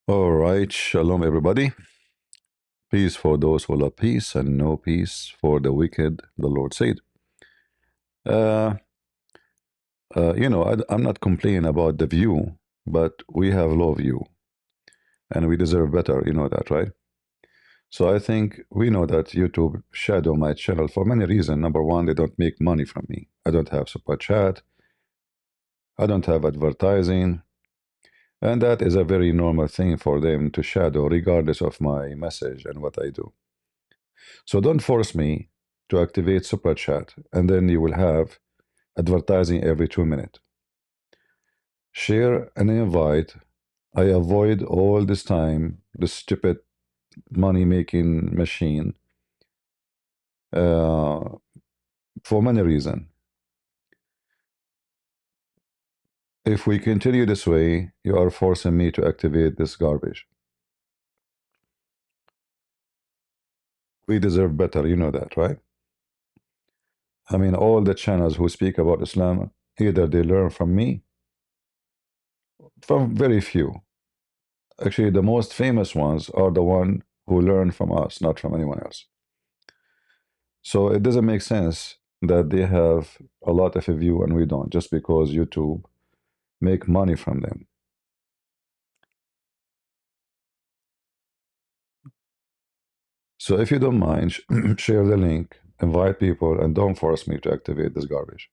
All right, shalom everybody. Peace for those who love peace, and no peace for the wicked, the Lord said. Uh, I'm not complaining about the view, but we have low view, and we deserve better. You know that, right? So I think we know that YouTube shadow my channel for many reasons. Number one, they don't make money from me. I don't have super chat. I don't have advertising, and that is a very normal thing for them to shadow, regardless of my message and what I do. So don't force me to activate super chat, and then you will have advertising every 2 minutes. Share and invite. I avoid all this time the stupid money making machine uh, for many reasons. If we continue this way, you are forcing me to activate this garbage. We deserve better, you know that, right? I mean, all the channels who speak about Islam, either they learn from me, from very few. Actually, the most famous ones are the one who learn from us, not from anyone else. So it doesn't make sense that they have a lot of a view and we don't, just because YouTube make money from them. So if you don't mind, share the link, invite people, and don't force me to activate this garbage.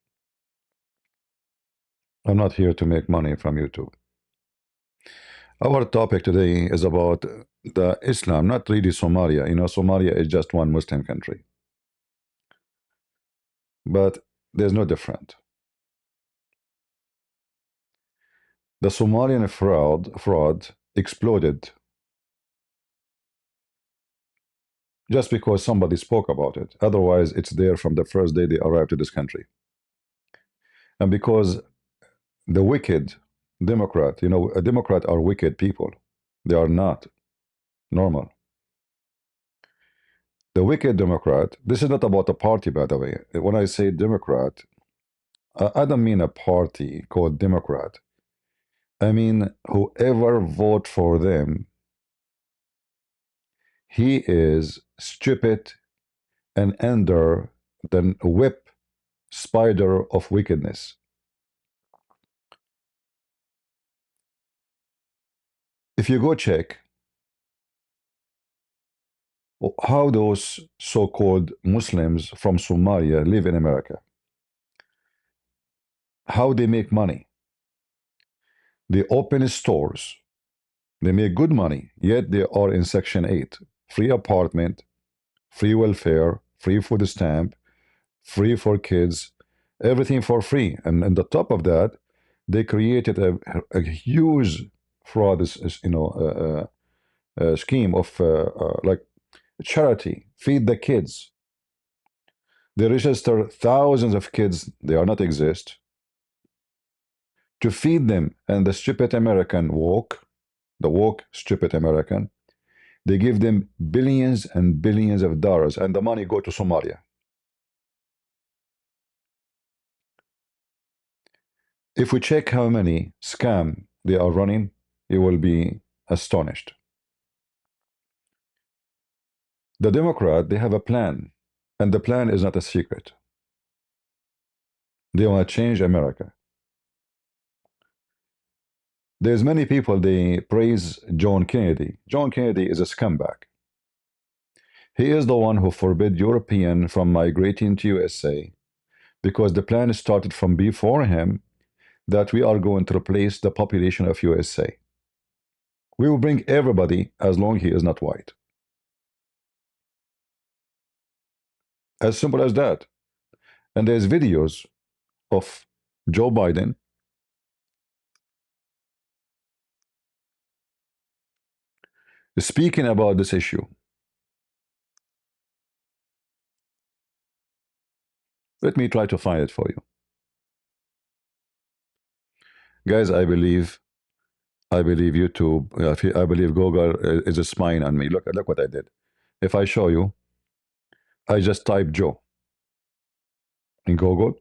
I'm not here to make money from YouTube. Our topic today is about the Islam, not really Somalia. You know, Somalia is just one Muslim country, but there's no different. The Somalian fraud exploded just because somebody spoke about it. Otherwise, it's there from the first day they arrived to this country. And because the wicked Democrat, you know, a Democrat are wicked people. They are not normal. The wicked Democrat, this is not about a party, by the way. When I say Democrat, I don't mean a party called Democrat. I mean, whoever vote for them, he is stupid and under the whip spider of wickedness. If you go check how those so-called Muslims from Somalia live in America, how they make money. They open stores, they make good money, yet they are in Section 8. Free apartment, free welfare, free food stamp, free for kids, everything for free. And on the top of that, they created a huge fraud, scheme of like charity, feed the kids. They register thousands of kids, they are not exist, to feed them. And the stupid American the woke stupid American, they give them billions and billions of dollars, and the money go to Somalia. If we check how many scam they are running, you will be astonished. The Democrat, they have a plan, and the plan is not a secret. They want to change America. There's many people, they praise John Kennedy. John Kennedy is a scumbag. He is the one who forbid European from migrating to USA because the plan started from before him that we are going to replace the population of USA. We will bring everybody as long he is not white. As simple as that. And there's videos of Joe Biden speaking about this issue. Let me try to find it for you. Guys, I believe YouTube, I believe Google is a spying on me. Look what I did. If I show you, I just type Joe in Google.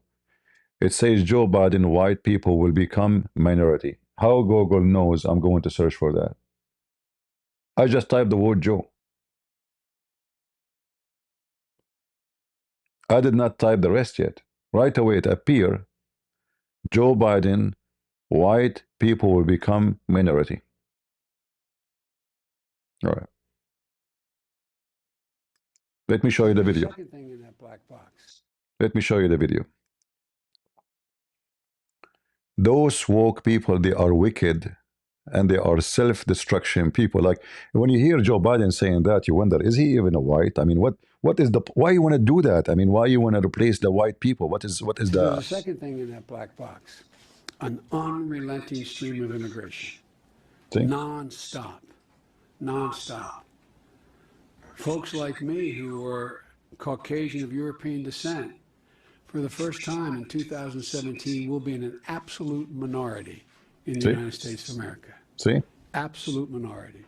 It says Joe Biden, white people will become minority. How Google knows I'm going to search for that? I just typed the word Joe. I did not type the rest yet. Right away it appeared Joe Biden, white people will become minority. All right. Let me show you the video. Second thing in that black box. Let me show you the video. Those woke people, they are wicked and they are self-destruction people. Like when you hear Joe Biden saying that, you wonder, is he even a white? I mean, what is the why you want to do that? I mean, why you want to replace the white people? What is There's the a second thing in that black box. An unrelenting stream of immigration. thing? Non-stop. Non-stop. Folks like me who are Caucasian of European descent, for the first time in 2017, will be in an absolute minority in the See? United States of America. See? Absolute minority.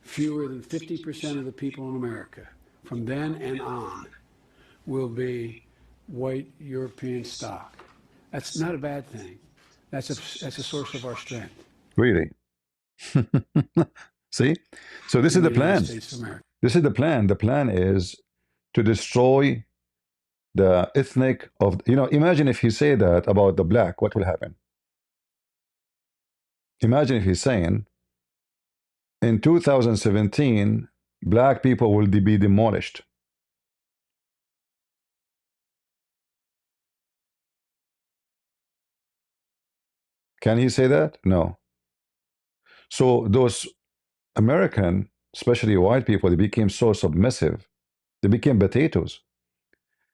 Fewer than 50% of the people in America from then and on will be white European stock. That's not a bad thing. That's a source of our strength. Really? See? So this is the plan. States of America. This is the plan. The plan is to destroy the ethnic of, imagine if he say that about the black, what will happen? Imagine if he's saying in 2017 black people will be demolished. Can he say that? No. So those American, especially white people, they became so submissive. They became potatoes.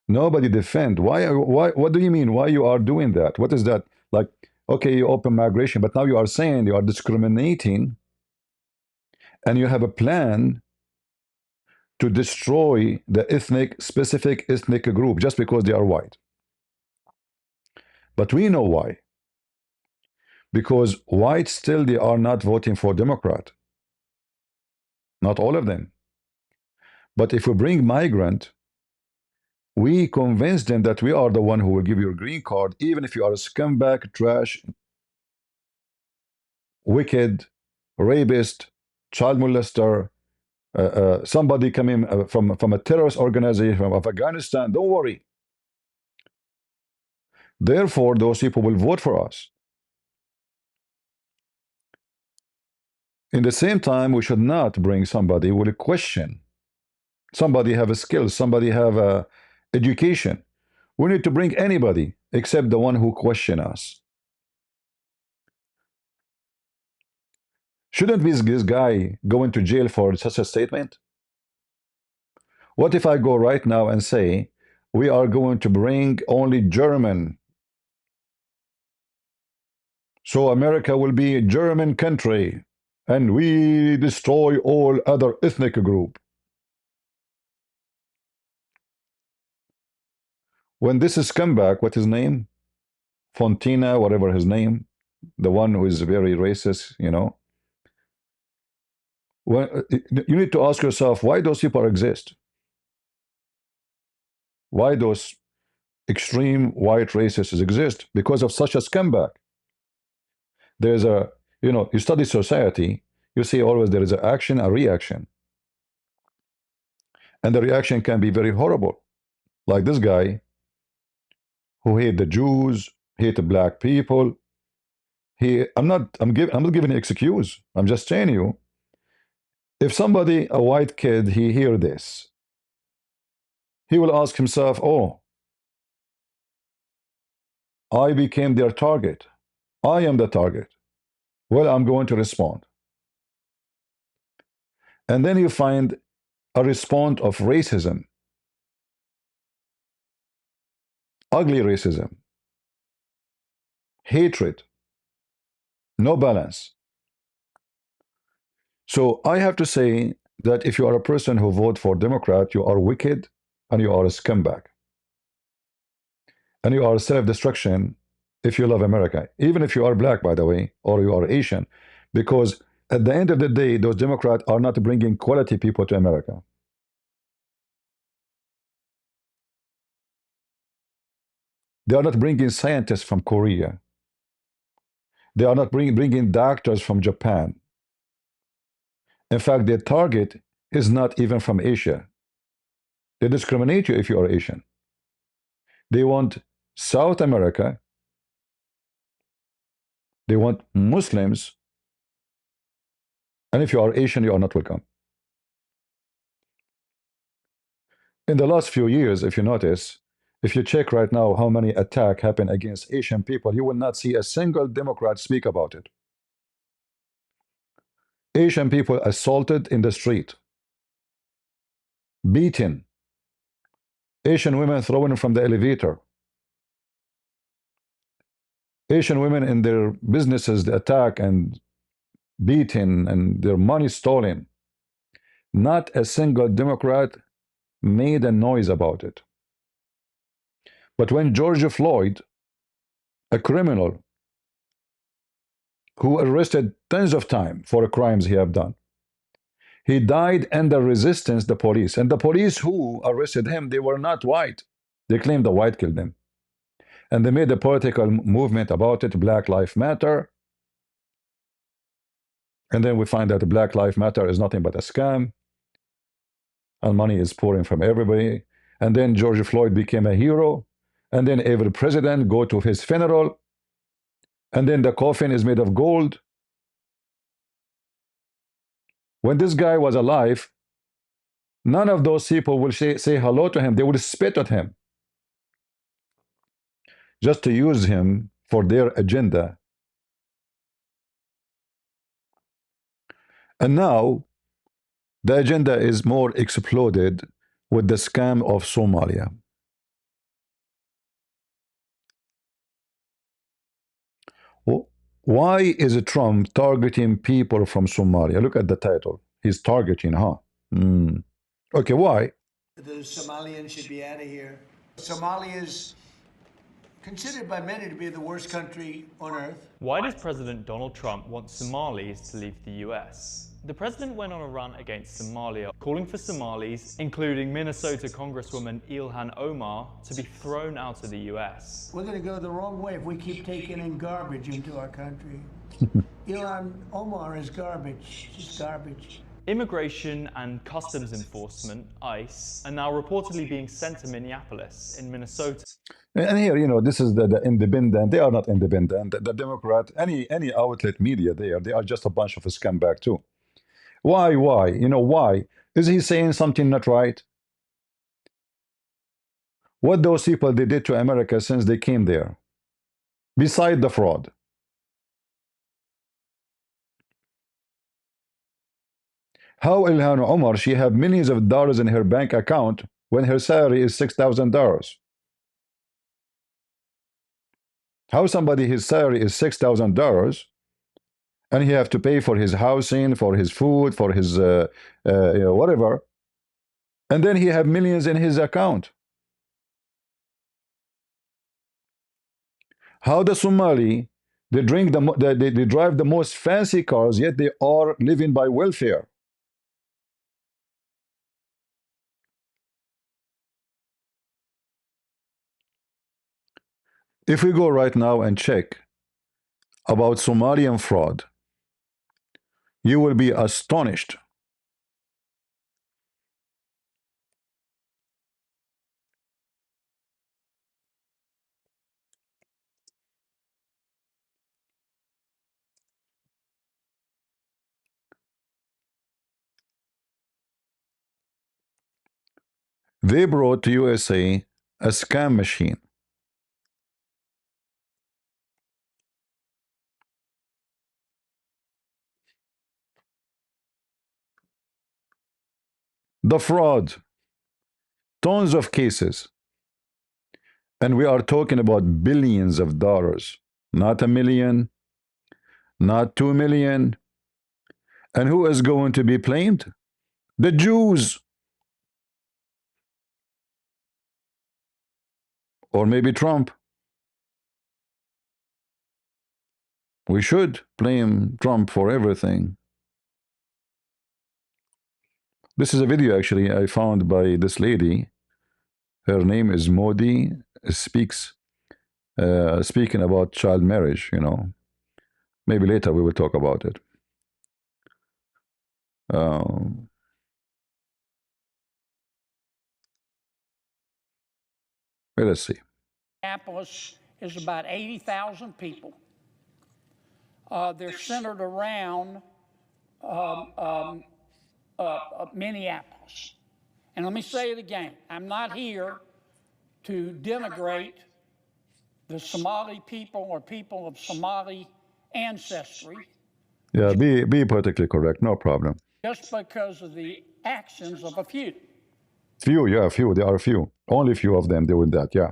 Nobody defend. Why? What do you mean? Why you are doing that? What is that? Like, okay, you open migration, but now you are saying you are discriminating, and you have a plan to destroy the specific ethnic group just because they are white. But we know why. Because whites still they are not voting for Democrat. Not all of them. But if we bring migrant, we convince them that we are the one who will give you a green card, even if you are a scumbag, trash, wicked, rapist, child molester, somebody coming from a terrorist organization from Afghanistan. Don't worry. Therefore, those people will vote for us. In the same time, we should not bring somebody with a question. Somebody have a skill, somebody have a education. We need to bring anybody except the one who question us. Shouldn't this guy go into jail for such a statement? What if I go right now and say, we are going to bring only German, so America will be a German country, and we destroy all other ethnic group? When this is come back, what his name? Fontina, whatever his name, the one who is very racist, Well, you need to ask yourself why those people exist. Why those extreme white racists exist? Because of such a scumbag. There's you study society, you see always there is an action, a reaction. And the reaction can be very horrible. Like this guy who hate the Jews, hate the black people. I'm not giving an excuse. I'm just saying you, if somebody, a white kid, he hear this, he will ask himself, oh, I became their target. I am the target. Well, I'm going to respond. And then you find a response of racism, ugly racism, hatred, no balance. So I have to say that if you are a person who vote for Democrat, you are wicked and you are a scumbag. And you are self-destruction if you love America, even if you are black, by the way, or you are Asian, because at the end of the day, those Democrats are not bringing quality people to America. They are not bringing scientists from Korea. They are not bringing doctors from Japan. In fact, their target is not even from Asia. They discriminate you if you are Asian. They want South America. They want Muslims. And if you are Asian, you are not welcome. In the last few years, if you notice, if you check right now how many attacks happen against Asian people, you will not see a single Democrat speak about it. Asian people assaulted in the street, beaten, Asian women thrown from the elevator, Asian women in their businesses attacked and beaten and their money stolen. Not a single Democrat made a noise about it. But when George Floyd, a criminal who arrested tons of time for crimes he have done, he died under resistance the police, and the police who arrested him, they were not white. They claimed the white killed him, and they made a political movement about it, Black Lives Matter. And then we find that Black Lives Matter is nothing but a scam, and money is pouring from everybody. And then George Floyd became a hero, and then every president go to his funeral, and then the coffin is made of gold. When this guy was alive, none of those people will say hello to him. They would spit at him just to use him for their agenda. And now the agenda is more exploded with the scam of Somalia. Why is Trump targeting people from Somalia? Look at the title. He's targeting, huh? Okay, why? The Somalians should be out of here. Somalia is considered by many to be the worst country on earth. Why does President Donald Trump want Somalis to leave the US? The president went on a rant against Somalia, calling for Somalis, including Minnesota Congresswoman Ilhan Omar, to be thrown out of the US. We're going to go the wrong way if we keep taking in garbage into our country. Ilhan Omar is garbage. She's garbage. Immigration and Customs Enforcement, ICE, are now reportedly being sent to Minneapolis in Minnesota. And here, you know, this is the independent. They are not independent. The Democrat, any outlet media there, they are just a bunch of scumbag too. Why? You know, why? Is he saying something not right? What those people they did to America since they came there, beside the fraud. How Ilhan Omar, she have millions of dollars in her bank account when her salary is $6,000? How somebody his salary is $6,000 and he have to pay for his housing, for his food, for his you know, whatever, and then he have millions in his account? How the Somali, they drive the most fancy cars, yet they are living by welfare? If we go right now and check about Somalian fraud, you will be astonished. They brought to USA a scam machine. The fraud, tons of cases. And we are talking about billions of dollars, not a million, not 2 million. And who is going to be blamed? The Jews. Or maybe Trump. We should blame Trump for everything. This is a video actually I found by this lady. Her name is Modi. Speaking about child marriage, you know. Maybe later we will talk about it. Um, let's see. Minneapolis is about 80,000 people. They're centered around Minneapolis. And let me say it again. I'm not here to denigrate the Somali people or people of Somali ancestry. Yeah, be politically correct, no problem. Just because of the actions of a few. Few, yeah, few. There are few. Only few of them doing that, yeah.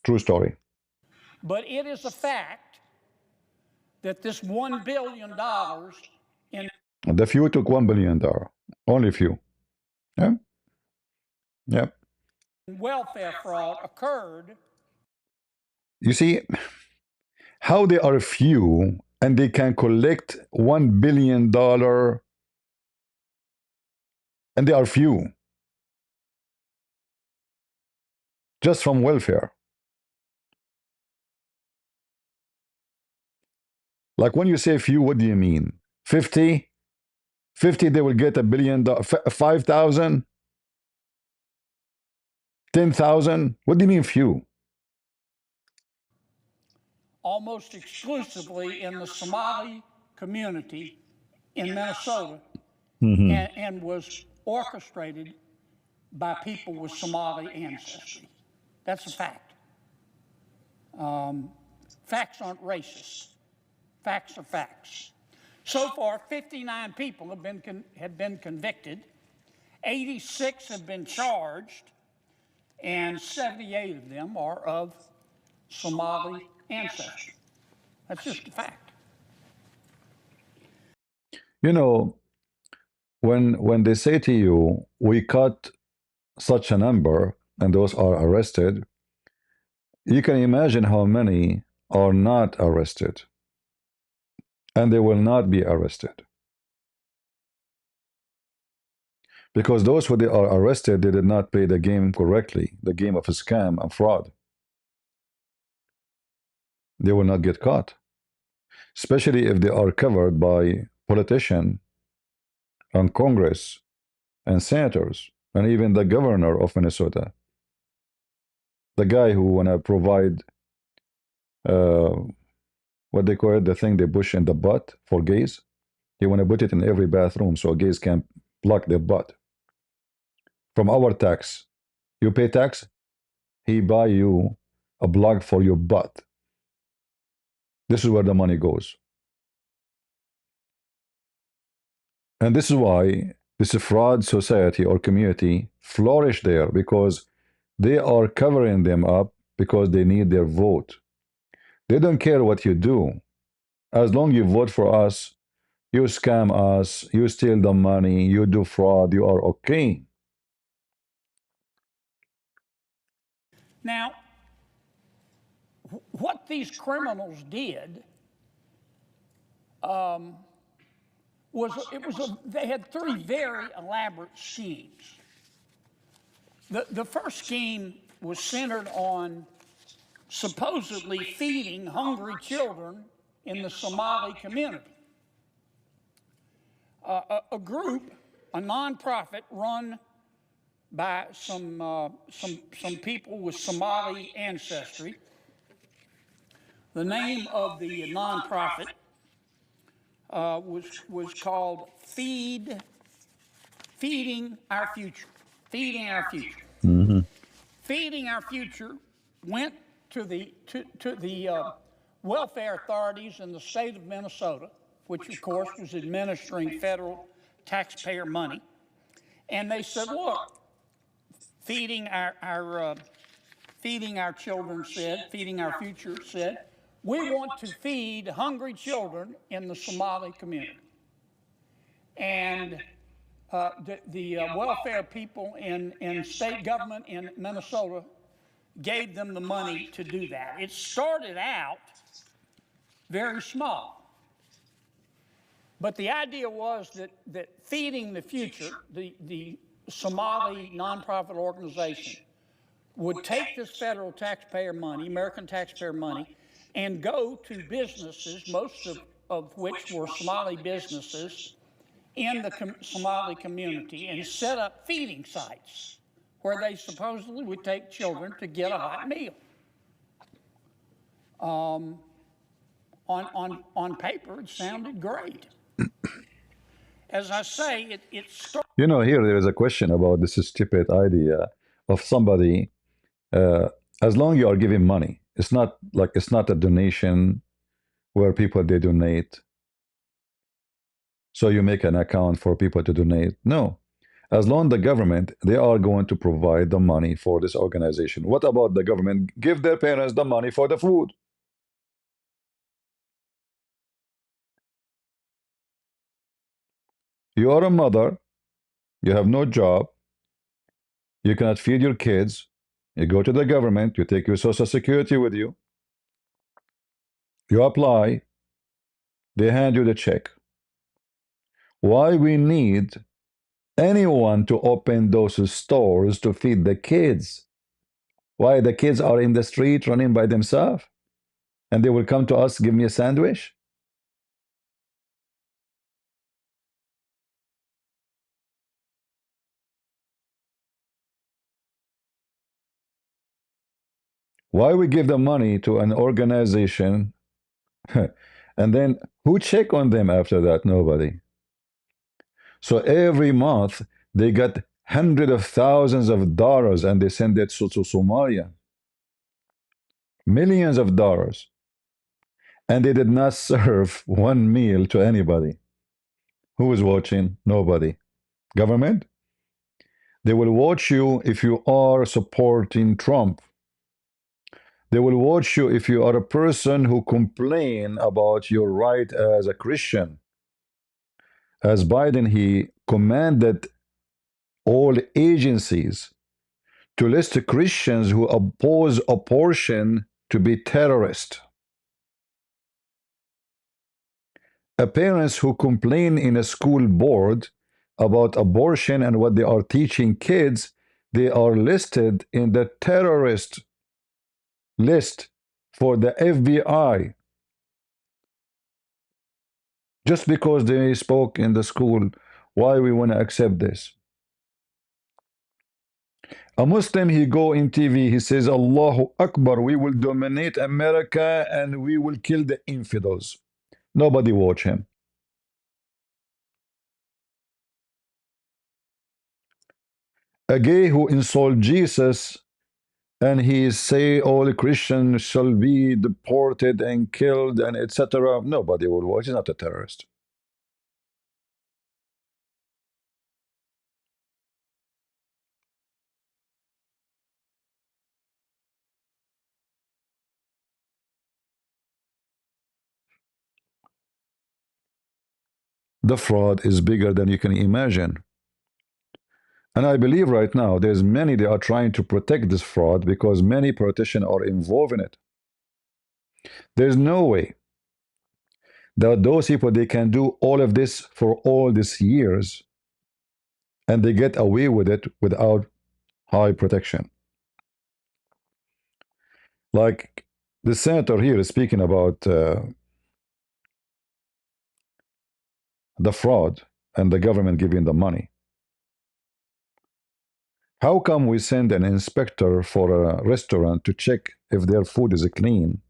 True story. But it is a fact that this $1 billion in The few took $1 billion. Only few. Yeah. Yeah. welfare fraud occurred. You see how they are few and they can collect $1 billion and they are few just from welfare. Like when you say few, what do you mean? 50? 50 they will get $1 billion, 5,000, 10,000. What do you mean few? Almost exclusively in the Somali community in Minnesota and was orchestrated by people with Somali ancestry. That's a fact. Facts aren't racist. Facts are facts. So far, 59 people have been convicted, 86 have been charged, and 78 of them are of Somali ancestry. That's just a fact. You know, when they say to you, we cut such a number and those are arrested, you can imagine how many are not arrested and they will not be arrested. Because those who they are arrested, they did not play the game correctly, the game of a scam and fraud. They will not get caught, especially if they are covered by politicians and Congress and senators and even the governor of Minnesota, the guy who wanna provide what they call it, the thing they push in the butt for gays. He wanna put it in every bathroom so gays can block their butt. From our tax, you pay tax, he buy you a plug for your butt. This is where the money goes. And this is why this fraud society or community flourish there, because they are covering them up because they need their vote. They don't care what you do. As long you vote for us, you scam us, you steal the money, you do fraud, you are okay. Now, what these criminals did they had three very elaborate schemes. The first scheme was centered on supposedly feeding hungry children in the Somali community. A group, a nonprofit run by some people with Somali ancestry. The name of the nonprofit was called Feeding Our Future. Feeding Our Future. Mm-hmm. Feeding Our Future went to the welfare authorities in the state of Minnesota, which of course was administering federal taxpayer money, and they said, "Look, feeding our children said, feeding our future said, we want to feed hungry children in the Somali community." And the welfare people in state government in Minnesota gave them the money to do that. It started out very small. But the idea was that Feeding the Future, the Somali nonprofit organization, would take this federal taxpayer money, American taxpayer money, and go to businesses, most of which were Somali businesses, in the Somali community and set up feeding sites where they supposedly would take children to get a hot meal. On paper, it sounded great. As I say, it started. You know, here there is a question about this stupid idea of somebody, as long you are giving money, it's not like it's not a donation where people they donate. So you make an account for people to donate. No. As long the government, they are going to provide the money for this organization. What about the government? Give their parents the money for the food. You are a mother, you have no job, you cannot feed your kids, you go to the government, you take your social security with you, you apply, they hand you the check. Why we need anyone to open those stores to feed the kids? Why the kids are in the street running by themselves and they will come to us, give me a sandwich? Why we give the money to an organization and then who check on them after that? Nobody. So every month they got hundreds of thousands of dollars and they send it to Somalia. Millions of dollars. And they did not serve one meal to anybody. Who is watching? Nobody. Government? They will watch you if you are supporting Trump. They will watch you if you are a person who complain about your right as a Christian. As Biden, he commanded all agencies to list Christians who oppose abortion to be terrorists. Parents who complain in a school board about abortion and what they are teaching kids, they are listed in the terrorist list for the FBI just because they spoke in the school. Why we want to accept this? A Muslim, he go in TV, he says, Allahu Akbar, we will dominate America and we will kill the infidels. Nobody watch him. A gay who insult Jesus and he say all Christians shall be deported and killed and etc. Nobody will watch. He's not a terrorist. The fraud is bigger than you can imagine. And I believe right now there's many they are trying to protect this fraud because many politicians are involved in it. There's no way that those people they can do all of this for all these years and they get away with it without high protection. Like the senator here is speaking about the fraud and the government giving the money. How come we send an inspector for a restaurant to check if their food is clean,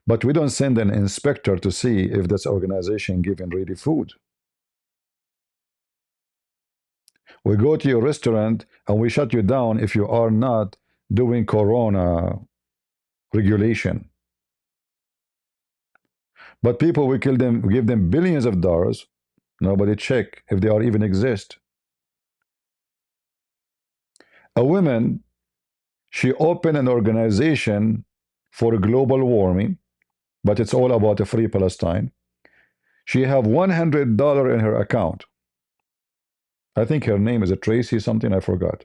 but we don't send an inspector to see if this organization giving really food? We go to your restaurant and we shut you down if you are not doing Corona regulation. But people, we kill them, we give them billions of dollars. Nobody check if they are even exist. A woman, she opened an organization for global warming, but it's all about a free Palestine. She have $100 in her account. I think her name is a Tracy something, I forgot.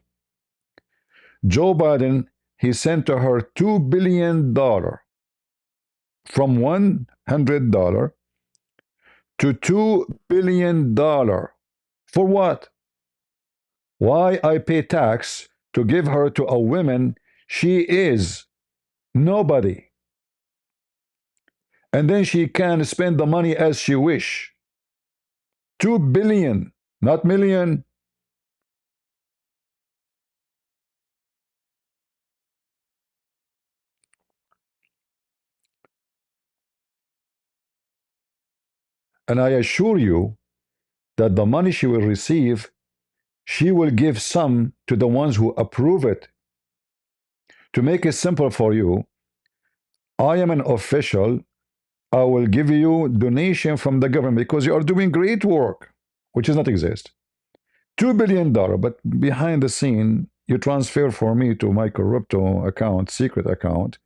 Joe Biden, he sent to her $2 billion from $100 to $2 billion. For what? Why I pay tax to give her to a woman? She is nobody. And then she can spend the money as she wish. 2 billion, not million. And I assure you that the money she will receive, she will give some to the ones who approve it. To make it simple for you, I am an official. I will give you donation from the government because you are doing great work, which does not exist. $2 billion, but behind the scene, you transfer for me to my corrupto account, secret account,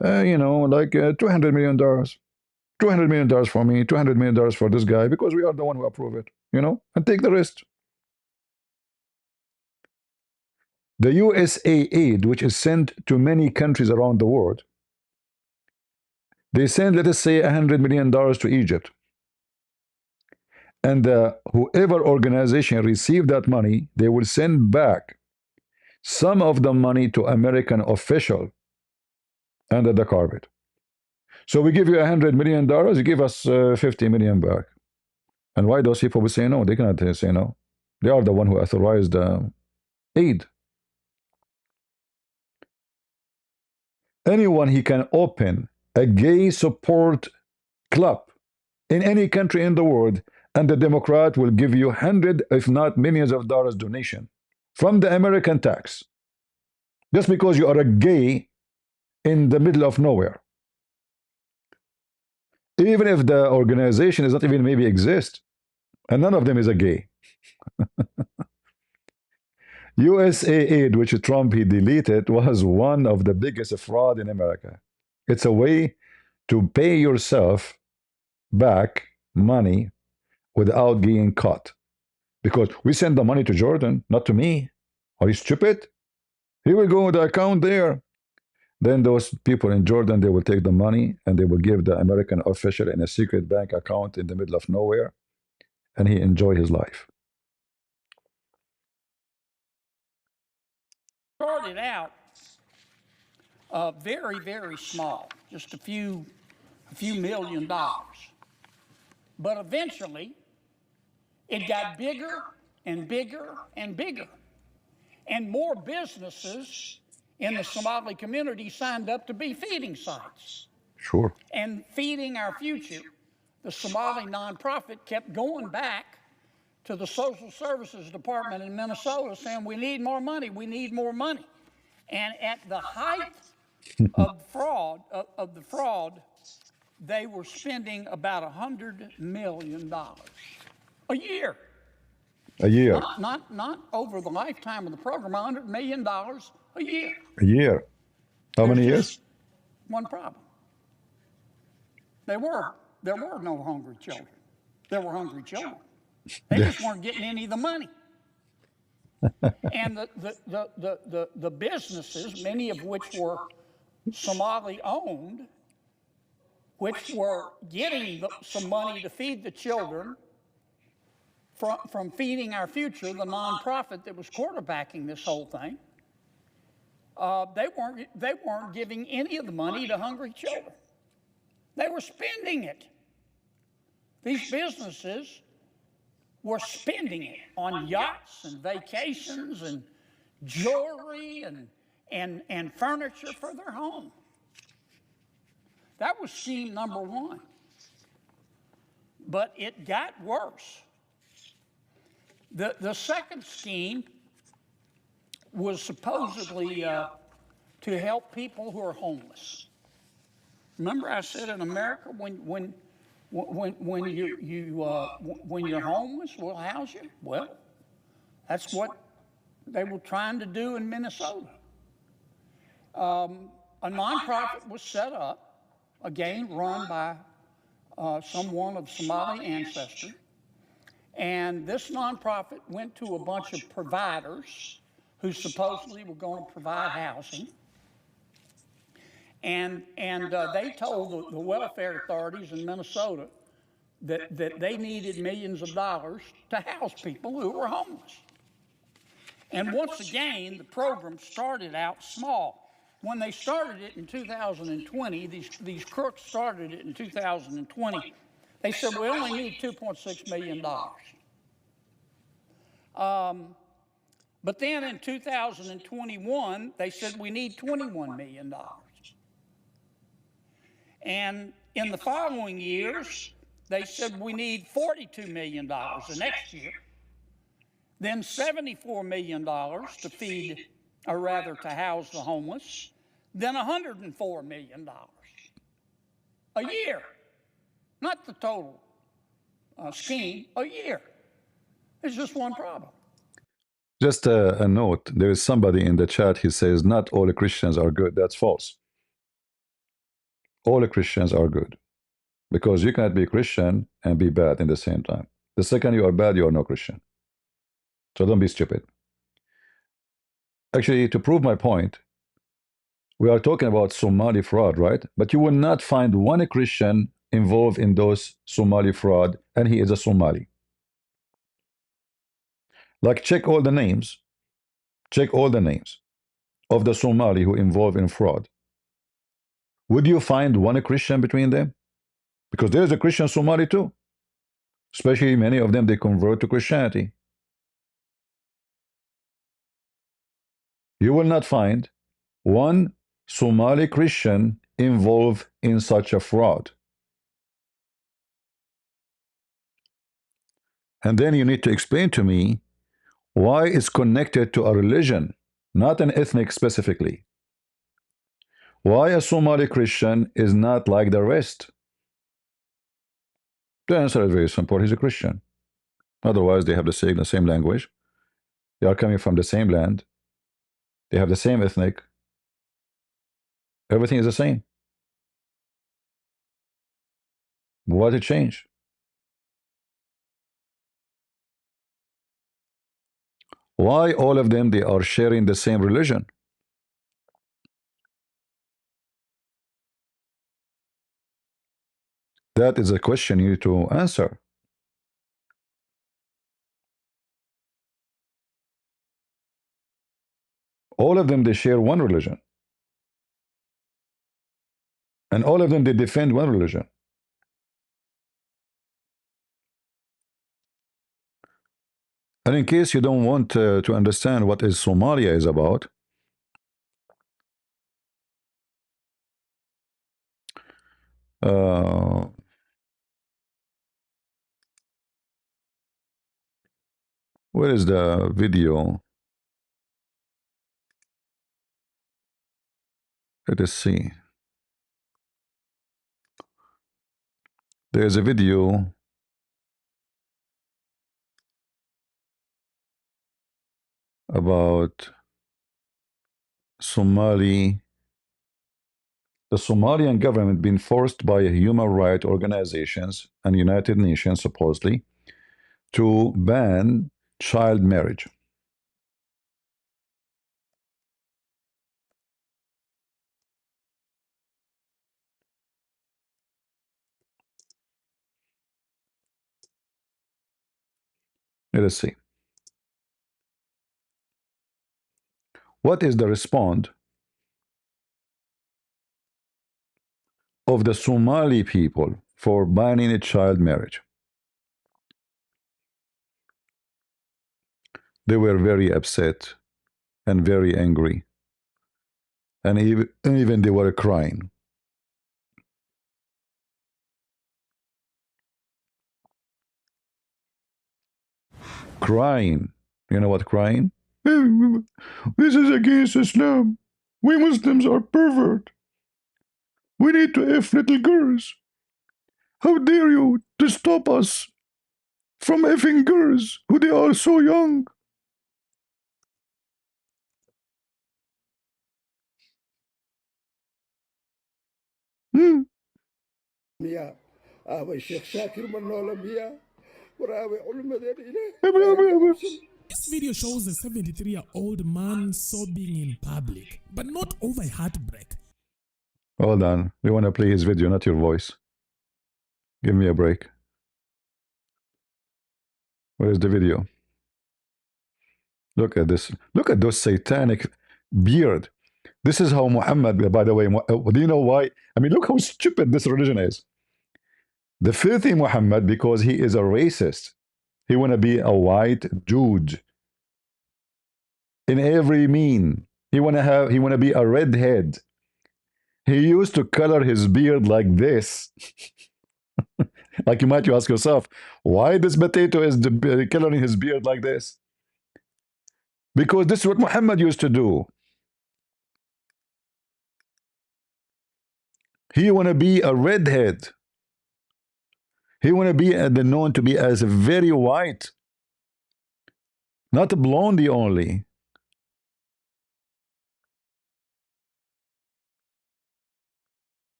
like $200 million. $200 million for me, $200 million for this guy, because we are the one who approve it, and take the rest. The USA aid, which is sent to many countries around the world, they send, let us say, $100 million to Egypt. And whoever organization received that money, they will send back some of the money to American official under the carpet. So we give you $100 million, you give us 50 million back. And why those people will say no? They cannot say no. They are the one who authorized aid. Anyone he can open a gay support club in any country in the world, and the Democrat will give you hundreds, if not millions of dollars donation from the American tax, just because you are a gay in the middle of nowhere. Even if the organization is not even maybe exist, and none of them is a gay. USA aid, which Trump he deleted, was one of the biggest fraud in America. It's a way to pay yourself back money without getting caught. Because we send the money to Jordan, not to me. Are you stupid? He will go with the account there. Then those people in Jordan, they will take the money and they will give the American official in a secret bank account in the middle of nowhere, and he enjoy his life. Started out very, very small, just a few $1 million. But eventually, it got bigger and bigger and bigger. And more businesses in the Somali community signed up to be feeding sites. Sure. And Feeding Our Future, the Somali nonprofit, kept going back to the Social Services Department in Minnesota saying, we need more money, we need more money. And at the height of the fraud, they were spending about $100 million a year. A year. Not over the lifetime of the program, $100 million a year. A year. How many There's years? just one problem. There were no hungry children. There were hungry children. They just weren't getting any of the money. And the businesses, many of which were Somali owned, which were getting some money to feed the children from Feeding Our Future, the nonprofit that was quarterbacking this whole thing, they weren't giving any of the money to hungry children. They were spending it. These businesses were spending it on yachts and vacations and jewelry and furniture for their home. That was scheme number one. But it got worse. The second scheme was supposedly to help people who are homeless. Remember, I said in America, when you're homeless, we'll house you. Well, that's what they were trying to do in Minnesota. A nonprofit was set up, again run by someone of Somali ancestry, and this nonprofit went to a bunch of providers who supposedly were going to provide housing. And they told the welfare authorities in Minnesota that they needed millions of dollars to house people who were homeless. And once again, the program started out small. When they started it in 2020, these crooks started it in 2020, They said, we only need $2.6 million. But then in 2021, they said we need $21 million. And in the following years, they said we need $42 million the next year, then $74 million to feed, or rather to house the homeless, then $104 million a year, not the total scheme, a year. There's just one problem. Just a note, there is somebody in the chat, he says, not all Christians are good. That's false. All Christians are good. Because you cannot be a Christian and be bad in the same time. The second you are bad, you are no Christian. So don't be stupid. Actually, to prove my point, we are talking about Somali fraud, right? But you will not find one Christian involved in those Somali fraud, and he is a Somali. Like, check all the names. Check all the names of the Somali who involved in fraud. Would you find one Christian between them? Because there is a Christian Somali too. Especially many of them, they convert to Christianity. You will not find one Somali Christian involved in such a fraud. And then you need to explain to me why it's connected to a religion, not an ethnic specifically. Why a Somali Christian is not like the rest? The answer is very simple. He's a Christian. Otherwise, they have the same language. They are coming from the same land. They have the same ethnic. Everything is the same. Why did it change? Why all of them, they are sharing the same religion? That is a question you need to answer. All of them, they share one religion. And all of them, they defend one religion. And in case you don't want to understand what is Somalia is about, where is the video? Let us see. There's a video about the Somalian government being forced by human rights organizations and United Nations, supposedly, to ban child marriage. Let us see. What is the response of the Somali people for banning a child marriage? They were very upset and very angry, and even they were crying. Crying. You know what crying? This is against Islam. We Muslims are pervert. We need to F little girls. How dare you to stop us from effing girls who they are so young? Hmm. This video shows a 73-year-old man sobbing in public, but not over heartbreak. Hold on. We want to play his video, not your voice. Give me a break. Where is the video? Look at this. Look at those satanic beard. This is how Muhammad, by the way, do you know why? I mean, look how stupid this religion is. The filthy Muhammad, because he is a racist. He want to be a white dude in every mean. He want to be a redhead. He used to color his beard like this. Like you might ask yourself, why this potato is coloring his beard like this? Because this is what Muhammad used to do. He want to be a redhead. He want to be known to be as very white, not a blondie only.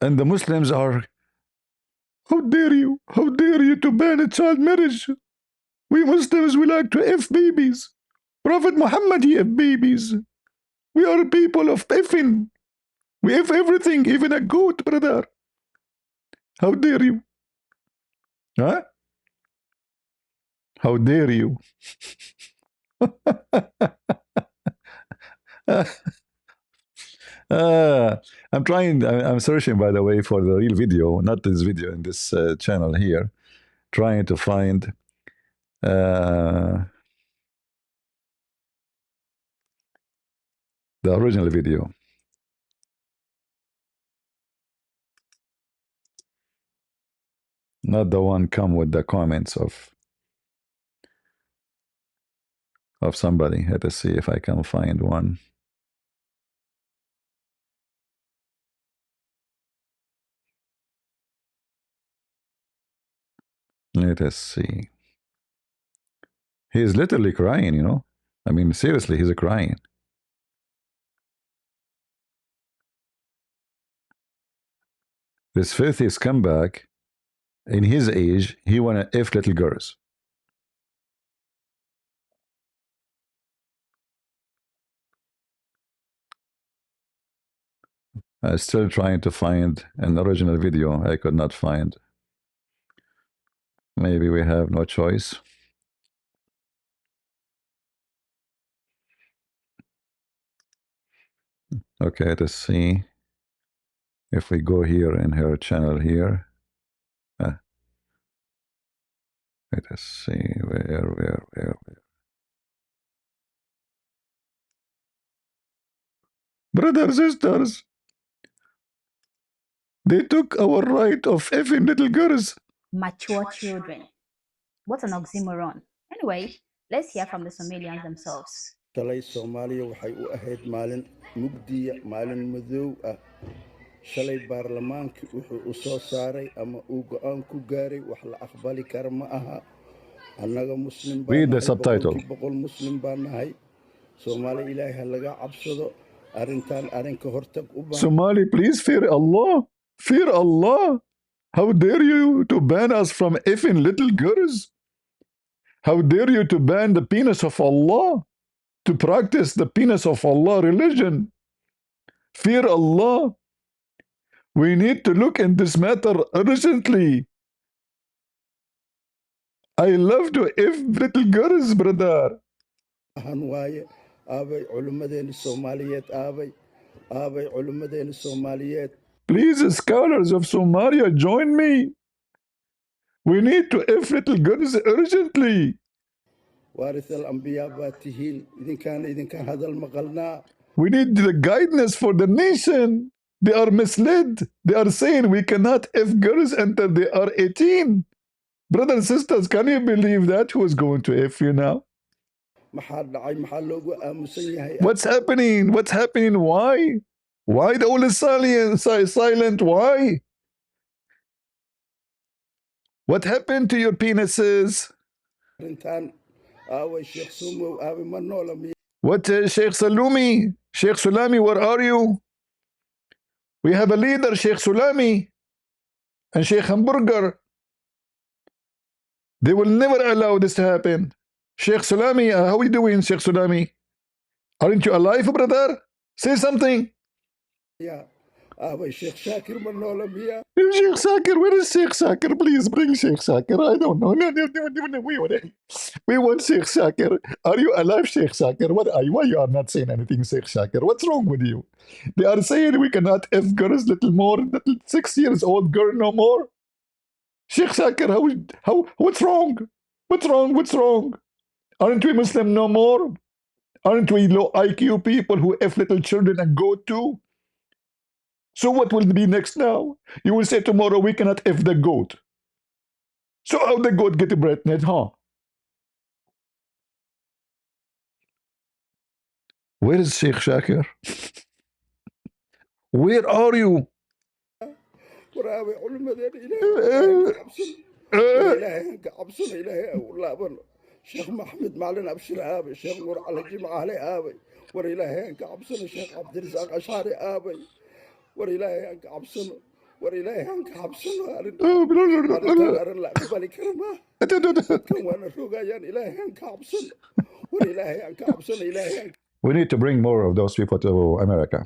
And the Muslims are, how dare you? How dare you to ban a child marriage? We Muslims, we like to F babies. Prophet Muhammad, he F babies. We are people of effing. We F everything, even a goat, brother. How dare you? Huh? How dare you? I'm searching, by the way, for the real video, not this video in this channel here, trying to find the original video. Not the one come with the comments of somebody. Let us see if I can find one. Let us see. He is literally crying, you know. I mean, seriously, he's crying. This filthy scumbag, in his age, he wanna F little girls. I'm still trying to find an original video. I could not find. Maybe we have no choice. Okay, let's see if we go here in her channel here. Let us see where. Brothers, sisters, they took our right of effing little girls. Mature children. What an oxymoron. Anyway, let's hear from the Somalians themselves. shalay Soomaaliya waxay u ahayd maalin mugdiya maalin madow ah shalay baarlamaankii wuxuu u soo saaray ama uu go'aan ku gaaray wax la aqbali kara ma aha annaga muslim baan Read the subtitle. boqol muslim baan nahay Soomaali ilaahay laga cabsado arintan arinka hortag u baahan Somali, please fear Allah. Fear Allah. How dare you to ban us from effing little girls? How dare you to ban the penis of Allah? To practice the penis of Allah religion? Fear Allah. We need to look in this matter urgently. I love to F little girls, brother. waaye aabay culimadeena Soomaaliyeed aabay culimadeena Soomaaliyeed Please, scholars of Somalia, join me. We need to F little girls urgently. وارث الأنبياء باتهين إذن كان هذا المقلنا We need the guidance for the nation. They are misled. They are saying we cannot F girls until they are 18. Brothers and sisters, can you believe that? Who is going to F you now? محل dhacay maxaa loogu aamusan yahay What's happening? What's happening? Why? Why the all is silent? Why? What happened to your penises? arintan aaway sheekh sumow aaway ma noola miya What, Sheikh Salumi? Sheikh Sulami, where are you? We have a leader, Sheikh Sulami and Sheikh Hamburger. They will never allow this to happen. Sheikh Sulami, how are you doing, Sheikh Sulami? Aren't you alive, brother? Say something. aaway sheekh shaakir ma noola miya Sheikh Zakir, where is Sheikh Zakir? Please bring Sheikh Zakir. I don't know. No, we want Sheikh Zakir. Are you alive, Sheikh Zakir? Why you are not saying anything, Sheikh Zakir? What's wrong with you? They are saying we cannot F girls little more, little 6 years old girl no more. Sheikh Zakir, what's wrong? What's wrong? What's wrong? Aren't we Muslim no more? Aren't we low IQ people who F little children and go to? So what will be next now? You will say tomorrow we cannot F the goat. So how the goat get pregnant, huh? Where is Sheikh Shakir? Where are you? waraabe culimadeena ilaahay ka cabsan war ilaahay ka cabsan ilaahay u laabano sheekh maxamed macalin abshir aabe sheekh nuur cali jimcaale aabe war ilaahay ka cabsano sheekh cabdirasaaq ashaari aabe war ilaahay ka cabsano war ilaahay ka cabsano arrin la aqbali kara ma dadkan waana rogayaan ilaahay ka cabsano war ilaahay ka cabsano ilaahay. We need to bring more of those people to America.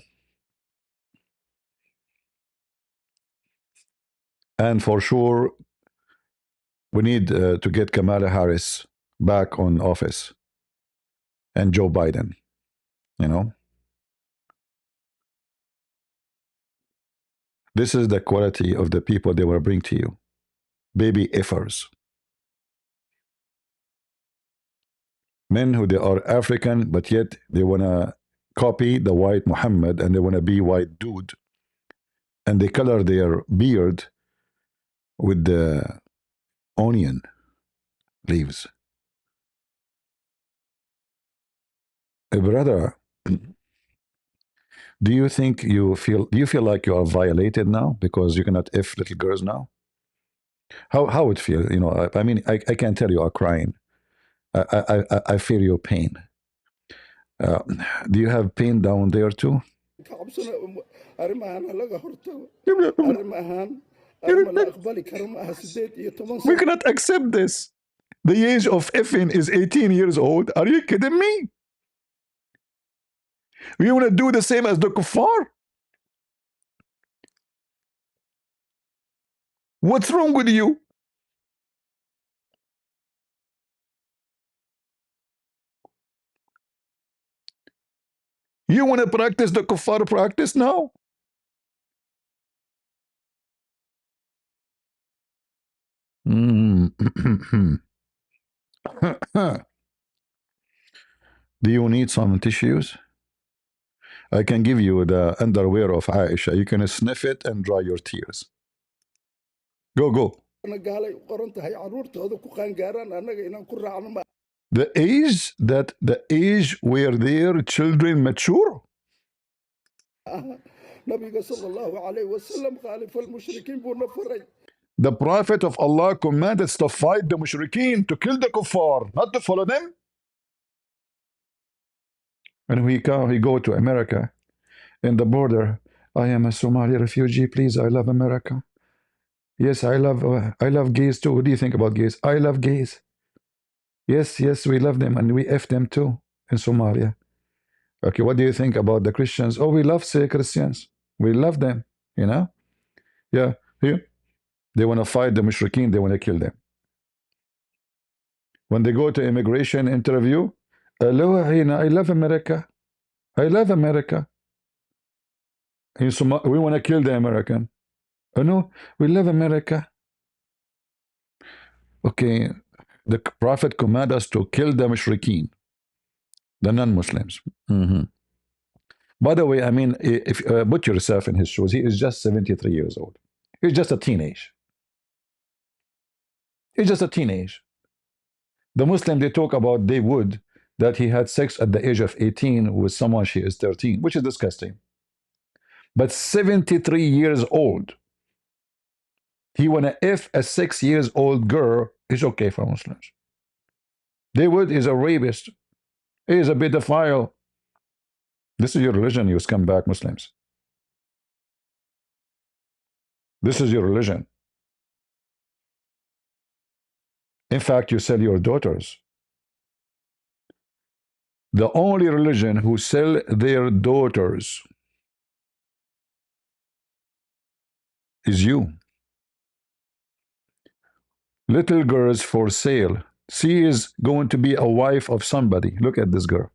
And for sure, we need to get Kamala Harris back on office and Joe Biden, you know. This is the quality of the people they will bring to you. Baby effers. Men who they are African, but yet they want to copy the white Muhammad and they want to be white dude. And they color their beard with the onion leaves. Brother, do you feel like you are violated now because you cannot F little girls now? How it feel? You know, I mean, I can't tell you are crying. I feel your pain. Do you have pain down there too? We cannot accept this. The age of effing is 18 years old. Are you kidding me? We want to do the same as the kuffar? What's wrong with you? You want to practice the kuffar practice now? Do you need some tissues? I can give you the underwear of Aisha. You can sniff it and dry your tears. Go. The age where their children mature? The Prophet of Allah commanded us to fight the mushrikeen, to kill the kuffar, not to follow them. When we go to America, in the border, I am a Somali refugee, please, I love America. Yes, I love gays too. What do you think about gays? I love gays. Yes, we love them and we F them too in Somalia. Okay, what do you think about the Christians? Oh, we love Christians. We love them, you know? Yeah, here. They want to fight the mushrikeen, they want to kill them. When they go to immigration interview, hello, I love America. I love America. In we want to kill the American. Oh no, we love America. Okay, the Prophet commanded us to kill the mushrikeen, the non-Muslims. By the way, I mean, if put yourself in his shoes, he is just 73 years old. He's just a teenage. He's just a teenage. The Muslim, they talk about they would that he had sex at the age of 18 with someone she is 13, which is disgusting. But 73 years old, he wanna F a 6 years old girl is okay for Muslims. Dawood is a rapist. He is a pedophile. This is your religion, you scumbag Muslims. This is your religion. In fact, you sell your daughters. The only religion who sell their daughters is you. Little girls for sale. She is going to be a wife of somebody. Look at this girl.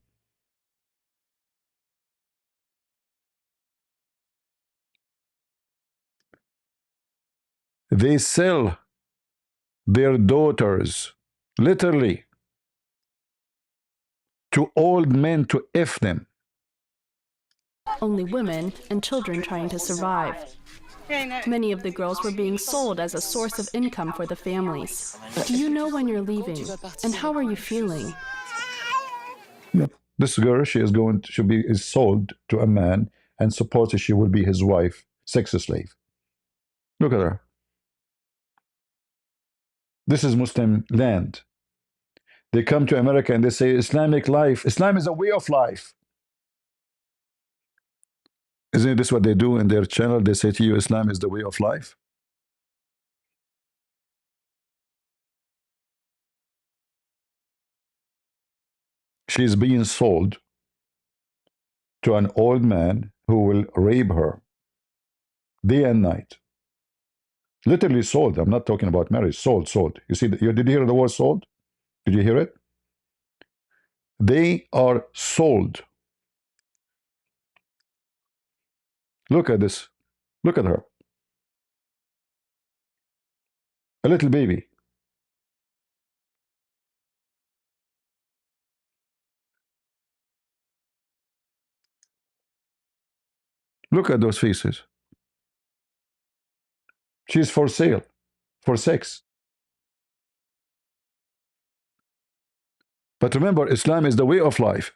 They sell their daughters, literally, to old men to F them. Only women and children trying to survive. Many of the girls were being sold as a source of income for the families. Do you know when you're leaving? And how are you feeling? This girl, she is sold to a man, and supposedly she will be his wife, sex slave. Look at her. This is Muslim land. They come to America and they say Islamic life. Islam is a way of life. Isn't this what they do in their channel? They say to you, Islam is the way of life. She's being sold to an old man who will rape her day and night. Literally sold. I'm not talking about marriage. Sold, sold. You see, did you hear the word sold? Did you hear it? They are sold. Look at this. Look at her. A little baby. Look at those faces. She's for sale, for sex. But remember, Islam is the way of life.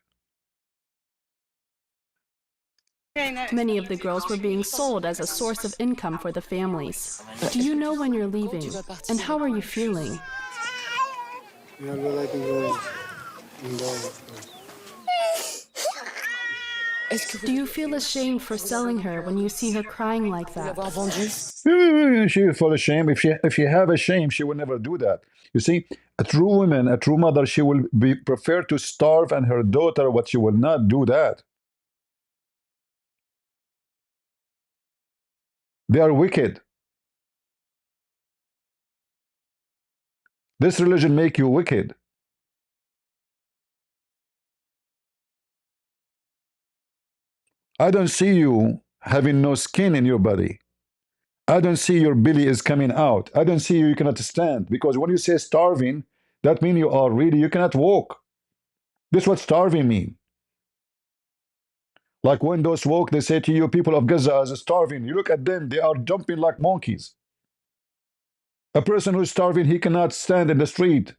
Many of the girls were being sold as a source of income for the families. Do you know when you're leaving? And how are you feeling? Do you feel ashamed for selling her when you see her crying like that? She full of shame. If she have a shame, she would never do that. You see, a true woman, a true mother, she will prefer to starve and her daughter, but she will not do that. They are wicked. This religion make you wicked. I don't see you having no skin in your body. I don't see your belly is coming out. I don't see you cannot stand. Because when you say starving, that means you are really, you cannot walk. This is what starving mean. Like when those walk, they say to you, people of Gaza is starving. You look at them, they are jumping like monkeys. A person who's starving, he cannot stand in the street.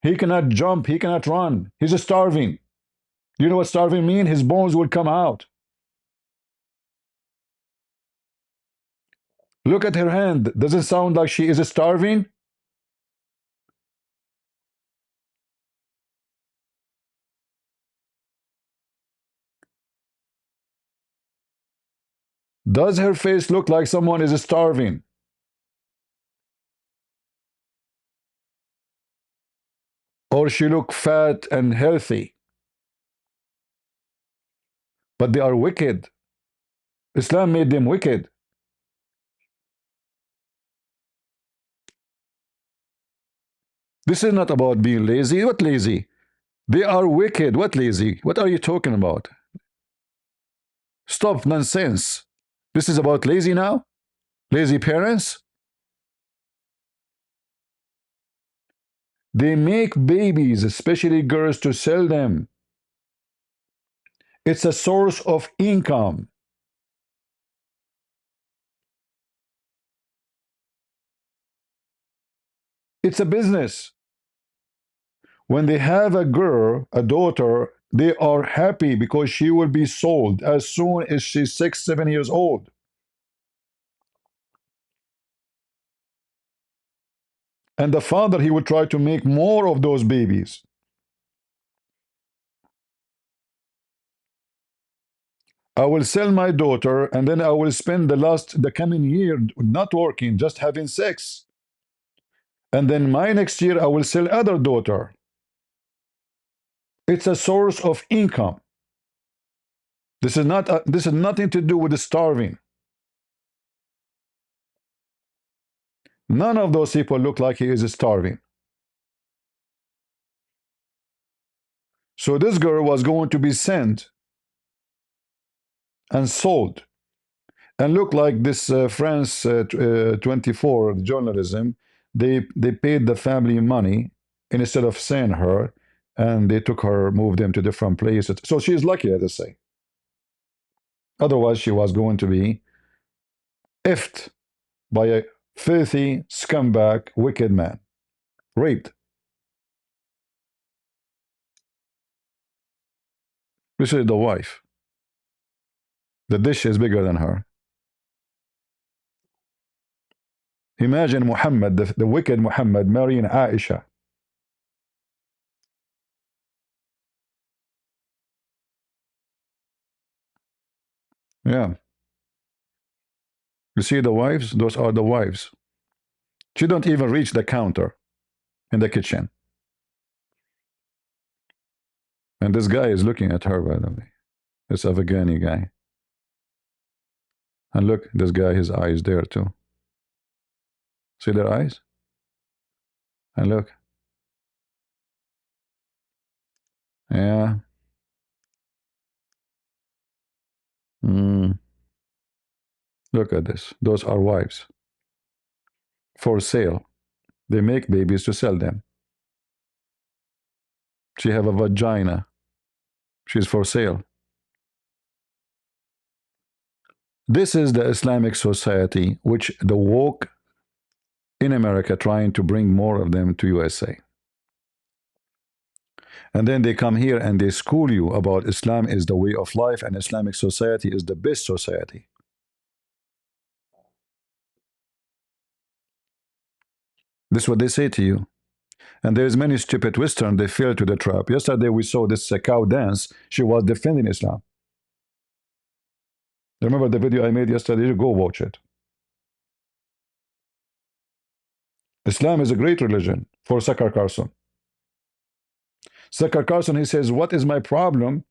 He cannot jump, he cannot run. He's starving. You know what starving mean? His bones will come out. Look at her hand. Does it sound like she is starving? Does her face look like someone is starving? Or she look fat and healthy? But they are wicked. Islam made them wicked. This is not about being lazy. What lazy? They are wicked. What lazy? What are you talking about? Stop nonsense. This is about lazy now? Lazy parents? They make babies, especially girls, to sell them. It's a source of income. It's a business. When they have a girl, a daughter, they are happy because she will be sold as soon as she's 6, 7 years old. And the father, he will try to make more of those babies. I will sell my daughter and then I will spend the coming year not working, just having sex. And then my next year I will sell other daughter. It's a source of income. This is nothing to do with the starving. None of those people look like he is starving. So this girl was going to be sent and sold. And look like this France 24 journalism, they paid the family money instead of seeing her, and they took her, moved them to different places. So she's lucky, as I say. Otherwise, she was going to be effed by a filthy, scumbag, wicked man, raped. This is the wife. The dish is bigger than her. Imagine Muhammad, the wicked Muhammad, marrying Aisha. Yeah. You see the wives? Those are the wives. She don't even reach the counter in the kitchen. And this guy is looking at her, by the way. This Afghani guy. And look, this guy, his eyes there too. See their eyes? And look. Yeah. Look at this. Those are wives. For sale. They make babies to sell them. She have a vagina. She's for sale. This is the Islamic society which the woke in America trying to bring more of them to USA. And then they come here and they school you about Islam is the way of life and Islamic society is the best society. This is what they say to you. And there's many stupid Western, they fell to the trap. Yesterday we saw this cow dance. She was defending Islam. Remember the video I made yesterday? Go watch it. Islam is a great religion for Zakir Carson. Zakir Carson, he says, what is my problem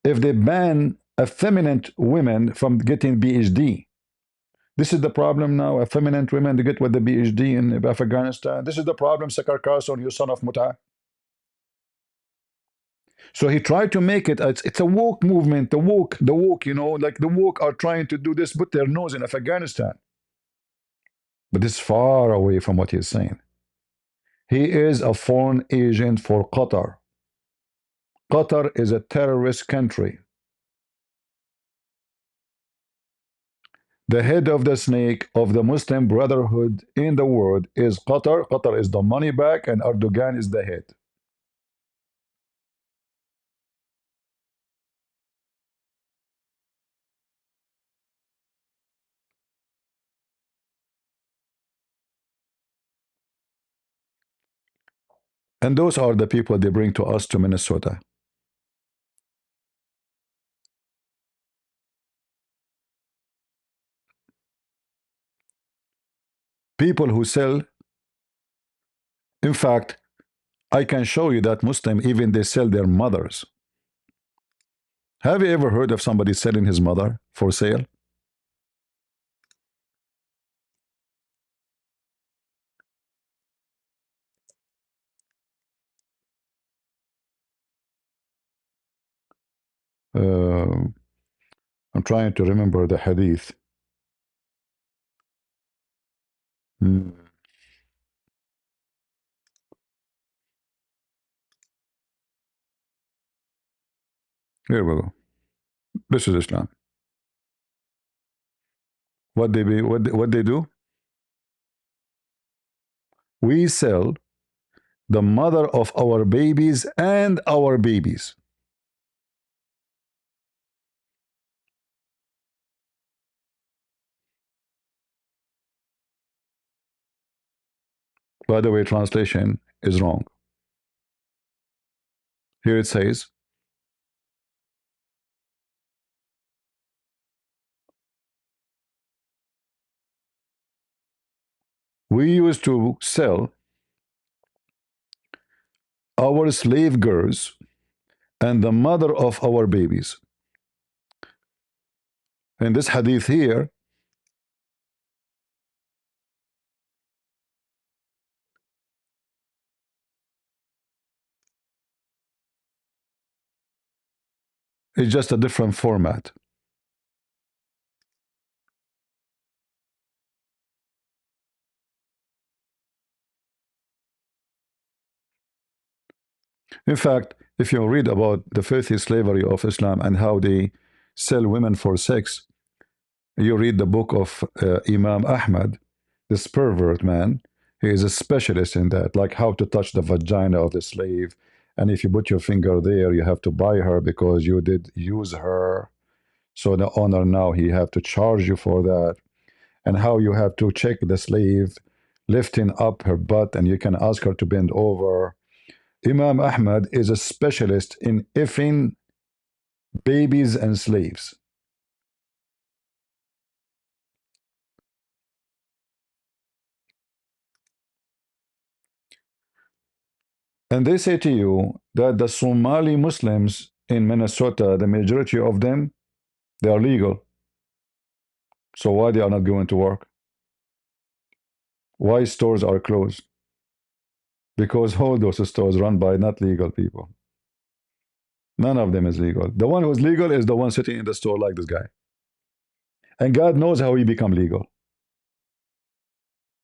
if they ban effeminate women from getting PhD? This is the problem now, effeminate women to get with the PhD in Afghanistan. This is the problem, Zakir Carson, you son of Muta. So he tried to make it, it's a woke movement, the woke, you know, like the woke are trying to do this, put their nose in Afghanistan. But this is far away from what he's saying. He is a foreign agent for Qatar. Qatar is a terrorist country. The head of the snake of the Muslim Brotherhood in the world is Qatar. Qatar is the money bag and Erdogan is the head. And those are the people they bring to us to Minnesota. People who sell, in fact, I can show you that Muslim, even they sell their mothers. Have you ever heard of somebody selling his mother for sale? I'm trying to remember the hadith. Here we go. This is Islam. What they do? We sell the mother of our babies and our babies. By the way, translation is wrong. Here it says, we used to sell our slave girls and the mother of our babies. In this hadith here, it's just a different format. In fact, if you read about the filthy slavery of Islam and how they sell women for sex, you read the book of Imam Ahmed, this pervert man. He is a specialist in that, like how to touch the vagina of the slave. And if you put your finger there, you have to buy her because you did use her. So the owner now, he have to charge you for that. And how you have to check the slave lifting up her butt and you can ask her to bend over. Imam Ahmed is a specialist in effing babies and slaves. And they say to you that the Somali Muslims in Minnesota, the majority of them, they are legal. So why they are not going to work? Why stores are closed? Because all those stores run by not legal people. None of them is legal. The one who is legal is the one sitting in the store like this guy. And God knows how he become legal.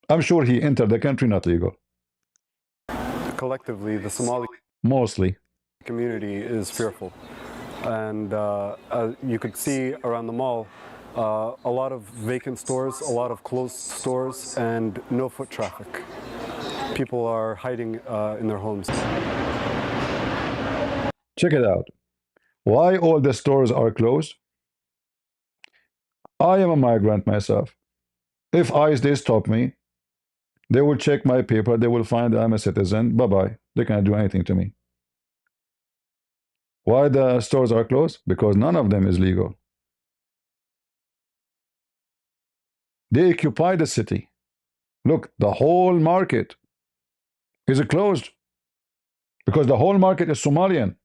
I'm sure he entered the country not legal. Collectively, the Somali Mostly. community is fearful. And you could see around the mall a lot of vacant stores, a lot of closed stores, and no foot traffic. People are hiding in their homes. Check it out. Why all the stores are closed? I am a migrant myself. If ICE, they stop me, they will check my paper, they will find I'm a citizen, bye-bye. They can't do anything to me. Why the stores are closed? Because none of them is legal. They occupy the city. Look, the whole market is closed because the whole market is Somalian.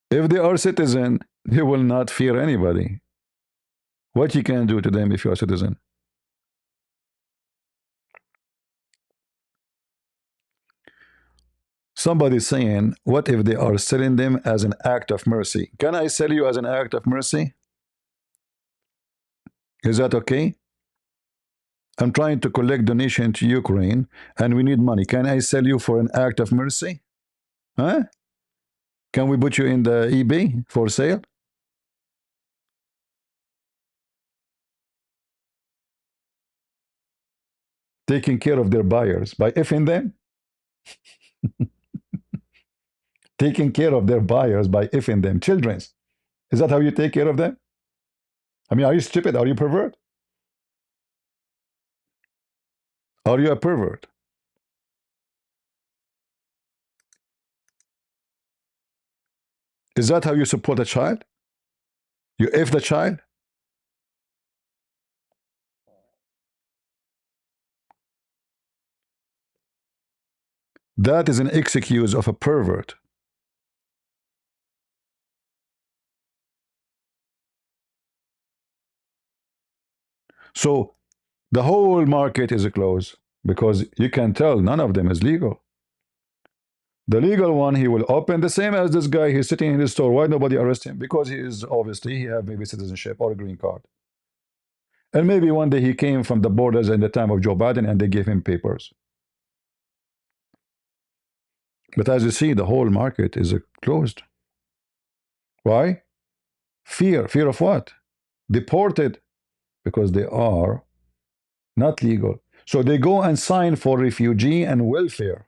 If they are citizen, they will not fear anybody. What you can do to them if you are a citizen? Somebody saying, what if they are selling them as an act of mercy? Can I sell you as an act of mercy? Is that okay? I'm trying to collect donation to Ukraine and we need money. Can I sell you for an act of mercy? Huh? Can we put you in the eBay for sale? Taking care of their buyers by effing them? Taking care of their buyers by effing them. Children's. Is that how you take care of them? I mean, are you stupid? Are you pervert? Are you a pervert? Is that how you support a child? You F the child? That is an excuse of a pervert. So the whole market is closed because you can tell none of them is legal. The legal one, he will open the same as this guy. He's sitting in his store. Why nobody arrest him? Because he is obviously, he have maybe citizenship or a green card. And maybe one day he came from the borders in the time of Joe Biden and they gave him papers. But as you see, the whole market is closed. Why? Fear. Fear of what? Deported. Because they are not legal. So they go and sign for refugee and welfare.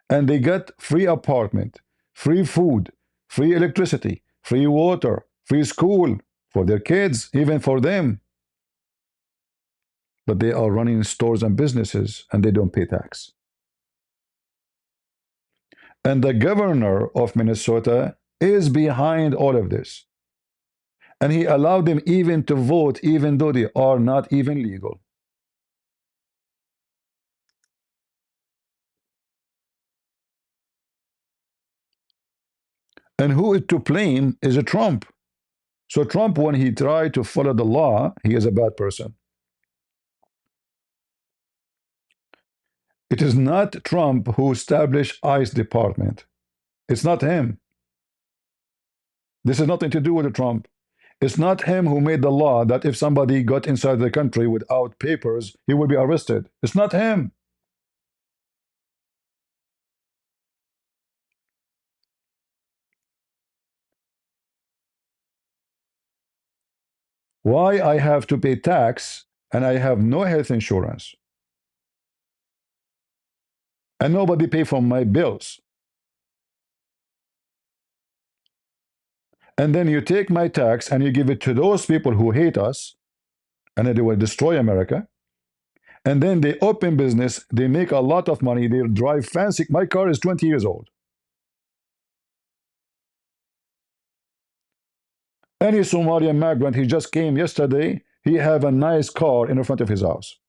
And they get free apartment, free food, free electricity, free water, free school for their kids, even for them. But they are running stores and businesses and they don't pay tax. And the governor of Minnesota is behind all of this. And he allowed them even to vote, even though they are not even legal. And who is to blame is a Trump. So Trump, when he tried to follow the law, he is a bad person. It is not Trump who established ICE department. It's not him. This has nothing to do with Trump. It's not him who made the law that if somebody got inside the country without papers, he would be arrested. It's not him. Why I have to pay tax and I have no health insurance? And nobody pay for my bills. And then you take my tax and you give it to those people who hate us, and then they will destroy America. And then they open business, they make a lot of money, they drive fancy. My car is 20 years old. Any Somalian migrant, he just came yesterday, he have a nice car in front of his house.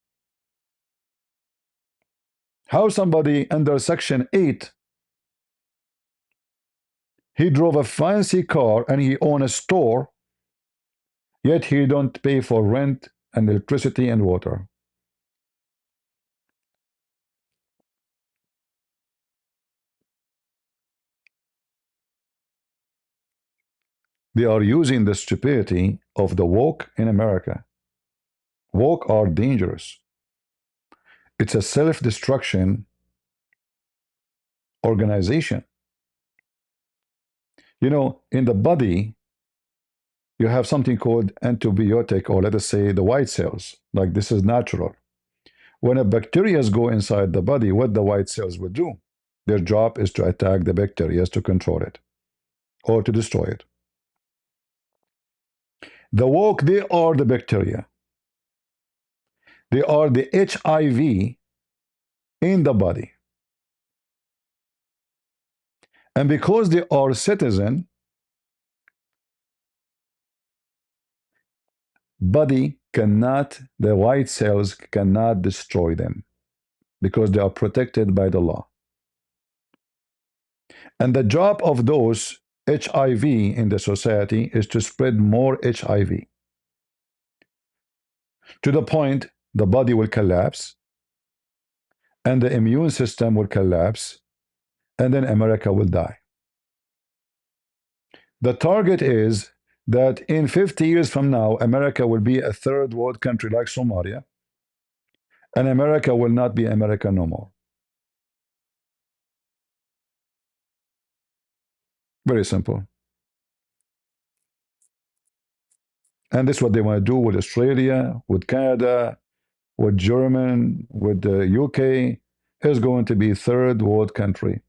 How somebody under Section 8, he drove a fancy car and he own a store, yet he don't pay for rent and electricity and water. They are using the stupidity of the woke in America. Woke are dangerous. It's a self-destruction organization. You know, in the body, you have something called antibiotic, or let us say the white cells. Like, this is natural. When a bacteria go inside the body, what the white cells will do? Their job is to attack the bacteria, to control it, or to destroy it. The woke, they are the bacteria. They are the HIV in the body. And because they are citizen, body cannot, the white cells cannot destroy them because they are protected by the law. And the job of those HIV in the society is to spread more HIV to the point the body will collapse and the immune system will collapse, and then America will die. The target is that in 50 years from now, America will be a third world country like Somalia, and America will not be America no more. Very simple. And this is what they want to do with Australia, with Canada, with Germany, with the UK. Is going to be third world country.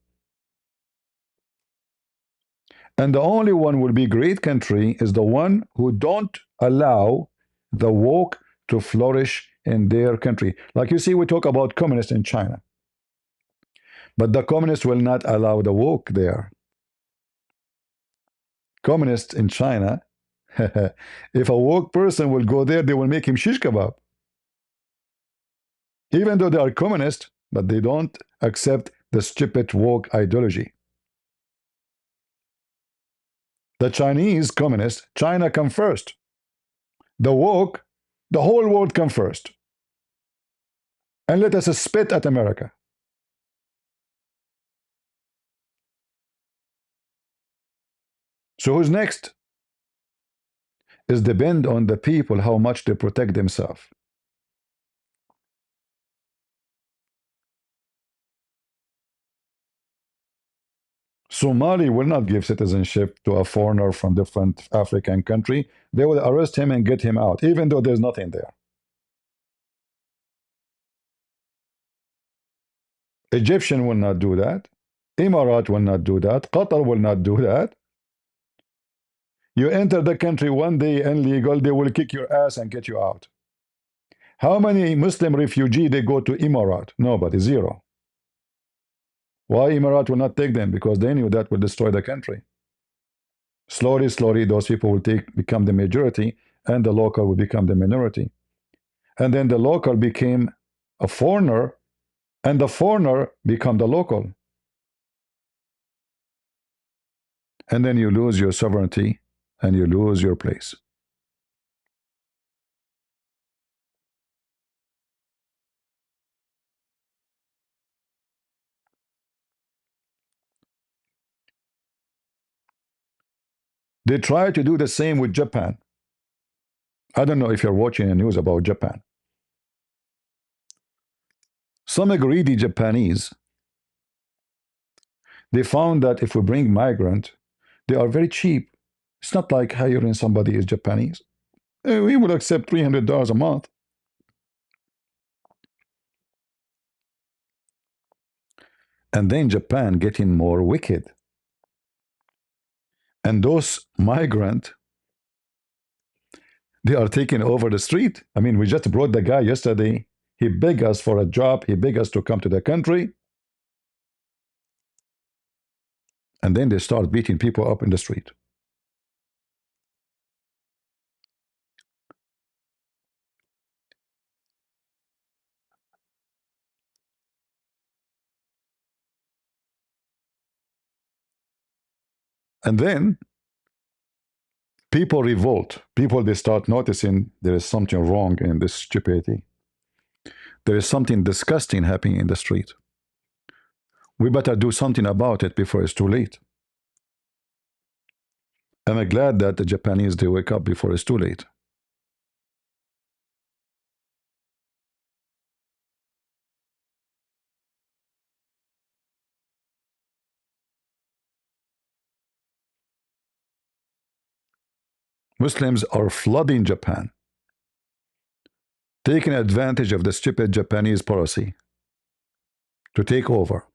And the only one will be great country is the one who don't allow the woke to flourish in their country. Like you see, we talk about communists in China. But the communists will not allow the woke there. Communists in China, if a woke person will go there, they will make him shish kebab. Even though they are communists, but they don't accept the stupid woke ideology. The Chinese communists, China come first. The woke, the whole world come first. And let us spit at America. So who's next? It depends on the people how much they protect themselves. Somali will not give citizenship to a foreigner from different African country. They will arrest him and get him out, even though there's nothing there. Egyptian will not do that. Emirat will not do that. Qatar will not do that. You enter the country one day illegal, they will kick your ass and get you out. How many Muslim refugees they go to Emirat? Nobody, zero. Why Emirat will not take them? Because they knew that would destroy the country. Slowly, slowly, those people will become the majority, and the local will become the minority. And then the local became a foreigner, and the foreigner become the local. And then you lose your sovereignty, and you lose your place. They try to do the same with Japan. I don't know if you're watching the news about Japan. Some greedy Japanese, they found that if we bring migrant, they are very cheap. It's not like hiring somebody is Japanese. We will accept $300 a month. And then Japan getting more wicked. And those migrant, they are taking over the street. I mean, we just brought the guy yesterday. He begged us for a job. He begged us to come to the country. And then they start beating people up in the street. And then people revolt. People, they start noticing there is something wrong in this stupidity. There is something disgusting happening in the street. We better do something about it before it's too late. I'm glad that the Japanese, they wake up before it's too late. Muslims are flooding Japan, taking advantage of the stupid Japanese policy to take over.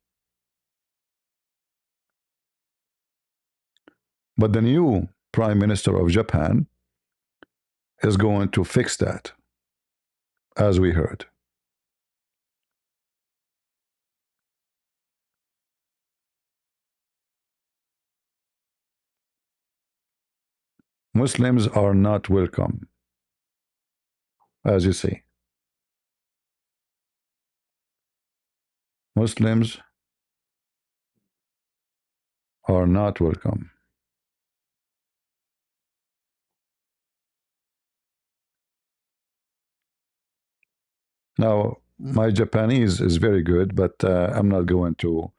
But the new Prime Minister of Japan is going to fix that, as we heard. Muslims are not welcome, as you see. Muslims are not welcome. Now, my Japanese is very good, but I'm not going to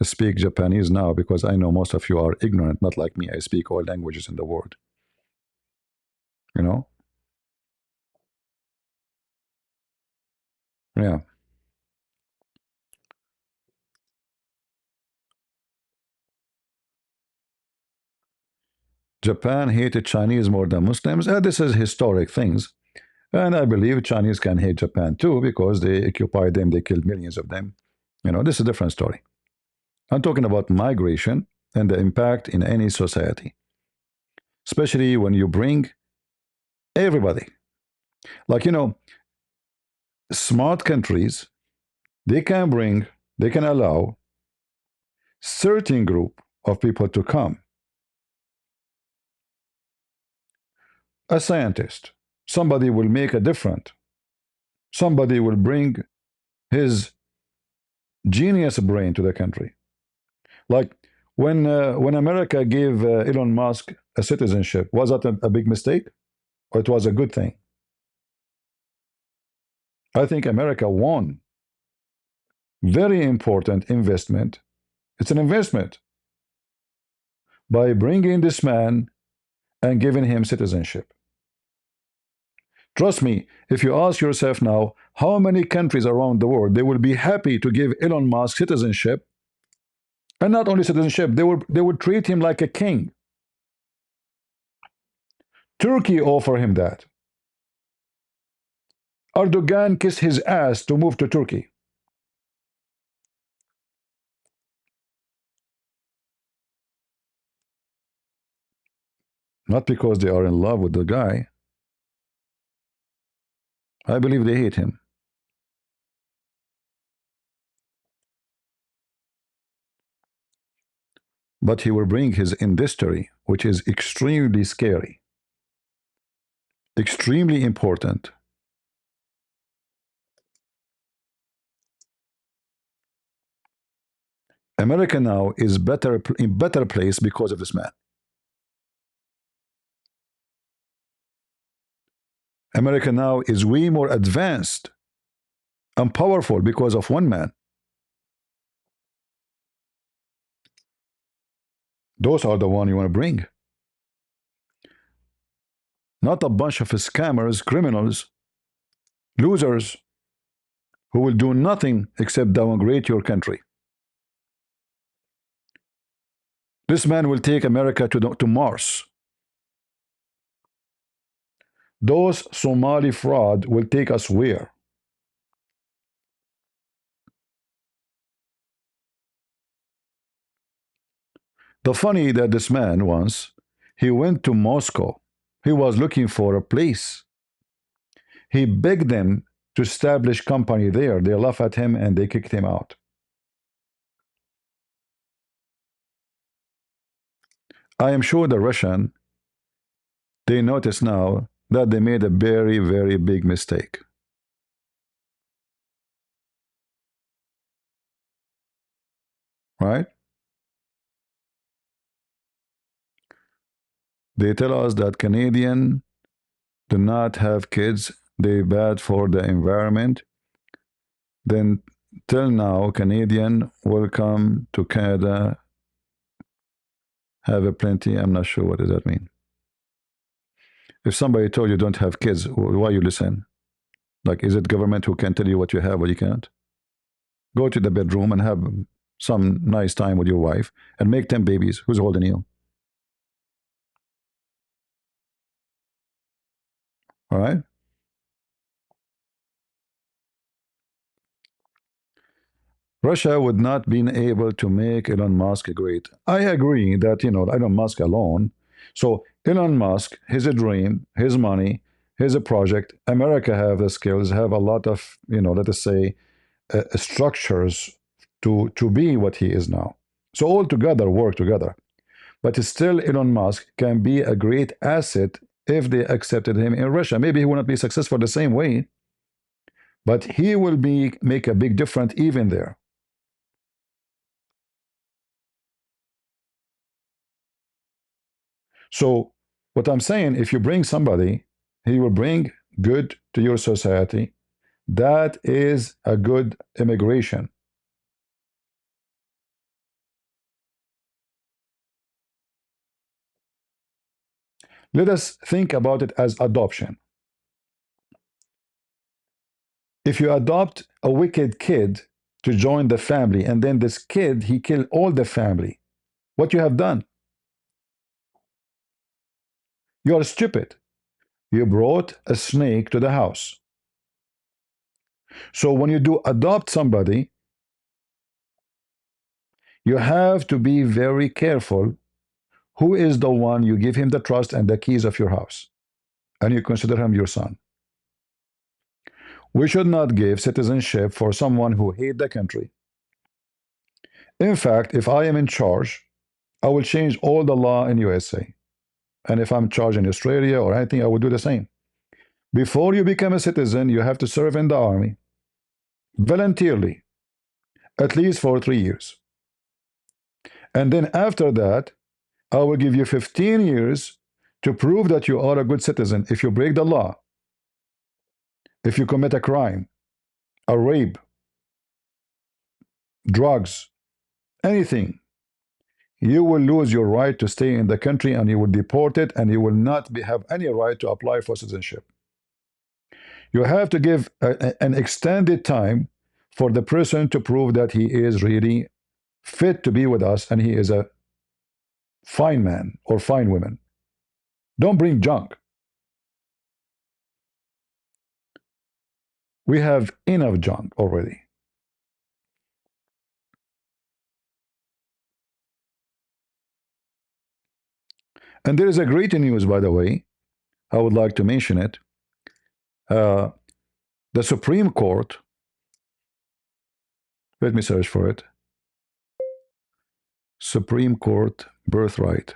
speak Japanese now because I know most of you are ignorant, not like me. I speak all languages in the world. You know? Yeah. Japan hated Chinese more than Muslims. This is historic things. And I believe Chinese can hate Japan too because they occupied them, they killed millions of them. You know, this is a different story. I'm talking about migration and the impact in any society, especially when you bring everybody. Like, you know, smart countries, they can allow certain group of people to come. A scientist, somebody will make a difference. Somebody will bring his genius brain to the country. Like when America gave Elon Musk a citizenship, was that a big mistake, or it was a good thing? I think America won. Very important investment. It's an investment by bringing this man and giving him citizenship. Trust me, if you ask yourself now, how many countries around the world they will be happy to give Elon Musk citizenship, and not only citizenship, they would treat him like a king. Turkey offer him that. Erdogan kissed his ass to move to Turkey. Not because they are in love with the guy. I believe they hate him. But he will bring his industry, which is extremely scary, extremely important. America now is in better place because of this man. America now is way more advanced and powerful because of one man. Those are the one you want to bring. not a bunch of scammers, criminals, losers who will do nothing except downgrade your country. This man will take America to Mars. Those Somali fraud will take us where? The funny that this man once, he went to Moscow. He was looking for a place. He begged them to establish company there. They laughed at him and they kicked him out. I am sure the Russian, they notice now that they made a very, very big mistake. Right? They tell us that Canadian do not have kids. They're bad for the environment. Then till now, Canadian will come to Canada, have a plenty. I'm not sure what does that mean. If somebody told you don't have kids, why you listen? Like, is it government who can tell you what you have, what you can't? Go to the bedroom and have some nice time with your wife and make 10 babies. Who's holding you? All right? Russia would not been able to make Elon Musk great. I agree that, Elon Musk alone. So Elon Musk, his dream, his money, his project. America have the skills, have a lot of, let us say, structures to be what he is now. So all together work together. But still Elon Musk can be a great asset if they accepted him in Russia. Maybe he will not be successful the same way, but he will make a big difference even there. So what I'm saying, if you bring somebody, he will bring good to your society. That is a good immigration. Let us think about it as adoption. If you adopt a wicked kid to join the family, and then this kid, he killed all the family, what you have done? You are stupid. You brought a snake to the house. So when you do adopt somebody, you have to be very careful who is the one you give him the trust and the keys of your house, and you consider him your son. We should not give citizenship for someone who hates the country. In fact, if I am in charge, I will change all the law in USA. And if I'm charged in Australia or anything, I will do the same. Before you become a citizen, you have to serve in the army voluntarily, at least for 3 years. And then after that, I will give you 15 years to prove that you are a good citizen. If you break the law, if you commit a crime, a rape, drugs, anything, you will lose your right to stay in the country and you will be deported and you will not have any right to apply for citizenship. You have to give an extended time for the person to prove that he is really fit to be with us and he is a fine man or fine woman. Don't bring junk. We have enough junk already. And there is a great news, by the way. I would like to mention it. The Supreme Court, let me search for it. Supreme Court birthright.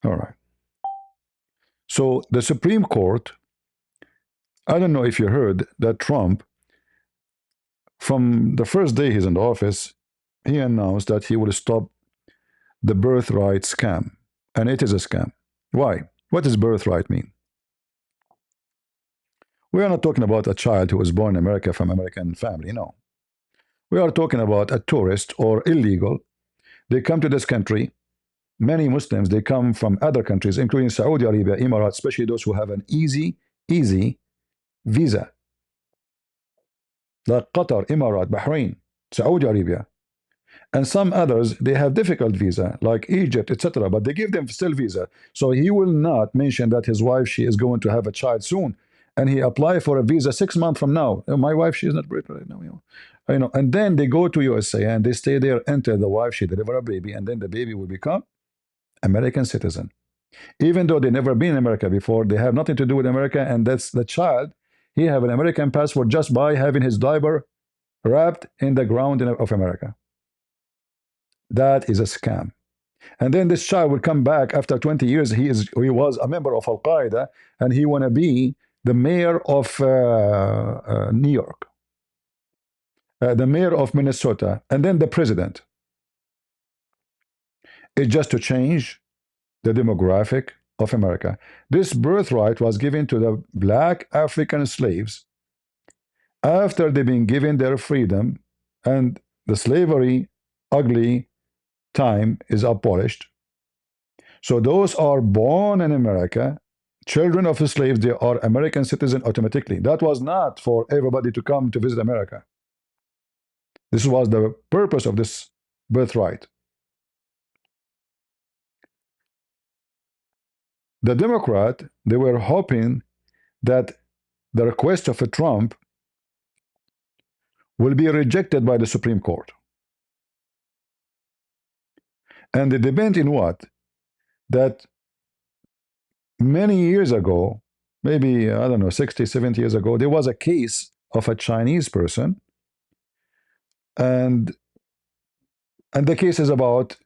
All right. So the Supreme Court, I don't know if you heard that Trump, from the first day he's in the office, he announced that he will stop the birthright scam. And it is a scam. Why? What does birthright mean? We are not talking about a child who was born in America from American family, no. We are talking about a tourist or illegal. They come to this country, many Muslims, they come from other countries, including Saudi Arabia, Emirates, especially those who have an easy visa, like Qatar, Emirat, Bahrain, Saudi Arabia. And some others, they have difficult visa, like Egypt, etc. But they give them still visa. So he will not mention that his wife, she is going to have a child soon. And he apply for a visa 6 months from now. My wife, she is not pregnant right now. And then they go to USA and they stay there until the wife, she deliver a baby. And then the baby will become American citizen. Even though they never been in America before, they have nothing to do with America. And that's the child. He have an American passport just by having his diaper wrapped in the ground of America. That is a scam. And then this child will come back after 20 years. He was a member of Al Qaeda, and he want to be the mayor of New York, the mayor of Minnesota, and then the president. It's just to change the demographic of America. This birthright was given to the black African slaves after they've been given their freedom, and the slavery ugly time is abolished. So those are born in America, children of the slaves, they are American citizens automatically. That was not for everybody to come to visit America. This was the purpose of this birthright. The Democrat, they were hoping that the request of a Trump will be rejected by the Supreme Court. And they depend in what? That many years ago, maybe, I don't know, 60, 70 years ago, there was a case of a Chinese person, and the case is about,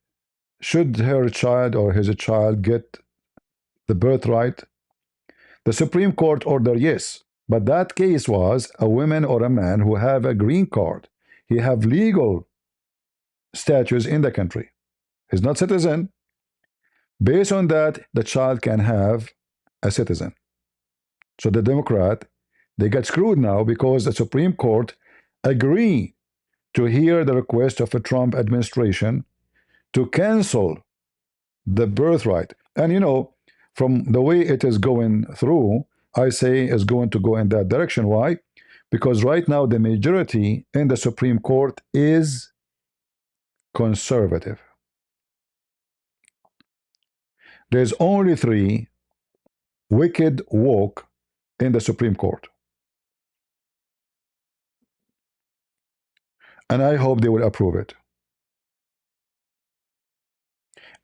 should her child or his child get the birthright? The Supreme Court ordered yes, but that case was a woman or a man who have a green card. He have legal status in the country. He's not citizen. Based on that, the child can have a citizen. So the Democrat, they got screwed now because the Supreme Court agreed to hear the request of a Trump administration to cancel the birthright. And you know, from the way it is going through, I say is going to go in that direction. Why? Because right now the majority in the Supreme Court is conservative. There's only 3 wicked woke in the Supreme Court. And I hope they will approve it.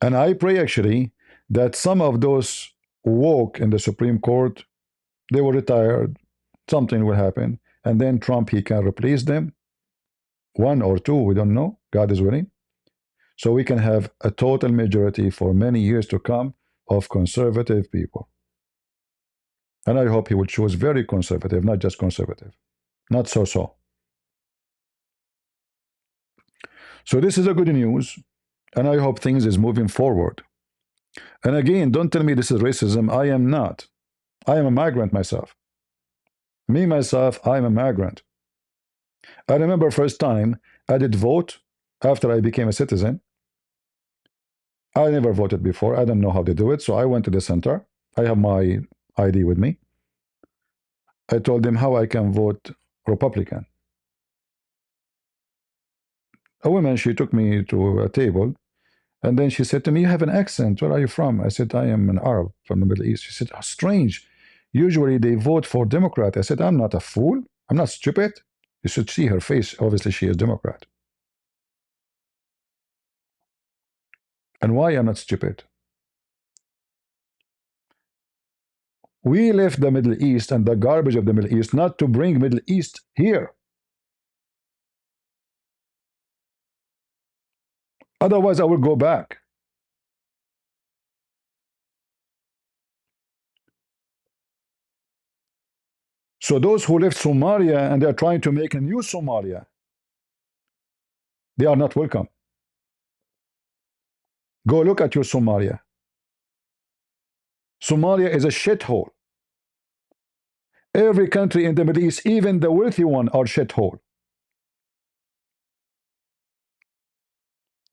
And I pray actually that some of those woke in the Supreme Court, they will retire, something will happen, and then Trump, he can replace them. 1 or 2, we don't know. God is willing. So we can have a total majority for many years to come of conservative people. And I hope he will choose very conservative, not just conservative. Not so-so. So this is a good news, and I hope things is moving forward. And again, don't tell me this is racism. I am not. I am a migrant myself. Me, myself, I am a migrant. I remember first time I did vote after I became a citizen. I never voted before. I don't know how to do it. So I went to the center. I have my ID with me. I told them how I can vote Republican. A woman, she took me to a table, and then she said to me, "You have an accent. Where are you from?" I said, "I am an Arab from the Middle East." She said, "How strange. Usually they vote for Democrat." I said, "I'm not a fool. I'm not stupid." You should see her face. Obviously, she is Democrat. And why I'm not stupid? We left the Middle East and the garbage of the Middle East not to bring Middle East here. Otherwise, I will go back. So those who left Somalia and they're trying to make a new Somalia, they are not welcome. Go look at your Somalia. Somalia is a shithole. Every country in the Middle East, even the wealthy one, are shithole.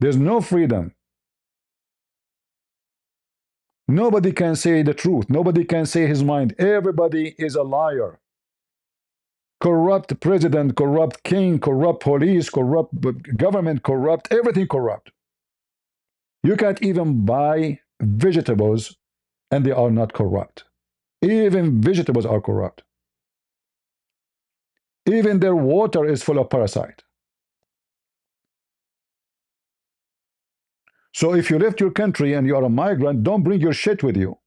There's no freedom. Nobody can say the truth. Nobody can say his mind. Everybody is a liar. Corrupt president, corrupt king, corrupt police, corrupt government, corrupt, everything corrupt. You can't even buy vegetables and they are not corrupt. Even vegetables are corrupt. Even their water is full of parasite. So if you left your country and you are a migrant, don't bring your shit with you.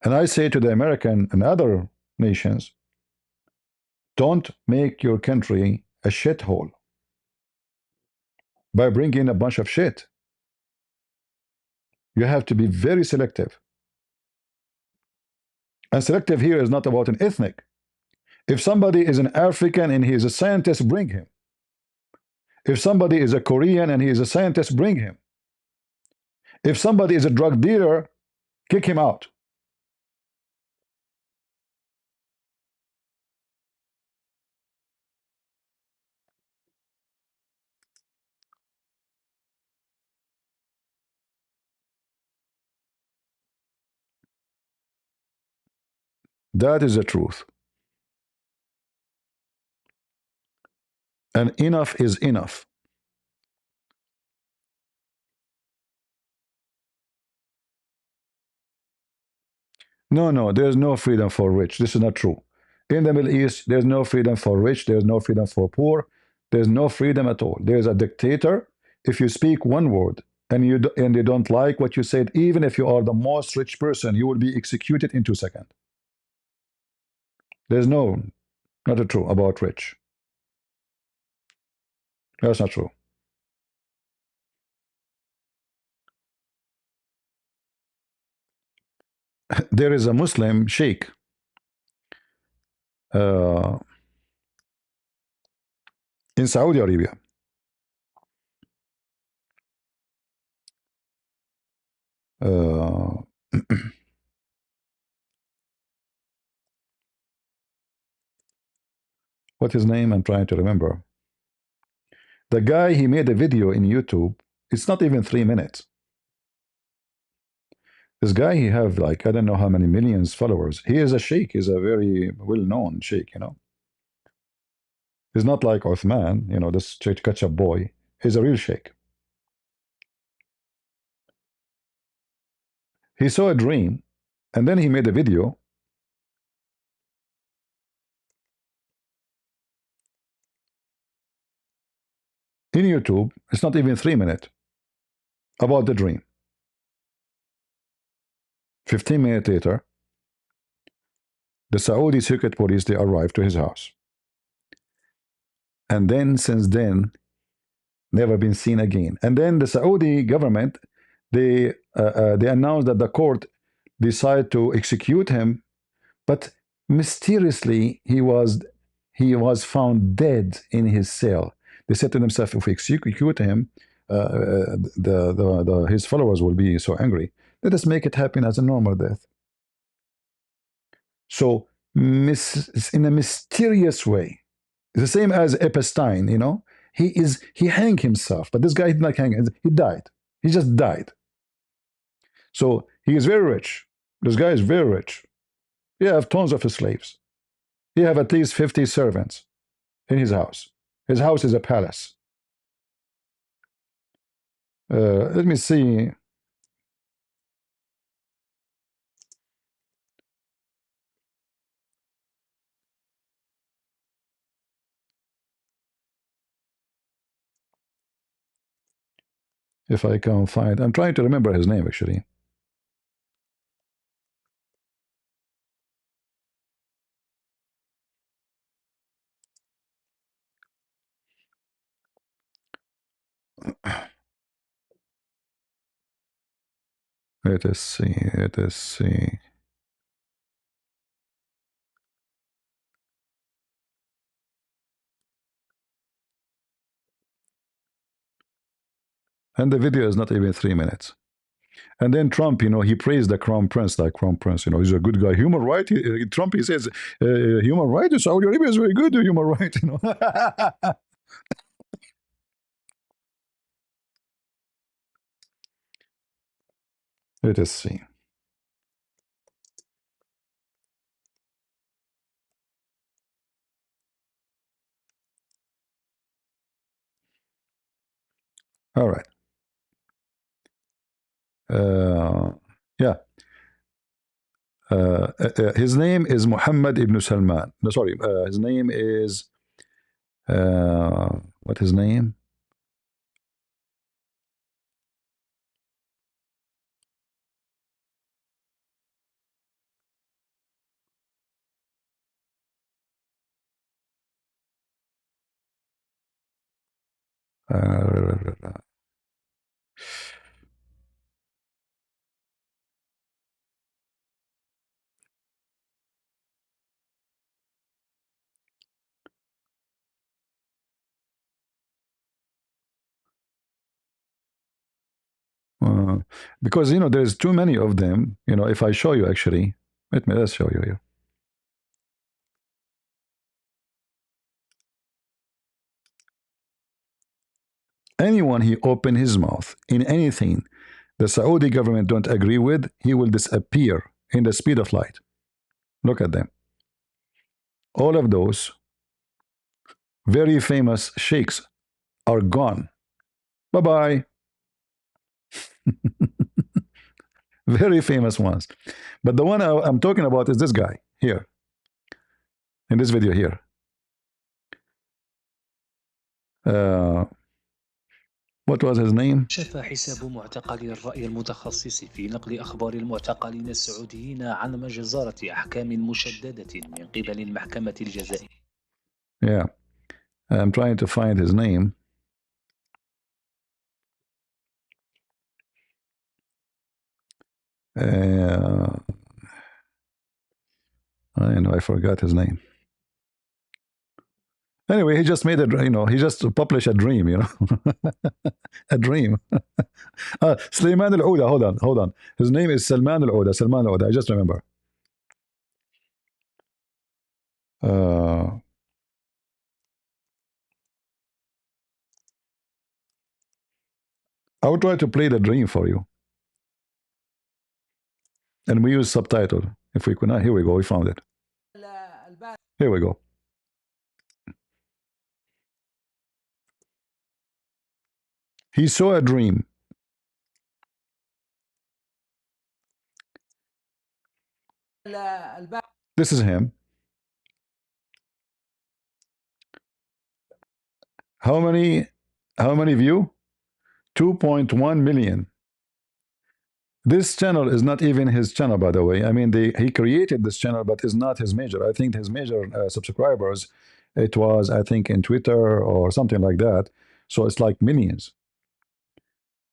And I say to the American and other nations, don't make your country a shithole by bringing a bunch of shit. You have to be very selective. And selective here is not about an ethnic. If somebody is an African and he is a scientist, bring him. If somebody is a Korean and he is a scientist, bring him. If somebody is a drug dealer, kick him out. That is the truth. And enough is enough. No, no, there's no freedom for rich. This is not true. In the Middle East, there's no freedom for rich. There's no freedom for poor. There's no freedom at all. There's a dictator. If you speak one word and they don't like what you said, even if you are the most rich person, you will be executed in 2 seconds. There's no, not a true about rich. That's not true. There is a Muslim sheikh in Saudi Arabia. What's his name? I'm trying to remember. The guy, he made a video in YouTube. It's not even 3 minutes. This guy, he have like, I don't know how many millions followers. He is a sheikh. He's a very well-known sheikh, you know. He's not like Uthman, you know, this ketchup boy. He's a real sheikh. He saw a dream, and then he made a video. In YouTube, it's not even 3 minutes, about the dream. 15 minutes later, the Saudi secret police, they arrived to his house. And then, since then, never been seen again. And then the Saudi government, they announced that the court decided to execute him, but mysteriously he was found dead in his cell. They said to themselves, if we execute him, his followers will be so angry. Let us make it happen as a normal death. So, in a mysterious way, it's the same as Epstein, you know. He hanged himself, but this guy did not hang. He died. He just died. So he is very rich. This guy is very rich. He have tons of slaves. He have at least 50 servants in his house. His house is a palace. Let me see. If I can find, I'm trying to remember his name actually. Let us see. Let us see. And the video is not even 3 minutes. And then Trump, you know, he praised the Crown Prince, like Crown Prince, you know, he's a good guy. Human right, Trump, he says, human right, Saudi Arabia is very good, human right, you know. Let us see. All right. Yeah. His name is Muhammad ibn Salman. No, sorry. His name is what his name? Because there's too many of them. If I show you, actually, let's show you here. Anyone he open his mouth in anything the Saudi government don't agree with, he will disappear in the speed of light. Look at them. All of those very famous sheikhs are gone. Bye-bye. Very famous ones. But the one I'm talking about is this guy here. In this video here. What was his name? شف حساب معتقل الرأي المتخصص في نقل أخبار المعتقلين السعوديين عن مجزرة أحكام مشددة من قبل المحكمة الجزائية. Yeah, I'm trying to find his name. I know I forgot his name. Anyway, he just made he just published a dream, a dream. Sulaiman al-Ouda, hold on. His name is Salman al-Ouda, I just remember. I will try to play the dream for you. And we use subtitle. If we could not, here we go, we found it. Here we go. He saw a dream. This is him. How many view? 2.1 million. This channel is not even his channel, by the way. I mean, he created this channel, but it's not his major. I think his major subscribers, it was, I think, in Twitter or something like that. So it's like millions.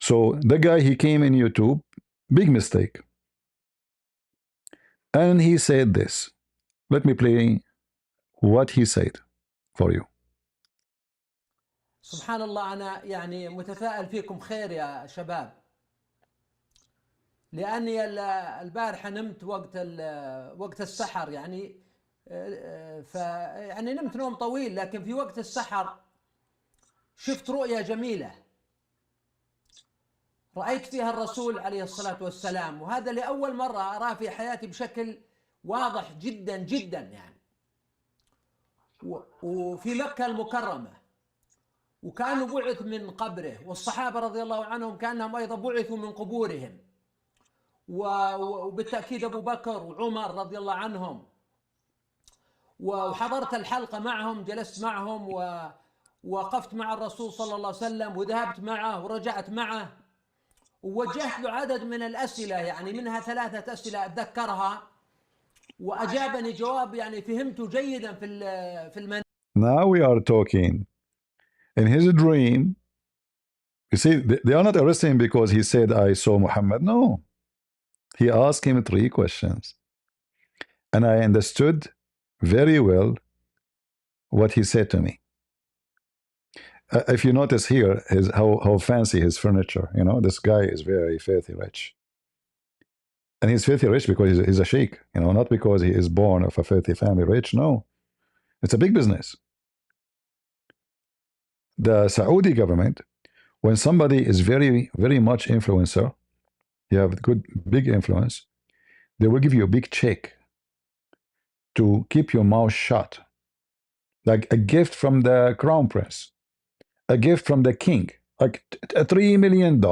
So the guy, he came in YouTube, big mistake. And he said this. Let me play what he said for you. سبحان الله أنا يعني متفائل فيكم خير يا شباب لأني البارحة نمت وقت السحر يعني يعني نمت نوم طويل لكن في وقت السحر شفت رؤية جميلة رأيت فيها الرسول عليه الصلاة والسلام وهذا لأول مرة أراه في حياتي بشكل واضح جدا جدا يعني وفي مكة المكرمة وكانوا بعث من قبره والصحابة رضي الله عنهم كأنهم أيضا بعثوا من قبورهم وبالتأكيد أبو بكر وعمر رضي الله عنهم وحضرت الحلقة معهم جلست معهم ووقفت مع الرسول صلى الله عليه وسلم وذهبت معه ورجعت معه ووجهت له عدد من الأسئلة يعني منها 3 أسئلة أتذكرها وأجابني جواب يعني فهمته جيدا في المنام. Now we are talking. In his dream, you see, they are not arresting him because he said, I saw Muhammad. No. He asked him 3 questions. And I understood very well what he said to me. If you notice here, how fancy his furniture, this guy is very filthy rich. And he's filthy rich because he's a sheikh, not because he is born of a filthy family rich. No. It's a big business. The Saudi government, when somebody is very, very much influencer, you have good, big influence, they will give you a big check to keep your mouth shut. Like a gift from the crown prince, a gift from the king, like a $3 million.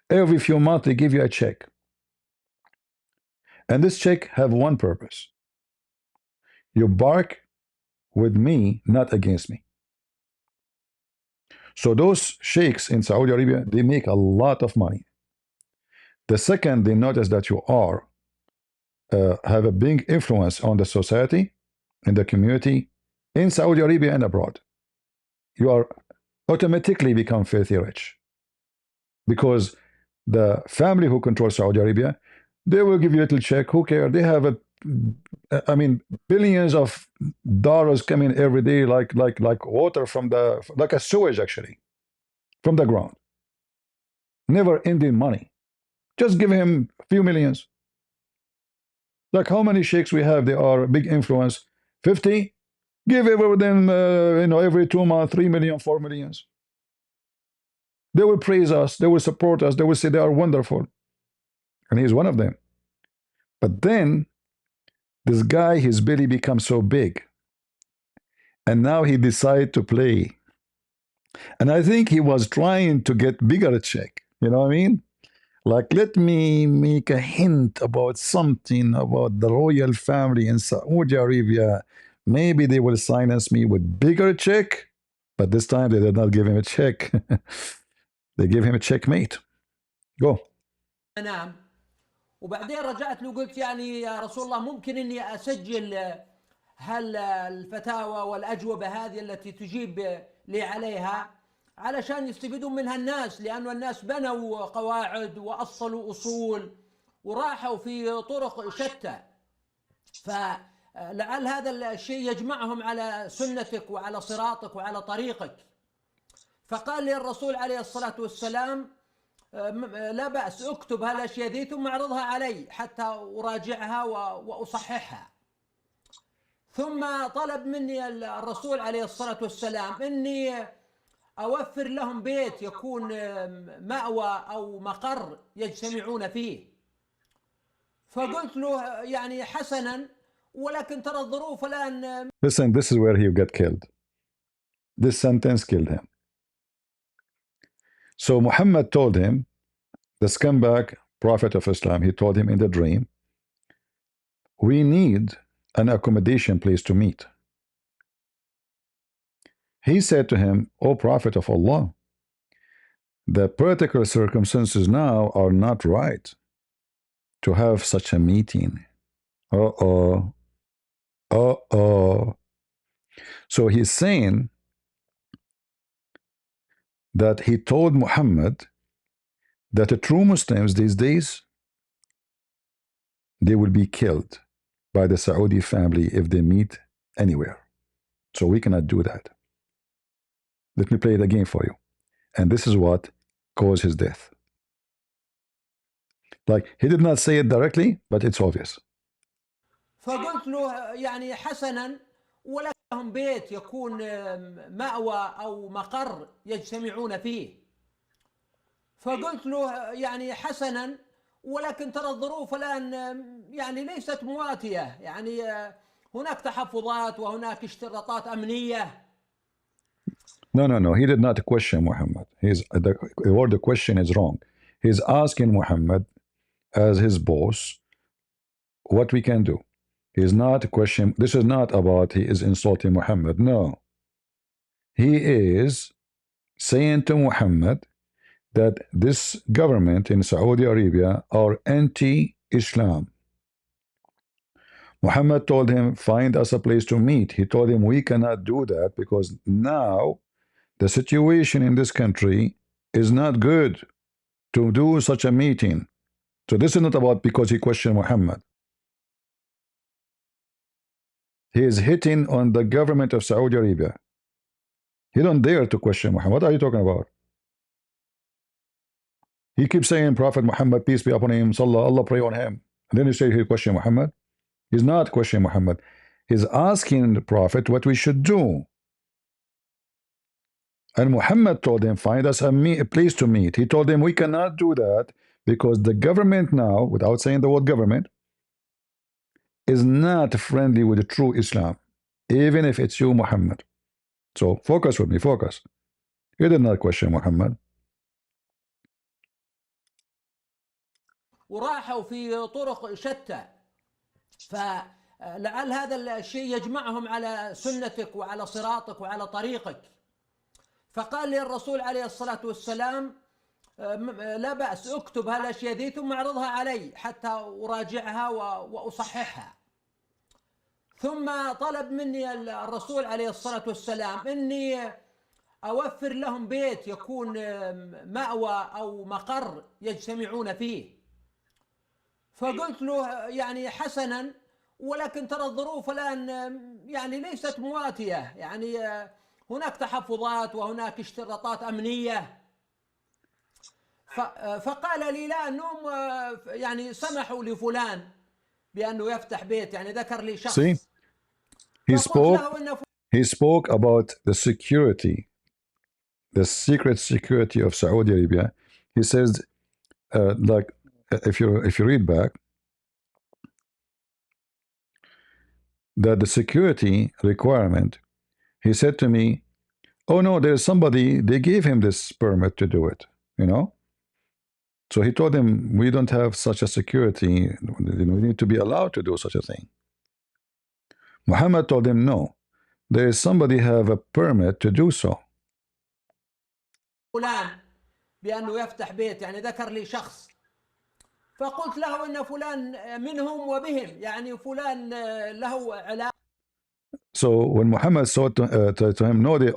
Every few months, they give you a check. And this check have one purpose. You bark with me, not against me. So those sheikhs in Saudi Arabia, they make a lot of money. The second they notice that you are have a big influence on the society, in the community, in Saudi Arabia and abroad, you are automatically become filthy rich. Because the family who controls Saudi Arabia, they will give you a little check. Who cares? They have I mean, billions of dollars coming every day, like water from like a sewage, actually, from the ground. Never ending money. Just give him a few millions. Like how many sheikhs we have? They are big influence. 50. Give every them, every 2 months, 3 million, 4 millions. They will praise us. They will support us. They will say they are wonderful. And he's one of them. But then this guy, his belly becomes so big. And now he decided to play. And I think he was trying to get bigger check. You know what I mean? Like, let me make a hint about something about the royal family in Saudi Arabia. Maybe they will silence me with bigger check. But this time they did not give him a check. They gave him a checkmate. Go. أنام وبعدين رجعت له قلت يعني يا رسول الله ممكن إني أسجل الفتاوى والأجوبة هذه التي تجيب لي عليها علشان يستفيدون منها الناس، لأنه الناس بنوا قواعد وأصلوا أصول وراحوا في طرق شتى، فلعل هذا الشيء يجمعهم على سنتك وعلى صراطك وعلى طريقك. فقال لي الرسول عليه الصلاة والسلام لا بأس، اكتب هالأشياء ذي ثم اعرضها علي حتى أراجعها وأصححها. ثم طلب مني الرسول عليه الصلاة والسلام إني أوفر لهم بيت يكون مأوى أو مقر يجتمعون فيه. فقلت له يعني حسنا، ولكن ترى الظروف الآن. Listen, this is where he got killed. This sentence killed him. So Muhammad told him, the scumbag prophet of Islam, he told him in the dream, we need an accommodation place to meet. He said to him, O prophet of Allah, the political circumstances now are not right to have such a meeting. Uh-oh. Uh-oh. So he's saying that he told Muhammad that the true Muslims these days, they will be killed by the Saudi family if they meet anywhere. So we cannot do that. Let me play it again for you. And this is what caused his death. Like, he did not say it directly, but it's obvious. فقلت له يعني حسنا، ولهم بيت يكون مأوى أو مقر يجتمعون فيه. فقلت له يعني حسنا، ولكن ترى الظروف الآن يعني ليست مواتية، يعني هناك تحفظات وهناك اشتراطات أمنية. No. He did not question Muhammad. The word the question is wrong. He's asking Muhammad as his boss what we can do. He's not questioning. This is not about he is insulting Muhammad. No. He is saying to Muhammad that this government in Saudi Arabia are anti-Islam. Muhammad told him, find us a place to meet. He told him, we cannot do that because now the situation in this country is not good to do such a meeting. So this is not about because he questioned Muhammad. He is hitting on the government of Saudi Arabia. He don't dare to question Muhammad. What are you talking about? He keeps saying Prophet Muhammad, peace be upon him, Sallallahu, Allah pray on him. And then you say he question Muhammad. He's not questioning Muhammad. He's asking the Prophet what we should do. And Muhammad told him, find us a place to meet. He told him, we cannot do that because the government now, without saying the word government, is not friendly with the true Islam, even if it's you, Muhammad. So focus with me, focus. You did not question Muhammad. وراحوا في طرق شتى، فلعل هذا الشيء يجمعهم على سنتك وعلى صراطك وعلى طريقك. فقال لي الرسول عليه الصلاة والسلام لا بأس، اكتب هالأشياء ذي ثم اعرضها علي حتى أراجعها وأصححها. ثم طلب مني الرسول عليه الصلاة والسلام أني أوفر لهم بيت يكون مأوى أو مقر يجتمعون فيه. فقلت له يعني حسنا، ولكن ترى الظروف الآن يعني ليست مواتية، يعني هناك تحفظات وهناك اشتراطات أمنية. فقال لي لا، أنهم يعني سمحوا لفلان بأنه يفتح بيت، يعني ذكر لي شخص. See, he spoke about the security, the secret security of Saudi Arabia. He says, like, if you read back, that the security requirement, he said to me, oh no, there's somebody, they gave him this permit to do it, you know? So he told him, we don't have such a security, we need to be allowed to do such a thing. Muhammad told him, no, there is somebody have a permit to do so. فلان بأنه يفتح بيت، يعني ذكر لي شخص. فقلت له إن فلان منهم وبهم، يعني فلان له علاقة. So when Muhammad said to him, no, they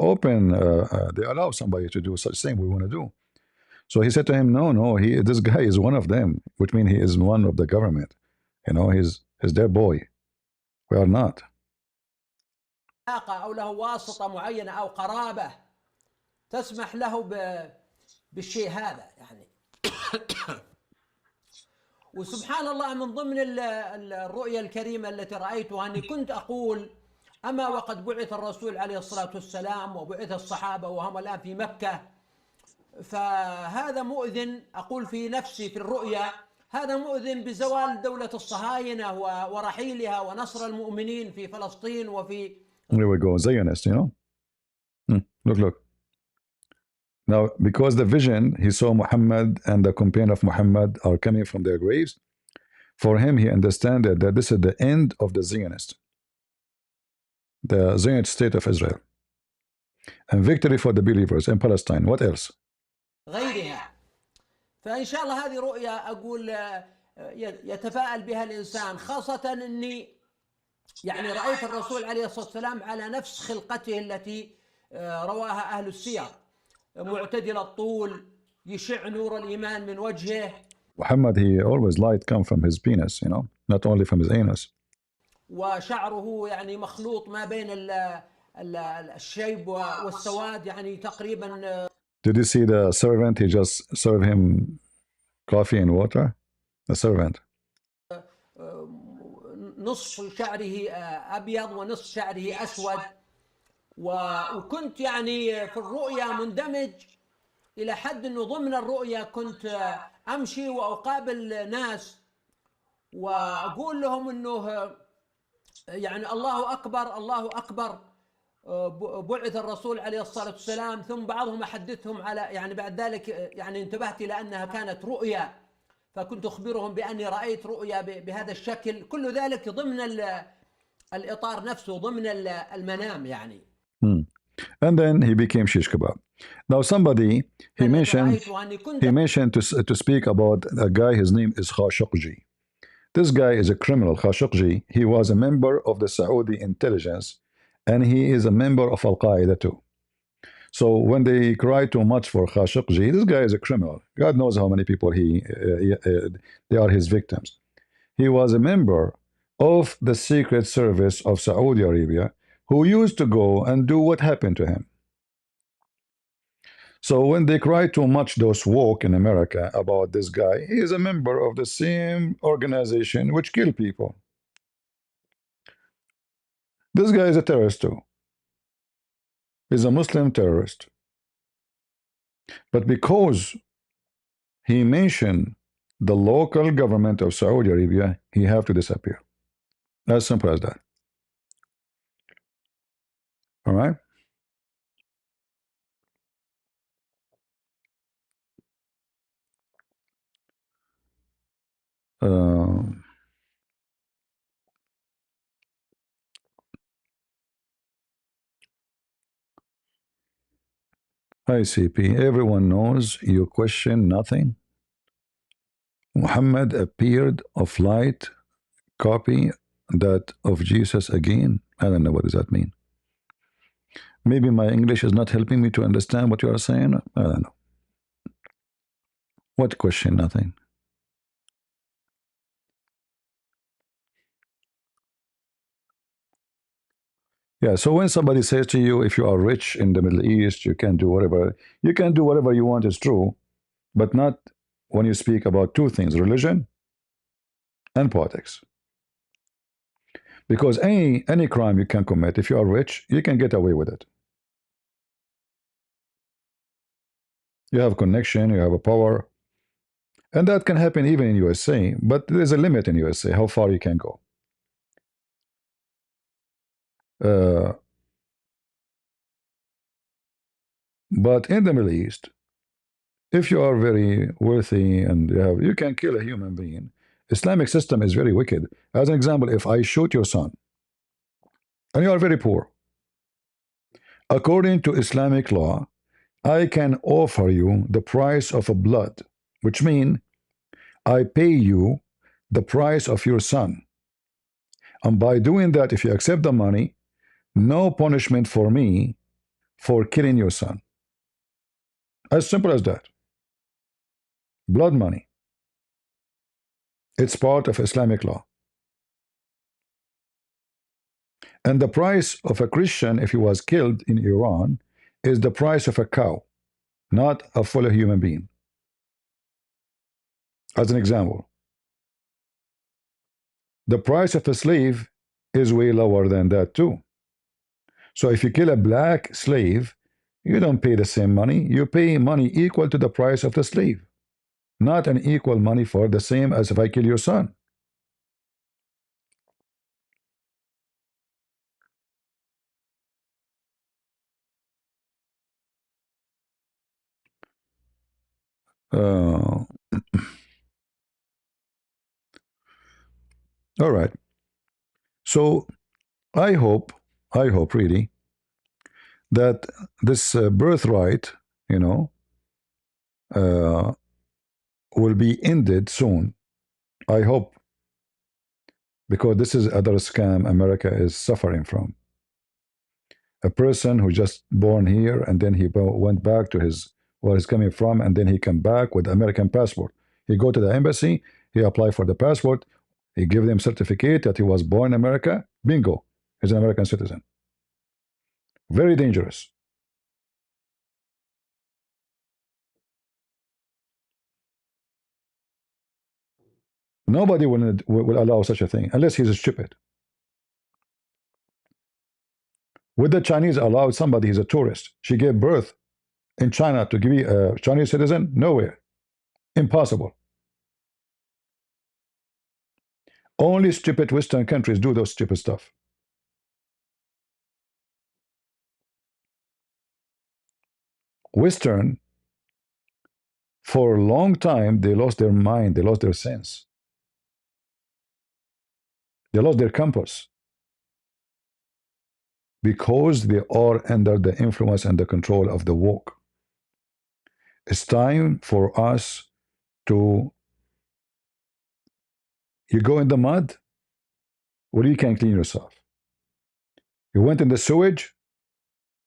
they allow somebody to do such thing we want to do. So he said to him, no, this guy is one of them, which means he is one of the government. You know, he's their boy. We are not. أو له واسطة معينة أو قرابة تسمح له بالشيء هذا يعني. وسبحان الله، من ضمن الرؤيا الكريمة التي رأيتها أني كنت أقول أما وقد بعث الرسول عليه الصلاة والسلام وبعث الصحابة وهم الآن في مكة، فهذا مؤذن، أقول في نفسي في الرؤيا، هذا مؤذن بزوال دولة الصهاينة ورحيلها ونصر المؤمنين في فلسطين وفي. Here we go, Zionist, you know. Look. Now, because the vision, he saw Muhammad and the companion of Muhammad are coming from their graves. For him, he understood that this is the end of the Zionist, the Zionist state of Israel, and victory for the believers in Palestine. What else? غيرها. فإن شاء الله هذه رؤيا أقول يتفاءل بها الإنسان، خاصة أني يعني رأيت الرسول عليه الصلاة والسلام على نفس خلقته التي رواها أهل السير، معتدل الطول، يشع نور الإيمان من وجهه. Muhammad, he always light come from his penis, you know, not only from his anus. وشعره يعني مخلوط ما بين الشيب والسواد، يعني تقريبا. Did you see the servant? He just served him coffee and water. The servant. نصف شعره أبيض ونصف شعره أسود. وكنت يعني في الرؤيا مندمج إلى حد أنه ضمن الرؤيا كنت أمشي وأقابل ناس وأقول لهم أنه يعني الله أكبر الله أكبر، بعث الرسول عليه الصلاة والسلام. ثم بعضهم أحدثهم على، يعني بعد ذلك يعني انتبهت إلى أنها كانت رؤيا، فكنت أخبرهم بأني رأيت رؤيا بهذا الشكل. كل ذلك ضمن الإطار نفسه، ضمن المنام يعني. And then he became shish kebab. Now somebody, he mentioned to speak about a guy, his name is Khashoggi. This guy is a criminal, Khashoggi. He was a member of the Saudi intelligence, and he is a member of Al-Qaeda too. So when they cry too much for Khashoggi, this guy is a criminal. God knows how many people they are his victims. He was a member of the secret service of Saudi Arabia, who used to go and do what happened to him. So when they cry too much, those woke in America, about this guy, he is a member of the same organization which kill people. This guy is a terrorist too. He's a Muslim terrorist. But because he mentioned the local government of Saudi Arabia, he have to disappear. As simple as that. All right. ICP, everyone knows you question nothing. Muhammad appeared of light, copy that of Jesus again. I don't know what does that mean. Maybe my English is not helping me to understand what you are saying. I don't know. What question nothing? Yeah, so when somebody says to you, if you are rich in the Middle East, you can do whatever you want is true, but not when you speak about two things, religion and politics. Because any crime you can commit, if you are rich, you can get away with it. You have connection, you have a power, and that can happen even in USA, but there's a limit in USA how far you can go. But in the Middle East, if you are very wealthy and you can kill a human being. Islamic system is very wicked. As an example, if I shoot your son and you are very poor, according to Islamic law, I can offer you the price of a blood, which means I pay you the price of your son. And by doing that, if you accept the money, no punishment for me for killing your son. As simple as that. Blood money. It's part of Islamic law. And the price of a Christian, if he was killed in Iran, is the price of a cow, not a full human being. As an example, the price of a slave is way lower than that too. So if you kill a black slave, you don't pay the same money. You pay money equal to the price of the slave, not an equal money for the same as if I kill your son. All right. So I hope really that this birthright, will be ended soon. I hope, because this is other scam America is suffering from. A person who just born here and then he went back to where he's coming from, and then he come back with American passport. He go to the embassy, he apply for the passport, he give them certificate that he was born in America. Bingo, he's an American citizen. Very dangerous. Nobody will allow such a thing unless he's stupid. Would the Chinese allow somebody, he's a tourist, she gave birth in China, to be a Chinese citizen? Nowhere. Impossible. Only stupid Western countries do those stupid stuff. Western, for a long time, they lost their mind, they lost their sense. They lost their compass. Because they are under the influence and the control of the woke. It's time for us to, you go in the mud, well, you can clean yourself. You went in the sewage,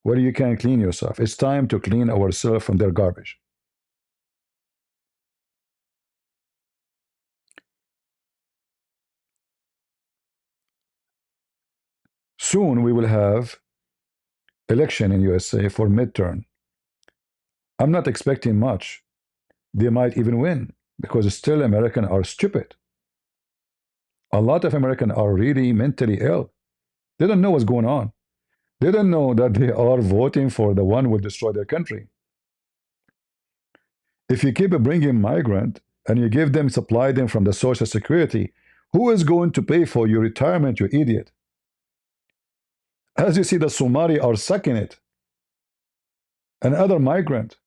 well, you can clean yourself. It's time to clean ourselves from their garbage. Soon we will have election in USA for midterm. I'm not expecting much. They might even win, because still Americans are stupid. A lot of Americans are really mentally ill. They don't know what's going on. They don't know that they are voting for the one who will destroy their country. If you keep bringing migrant, and you give them, supply them from the Social Security, who is going to pay for your retirement, you idiot? As you see, the Somali are sucking it. And other migrant.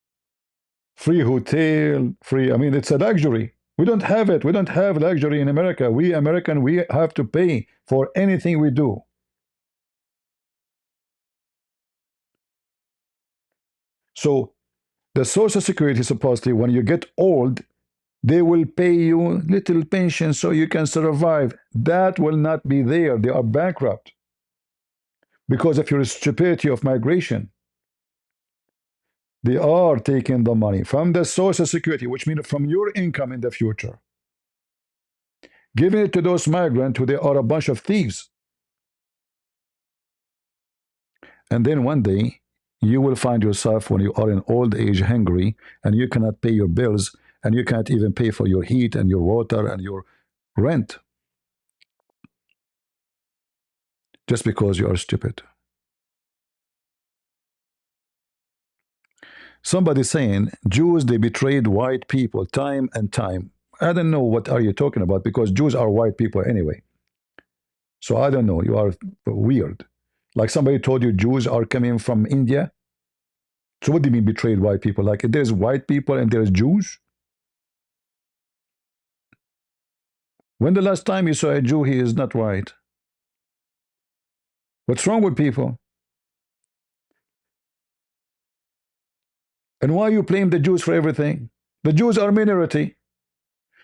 Free hotel, free, I mean, it's a luxury. We don't have it. We don't have luxury in America. We American, we have to pay for anything we do. So the Social Security, supposedly, when you get old, they will pay you little pension so you can survive. That will not be there. They are bankrupt because of your stupidity of migration. They are taking the money from the Social Security, which means from your income in the future, giving it to those migrants who they are a bunch of thieves. And then one day, you will find yourself when you are in old age hungry and you cannot pay your bills and you can't even pay for your heat and your water and your rent just because you are stupid. Somebody saying Jews, they betrayed white people time and time. I don't know what are you talking about because Jews are white people anyway. So I don't know. You are weird. Like somebody told you Jews are coming from India. So what do you mean betrayed white people? Like there's white people and there's Jews? When the last time you saw a Jew, he is not white? What's wrong with people? And why you blame the Jews for everything? The Jews are minority.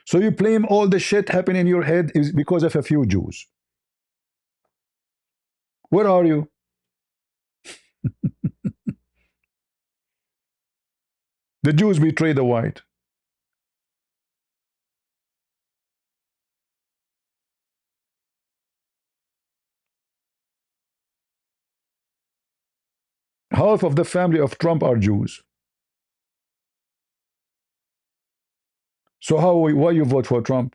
So you blame all the shit happening in your head is because of a few Jews. Where are you? The Jews betray the white. Half of the family of Trump are Jews. So why you vote for Trump?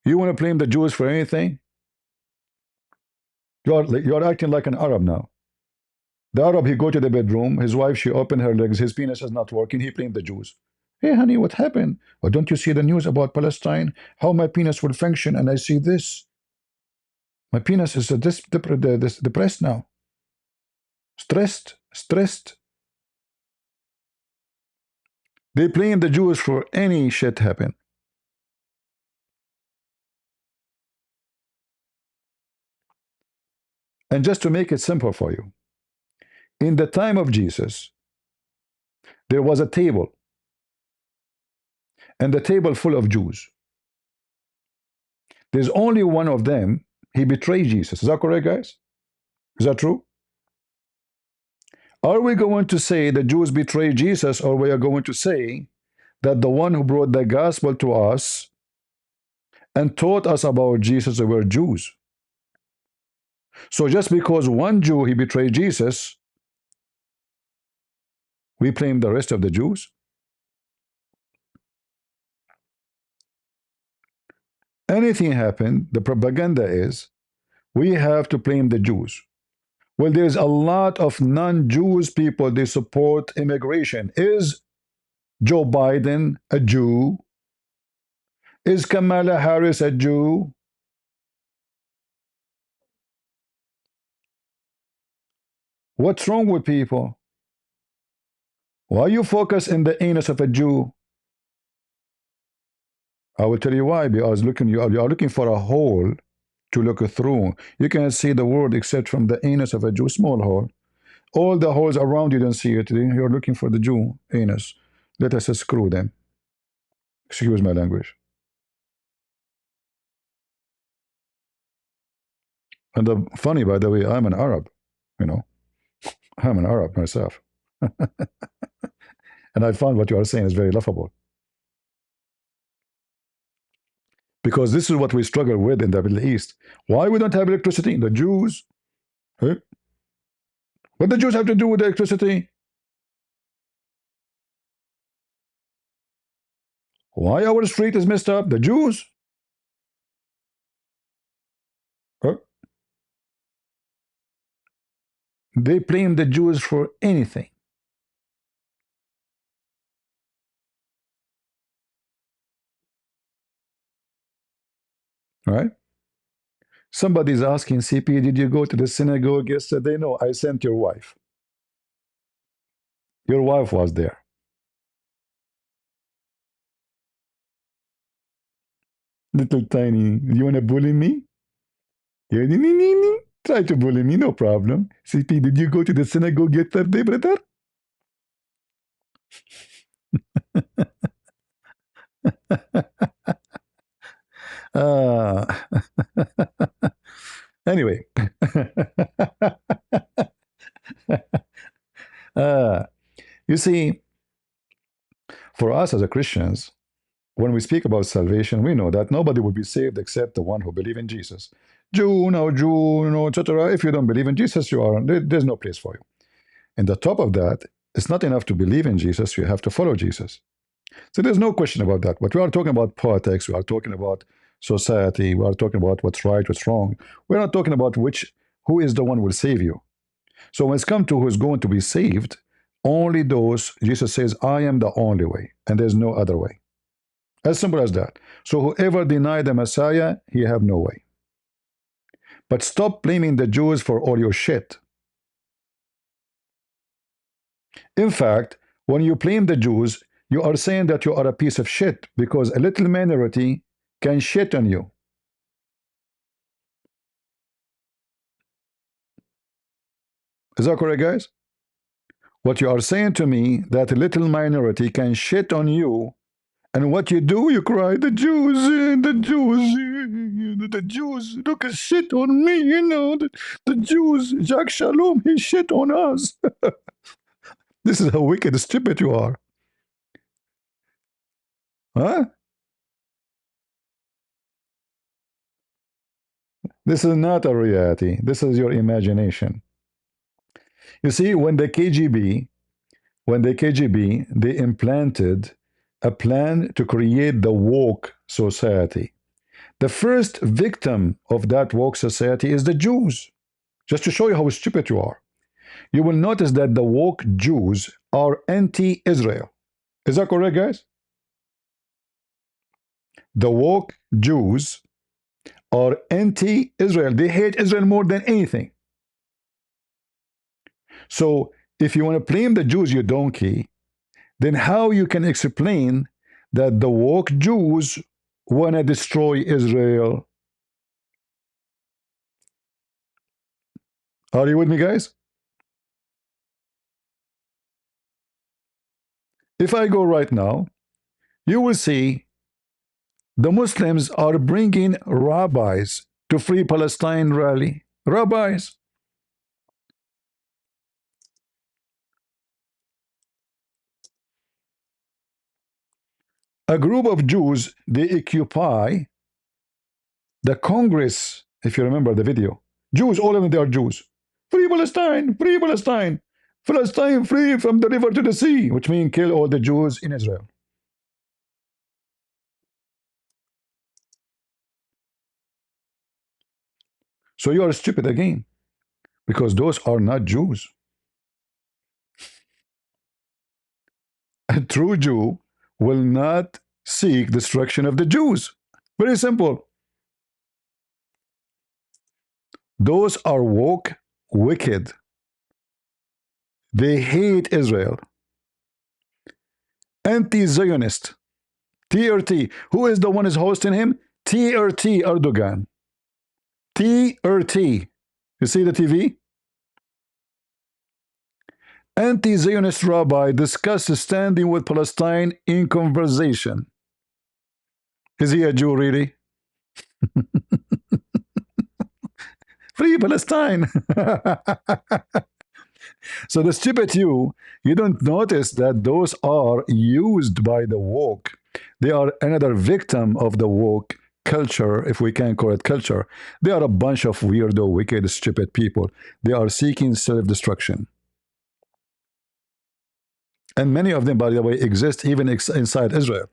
You want to blame the Jews for anything? You're acting like an Arab now. The Arab, he go to the bedroom, his wife, she opened her legs, his penis is not working, he blamed the Jews. Hey, honey, what happened? Well, don't you see the news about Palestine? How my penis will function, and I see this. My penis is depressed now. Stressed. They blame the Jews for any shit happen. And just to make it simple for you, in the time of Jesus, there was a table, and the table full of Jews. There's only one of them, he betrayed Jesus. Is that correct, guys? Is that true? Are we going to say the Jews betrayed Jesus, or we are going to say that the one who brought the gospel to us and taught us about Jesus were Jews? So just because one Jew, he betrayed Jesus, we blame the rest of the Jews? Anything happened, the propaganda is, we have to blame the Jews. Well, there's a lot of non-Jewish people, they support immigration. Is Joe Biden a Jew? Is Kamala Harris a Jew? What's wrong with people? Why you focus in the anus of a Jew? I will tell you why. Because you are looking for a hole to look through. You can't see the world except from the anus of a Jew, small hole. All the holes around you don't see it. You're looking for the Jew anus. Let us screw them. Excuse my language. And funny, by the way, I'm an Arab. You know, I'm an Arab myself. And I found what you are saying is very laughable. Because this is what we struggle with in the Middle East. Why we don't have electricity? The Jews. Huh? What the Jews have to do with the electricity? Why our street is messed up? The Jews. Huh? They blame the Jews for anything. Right? Somebody's asking, CP, did you go to the synagogue yesterday? No, I sent your wife. Your wife was there. Little tiny, you want to bully me? Try to bully me, no problem. CP, did you go to the synagogue yesterday, brother? Anyway. You see, for us as a Christians, when we speak about salvation, we know that nobody will be saved except the one who believes in Jesus. Jew, no Jew, no, etc. If you don't believe in Jesus, there's no place for you. And the top of that, it's not enough to believe in Jesus, you have to follow Jesus. So there's no question about that. But we are talking about politics, we are talking about society, we are talking about what's right, what's wrong. We're not talking about who is the one who will save you. So when it's come to who's going to be saved, only those, Jesus says, I am the only way, and there's no other way. As simple as that. So whoever denied the Messiah, he have no way. But stop blaming the Jews for all your shit. In fact, when you blame the Jews, you are saying that you are a piece of shit because a little minority can shit on you. Is that correct, guys? What you are saying to me, that a little minority can shit on you, and what you do, you cry, the Jews, the Jews, the Jews, look at shit on me, you know, the Jews, Jack Shalom, he shit on us. This is how wicked and stupid you are. Huh? This is not a reality. This is your imagination. You see, when the KGB, they implanted a plan to create the woke society. The first victim of that woke society is the Jews. Just to show you how stupid you are. You will notice that the woke Jews are anti-Israel. Is that correct, guys? The woke Jews are anti-Israel. They hate Israel more than anything. So if you want to blame the Jews, you donkey, then how you can explain that the woke Jews want to destroy Israel? Are you with me, guys? If I go right now, you will see the Muslims are bringing rabbis to Free Palestine rally. Rabbis. A group of Jews, they occupy the Congress, if you remember the video. Jews, all of them, they are Jews. Free Palestine, free Palestine. Palestine free from the river to the sea, which means kill all the Jews in Israel. So you are stupid again, because those are not Jews. A true Jew will not seek destruction of the Jews. Very simple. Those are woke, wicked. They hate Israel. Anti-Zionist. TRT. Who is the one who's hosting him? TRT Erdogan. TRT. You see the TV? Anti-Zionist rabbi discusses standing with Palestine in conversation. Is he a Jew really? Free Palestine. So the stupid you don't notice that those are used by the woke. They are another victim of the woke culture, if we can call it culture. They are a bunch of weirdo, wicked, stupid people. They are seeking self-destruction. And many of them, by the way, exist even inside Israel.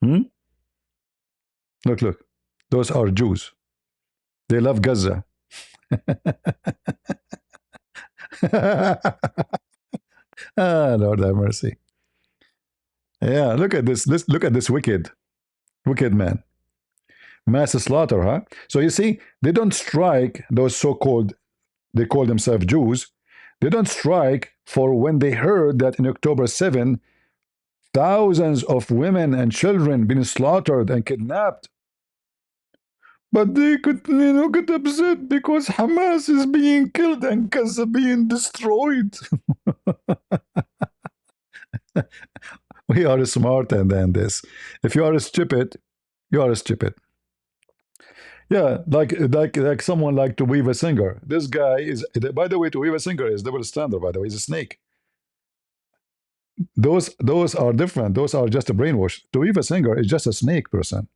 Hmm? Look, look. Those are Jews. They love Gaza. Ah, Lord have mercy. Yeah, look at this. Let's look at this wicked man. Mass slaughter, huh? So you see, they don't strike those so-called, they call themselves Jews. They don't strike for when they heard that in October 7, thousands of women and children been slaughtered and kidnapped. But they could, get upset because Hamas is being killed and Gaza being destroyed. We are smarter than this. If you are stupid, you are stupid. Yeah, like someone like to weave a singer. This guy is, by the way, to weave a singer is double standard. By the way, he's a snake. Those are different. Those are just a brainwash. To weave a singer is just a snake person.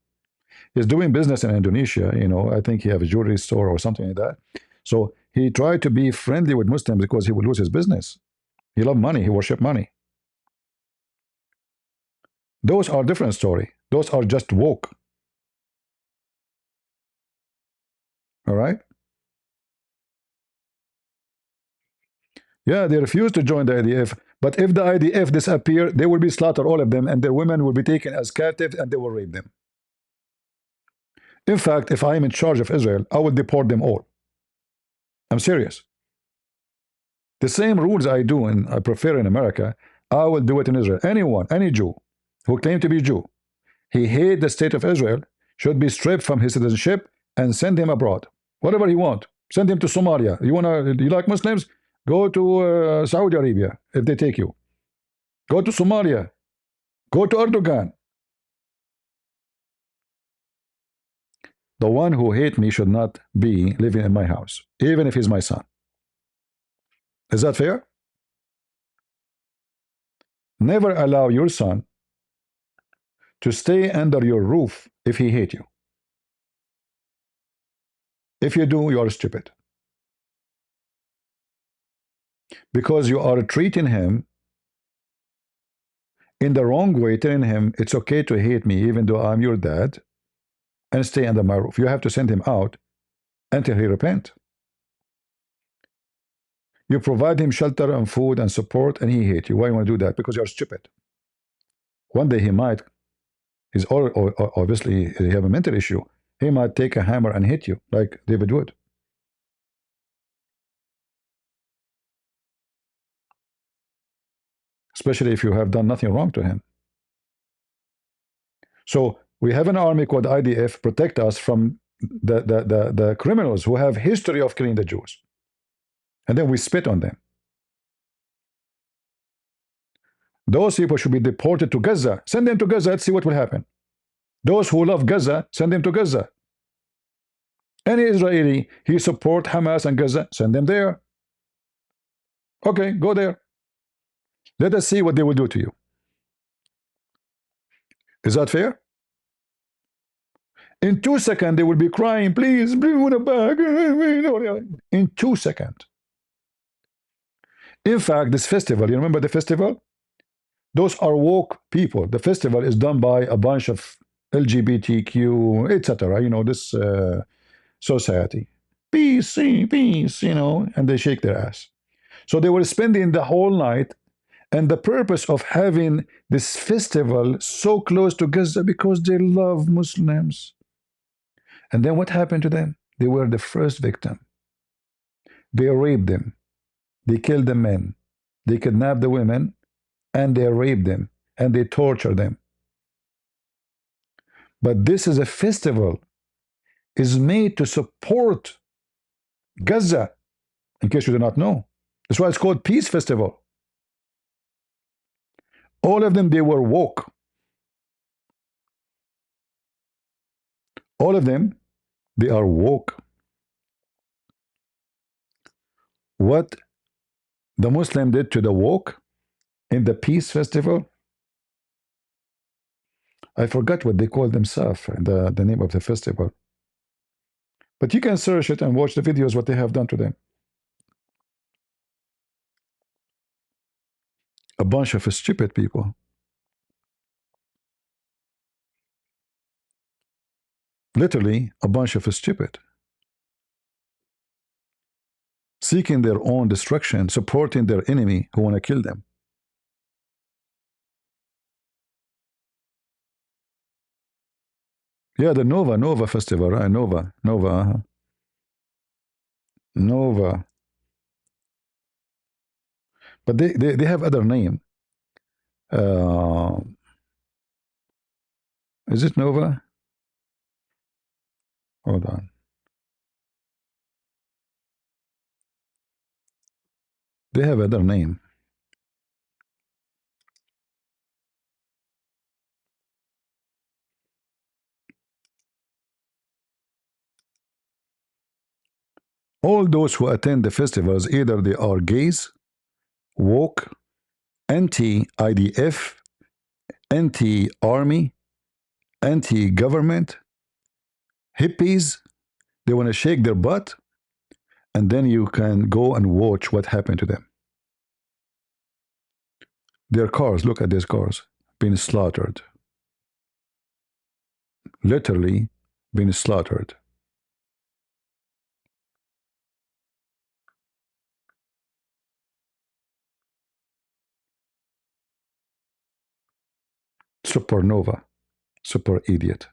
He's doing business in Indonesia. I think he have a jewelry store or something like that. So he tried to be friendly with Muslims because he would lose his business. He loved money. He worshiped money. Those are different story. Those are just woke. All right. Yeah, they refuse to join the IDF. But if the IDF disappear, they will be slaughtered, all of them, and their women will be taken as captives and they will rape them. In fact, if I am in charge of Israel, I will deport them all. I'm serious. The same rules I do and I prefer in America, I will do it in Israel. Anyone, any Jew who claim to be Jew, he hate the state of Israel, should be stripped from his citizenship and send him abroad. Whatever he want. Send him to Somalia. You like Muslims? Go to Saudi Arabia if they take you. Go to Somalia. Go to Erdogan. The one who hate me should not be living in my house, even if he's my son. Is that fair? Never allow your son to stay under your roof if he hate you. If you do, you are stupid. Because you are treating him in the wrong way, telling him it's okay to hate me even though I'm your dad, and stay under my roof. You have to send him out until he repent. You provide him shelter and food and support, and he hate you. Why you want to do that? Because you're stupid. One day he might, obviously he have a mental issue. He might take a hammer and hit you like David would. Especially if you have done nothing wrong to him. So we have an army called IDF protect us from the criminals who have history of killing the Jews. And then we spit on them. Those people should be deported to Gaza. Send them to Gaza. Let's see what will happen. Those who love Gaza, send them to Gaza. Any Israeli, he support Hamas and Gaza, send them there. Okay, go there. Let us see what they will do to you. Is that fair? In 2 seconds, they will be crying, please, bring it back. In 2 seconds. In fact, this festival, you remember the festival? Those are woke people. The festival is done by a bunch of LGBTQ, etc. This society. Peace, peace, and they shake their ass. So they were spending the whole night, and the purpose of having this festival so close to Gaza because they love Muslims. And then what happened to them? They were the first victim. They raped them. They killed the men. They kidnapped the women, and they raped them, and they tortured them. But this is a festival, is made to support Gaza, in case you do not know. That's why it's called Peace Festival. All of them, they were woke. All of them, they are woke. What the Muslim did to the woke in the Peace Festival, I forgot what they called themselves, the name of the festival. But you can search it and watch the videos, what they have done to them. A bunch of stupid people. Literally, a bunch of stupid. Seeking their own destruction, supporting their enemy who want to kill them. Yeah, the Nova festival, right? Nova. Nova. But they have other name. Is it Nova? Hold on. They have other name. All those who attend the festivals, either they are gays, woke, anti-IDF, anti-army, anti-government, hippies. They want to shake their butt, and then you can go and watch what happened to them. Their cars, look at these cars, being slaughtered. Literally being slaughtered. Supernova. Super idiot.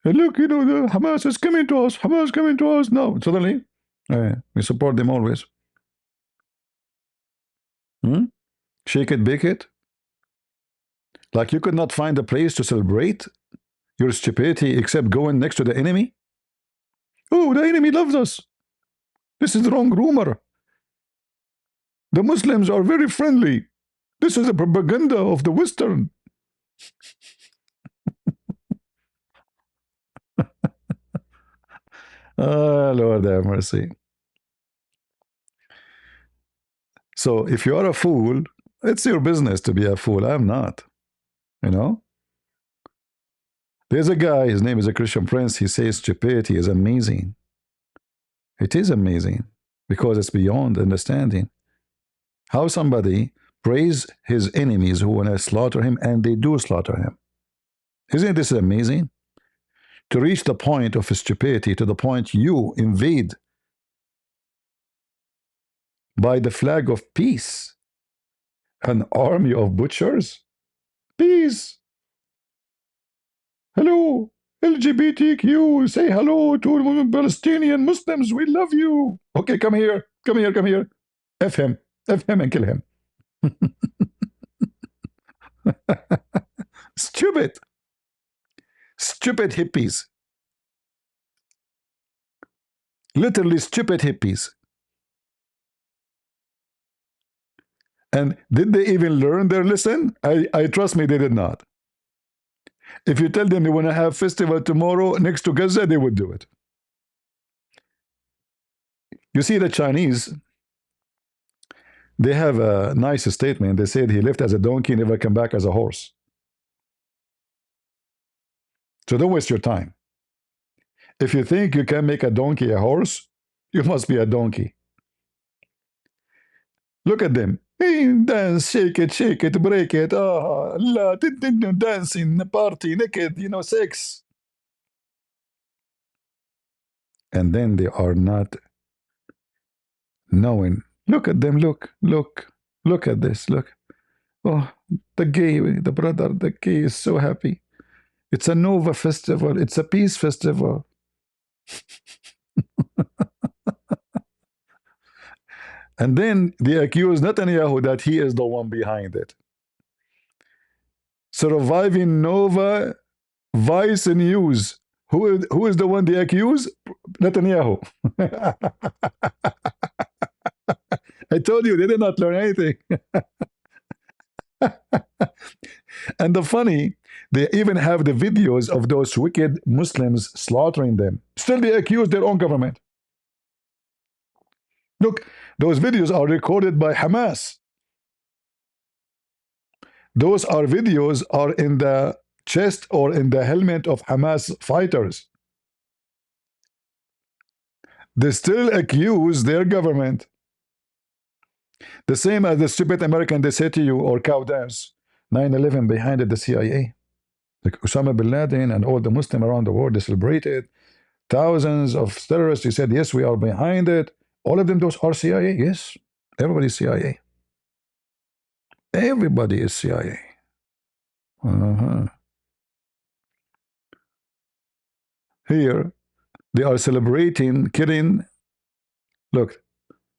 Hey, look, you know, the Hamas is coming to us. Hamas is coming to us now. Suddenly, we support them always. Shake it, bake it. Like you could not find a place to celebrate your stupidity except going next to the enemy. Oh, the enemy loves us. This is the wrong rumor. The Muslims are very friendly. This is the propaganda of the Western. Lord have mercy. So if you are a fool, it's your business to be a fool. I'm not. You know? There's a guy, his name is a Christian Prince. He says stupidity is amazing. It is amazing because it's beyond understanding. How somebody praise his enemies who want to slaughter him, and they do slaughter him. Isn't this amazing? To reach the point of stupidity, to the point you invade by the flag of peace an army of butchers? Peace. Hello, LGBTQ, say hello to Palestinian Muslims. We love you. Okay, come here. Come here, come here. F him. F him and kill him. Stupid. Stupid hippies. Literally stupid hippies. And did they even learn their lesson? I trust me, they did not. If you tell them you want to have festival tomorrow next to Gaza, they would do it. You see, the Chinese, they have a nice statement. They said he left as a donkey, never come back as a horse. So don't waste your time. If you think you can make a donkey a horse, you must be a donkey. Look at them. Dance, shake it, break it. Dancing, party, naked, you know, sex. And then they are not knowing. Look at them, look at this, look. Oh, the gay, the brother, the gay is so happy. It's a Nova festival, it's a peace festival. And then they accuse Netanyahu that he is the one behind it. Surviving Nova Vice News. Who is the one they accuse? Netanyahu. I told you, they did not learn anything. And the funny, they even have the videos of those wicked Muslims slaughtering them. Still they accuse their own government. Look, those videos are recorded by Hamas. Those are videos are in the chest or in the helmet of Hamas fighters. They still accuse their government. The same as the stupid American they say to you, or cow dance, 9/11 behind it, the CIA. Like Osama bin Laden and all the Muslims around the world, they celebrated. Thousands of terrorists, they said, yes, we are behind it. All of them, those are CIA. Yes, everybody is CIA. Everybody is CIA. Here, they are celebrating, killing. Look,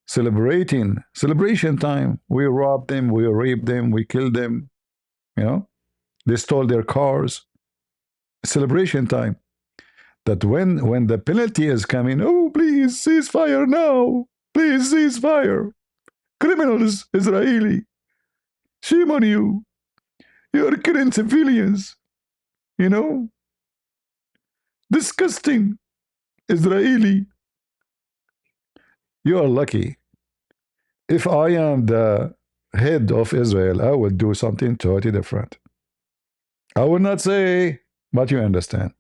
celebration time. We robbed them, we raped them, we killed them. You know, they stole their cars. Celebration time. That when the penalty is coming, oh, please cease fire now. Please cease fire. Criminals, Israeli. Shame on you. You're killing civilians. You know? Disgusting. Israeli. You are lucky. If I am the head of Israel, I would do something totally different. I will not say, but you understand.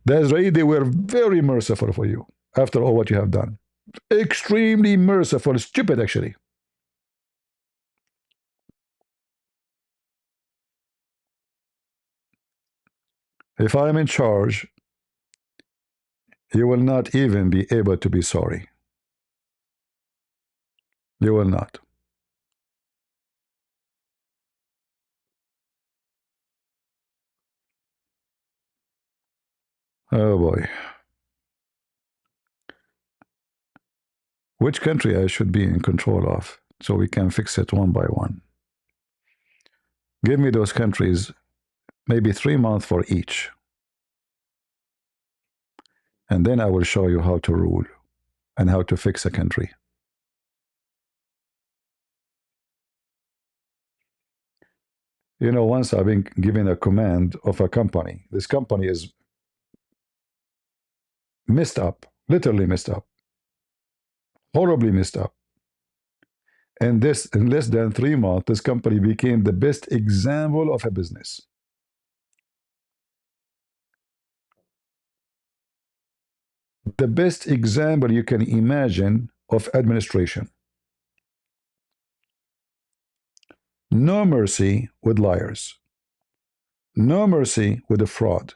The Israelis, they were very merciful for you after all what you have done. Extremely merciful, stupid actually. If I am in charge, you will not even be able to be sorry. You will not. Oh boy. Which country I should be in control of so we can fix it one by one? Give me those countries, maybe 3 months for each. And then I will show you how to rule and how to fix a country. You know, once I've been given a command of a company. This company is messed up, literally messed up, horribly messed up. And this, in less than 3 months, this company became the best example of a business. The best example you can imagine of administration. No mercy with liars. No mercy with the fraud.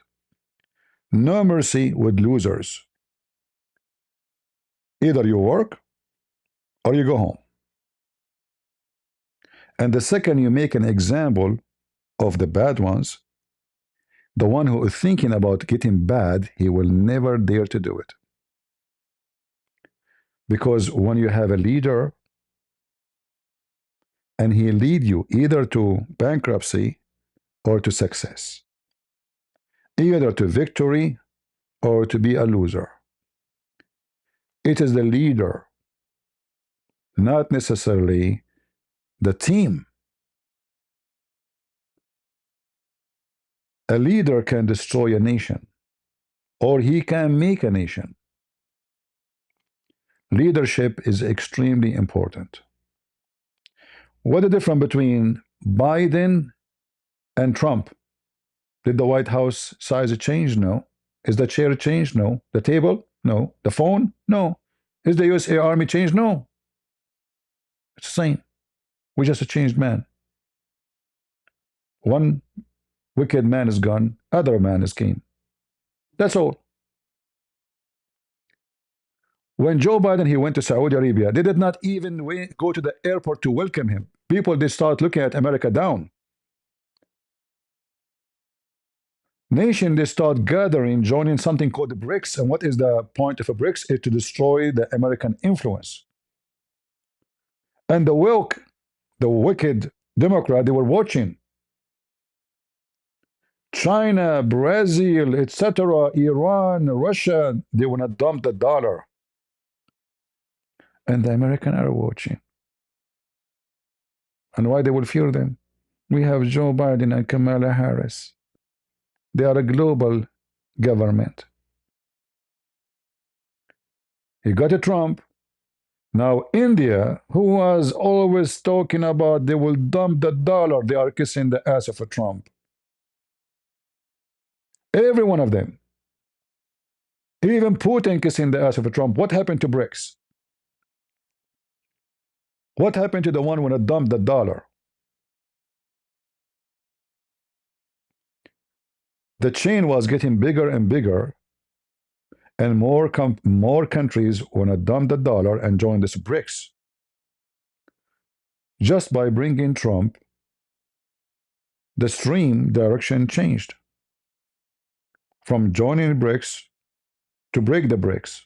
No mercy with losers. Either you work or you go home. And the second you make an example of the bad ones, the one who is thinking about getting bad, he will never dare to do it. Because when you have a leader and he lead you either to bankruptcy or to success, either to victory or to be a loser, it is the leader, not necessarily the team. A leader can destroy a nation, or he can make a nation. Leadership is extremely important. What is the difference between Biden and Trump? Did the White House size change? No. Is the chair changed? No. The table? No. The phone? No. Is the USA Army changed? No. It's the same. We just a changed man. One wicked man is gone, other man is king. That's all. When Joe Biden, he went to Saudi Arabia, they did not even go to the airport to welcome him. People, they start looking at America down. Nation, they start gathering, joining something called the BRICS. And what is the point of a BRICS? Is to destroy the American influence. And the wicked Democrat, they were watching. China, Brazil, etc., Iran, Russia, they want to dump the dollar. And the Americans are watching. And why they will fear them? We have Joe Biden and Kamala Harris. They are a global government. You got a Trump. Now India, who was always talking about they will dump the dollar, they are kissing the ass of a Trump. Every one of them. Even Putin kissing the ass of a Trump. What happened to BRICS? What happened to the one when it dumped the dollar? The chain was getting bigger and bigger, and more countries want to dump the dollar and join this BRICS. Just by bringing Trump, the stream direction changed from joining BRICS to break the BRICS,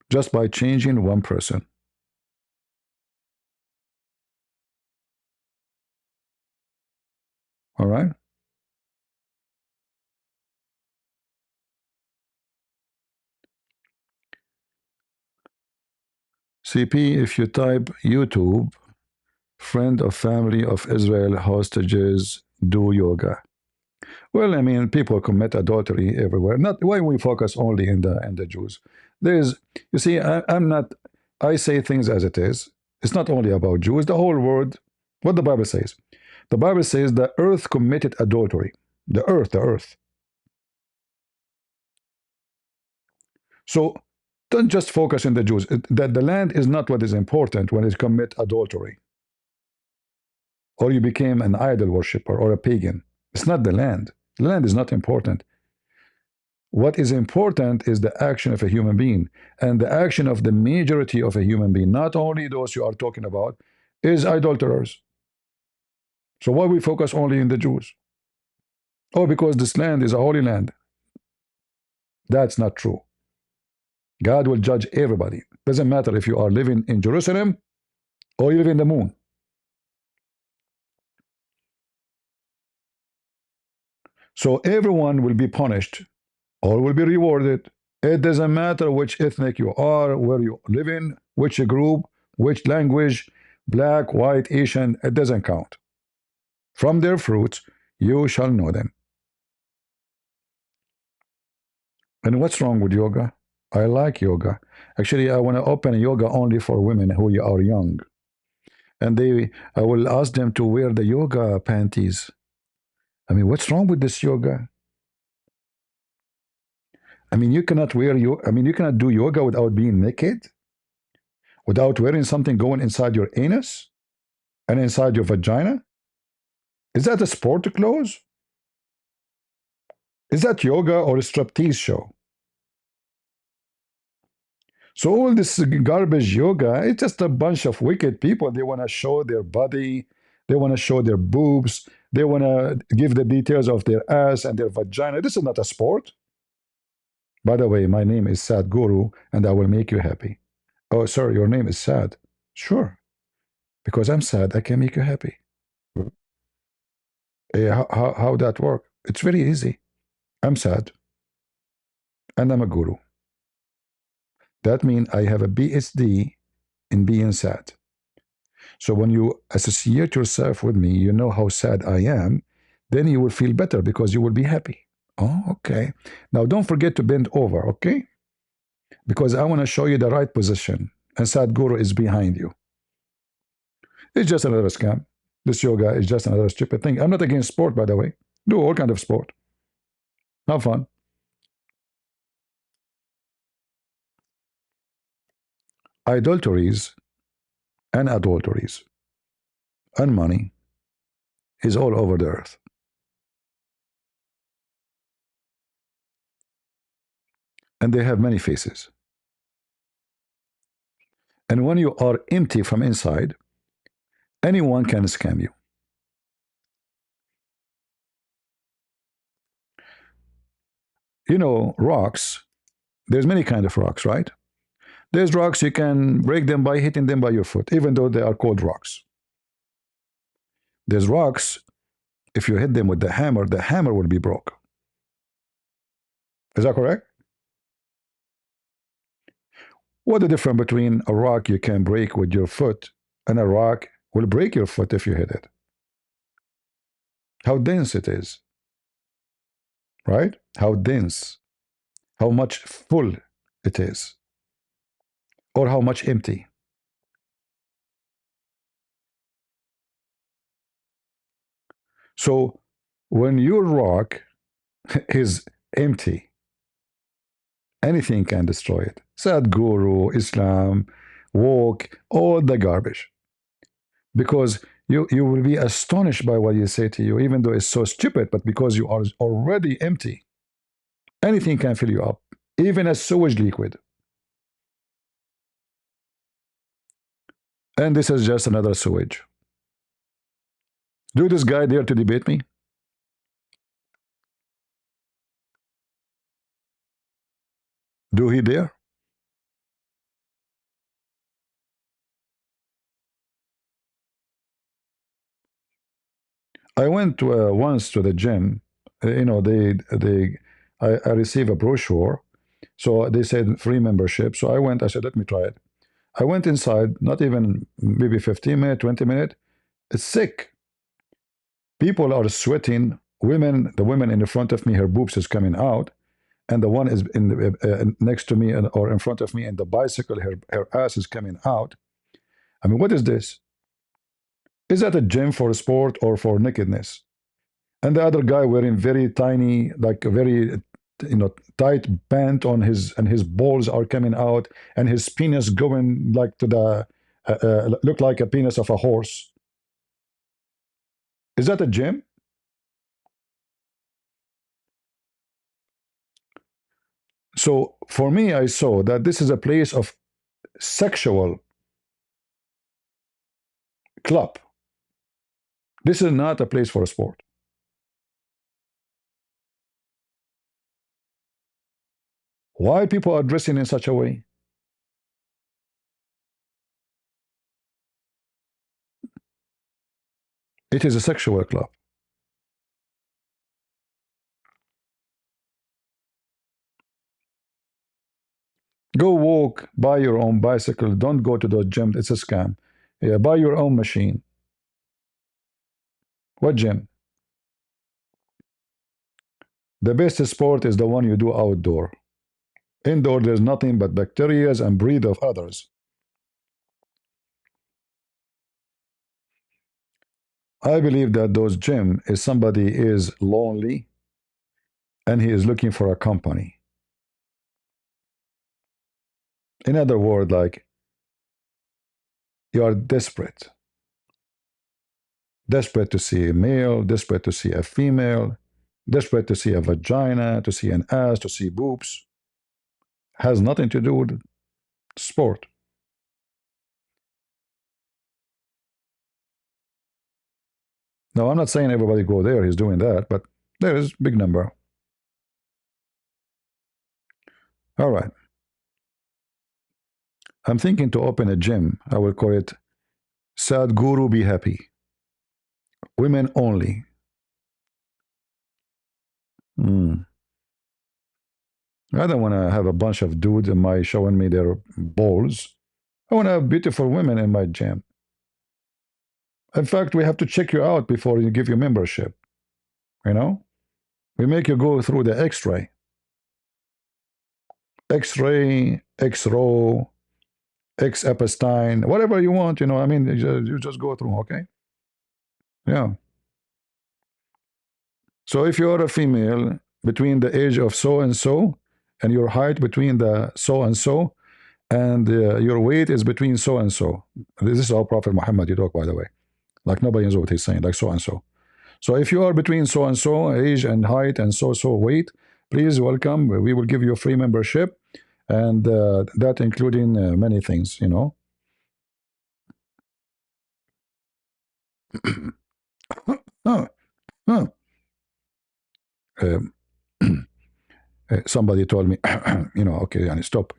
just by changing one person. All right? CP, if you type YouTube, friend of family of Israel hostages do yoga. Well, I mean, people commit adultery everywhere. Not why we focus only in the Jews. There's, you see, I'm not. I say things as it is. It's not only about Jews. The whole world. What the Bible says. The Bible says the earth committed adultery. The earth, the earth. So don't just focus on the Jews. That the land is not what is important when it commit adultery, or you became an idol worshiper or a pagan. It's not the land. The land is not important. What is important is the action of a human being, and the action of the majority of a human being, not only those you are talking about, is idolaters. So why we focus only in the Jews? Oh, because this land is a holy land. That's not true. God will judge everybody. Doesn't matter if you are living in Jerusalem or you live in the moon. So everyone will be punished or will be rewarded. It doesn't matter which ethnic you are, where you live in, which group, which language, black, white, Asian, it doesn't count. From their fruits you shall know them. And what's wrong with yoga? I like yoga. Actually, I want to open yoga only for women who are young. And I will ask them to wear the yoga panties. I mean, what's wrong with this yoga? I mean, you cannot you cannot do yoga without being naked, without wearing something going inside your anus and inside your vagina. Is that a sport clothes? Is that yoga or a striptease show? So all this garbage yoga, it's just a bunch of wicked people. They want to show their body. They want to show their boobs. They want to give the details of their ass and their vagina. This is not a sport. By the way, my name is Sad Guru, and I will make you happy. Oh, sir, your name is Sad. Sure. Because I'm sad, I can make you happy. How that work? It's very easy. I'm sad, and I'm a guru. That means I have a BSD in being sad. So when you associate yourself with me, you know how sad I am, then you will feel better because you will be happy. Oh, okay. Now don't forget to bend over, okay? Because I want to show you the right position, and Sadhguru is behind you. It's just another scam. This yoga is just another stupid thing. I'm not against sport, by the way. Do all kind of sport. Have fun. Idolatries and adulteries and money is all over the earth. And they have many faces. And when you are empty from inside, anyone can scam you. You know, rocks, there's many kinds of rocks, right? There's rocks you can break them by hitting them by your foot, even though they are called rocks. There's rocks, if you hit them with the hammer will be broke. Is that correct? What's the difference between a rock you can break with your foot and a rock will break your foot if you hit it? How dense it is, right? How dense, how much full it is, or how much empty. So when your rock is empty, anything can destroy it. Sadhguru, Islam, woke, all the garbage. Because you will be astonished by what you say to you, even though it's so stupid, but because you are already empty, anything can fill you up, even a sewage liquid. And this is just another sewage. Do this guy dare to debate me? Do he dare? I went once to the gym. You know, I received a brochure. So they said free membership. So I went, I said, let me try it. I went inside, not even maybe 15 minutes, 20 minutes. It's sick. People are sweating. The women in the front of me, her boobs is coming out. And the one is next to me or in front of me in the bicycle, her ass is coming out. I mean, what is this? Is that a gym for sport or for nakedness? And the other guy wearing very tiny, like a very, tight pant on his, and his balls are coming out, and his penis going like to the, look like a penis of a horse. Is that a gym? So for me, I saw that this is a place of sexual club. This is not a place for a sport. Why people are dressing in such a way? It is a sexual club. Go walk, buy your own bicycle. Don't go to the gym. It's a scam. Yeah, buy your own machine. What gym? The best sport is the one you do outdoor. Indoor, there's nothing but bacteria and breed of others. I believe that those gym is somebody is lonely and he is looking for a company. In other words, like you are desperate. Desperate to see a male, desperate to see a female, desperate to see a vagina, to see an ass, to see boobs. Has nothing to do with sport. Now, I'm not saying everybody go there, he's doing that, but there is big number. All right. I'm thinking to open a gym. I will call it Sadhguru Be Happy. Women only. I don't want to have a bunch of dudes in my showing me their balls. I want to have beautiful women in my gym. In fact, we have to check you out before you give your membership. You know? We make you go through the X-ray. X-ray, X-row, X-Epstein, whatever you want, I mean, you just go through, okay? Yeah. So if you're a female between the age of so and your height between the so and your weight is between so and so. This is our Prophet Muhammad you talk, by the way. Like nobody knows what he's saying, like so and so. So if you are between so and so age and height and so weight, please welcome. We will give you a free membership, and that including many things, oh, oh. Somebody told me, okay, and stop,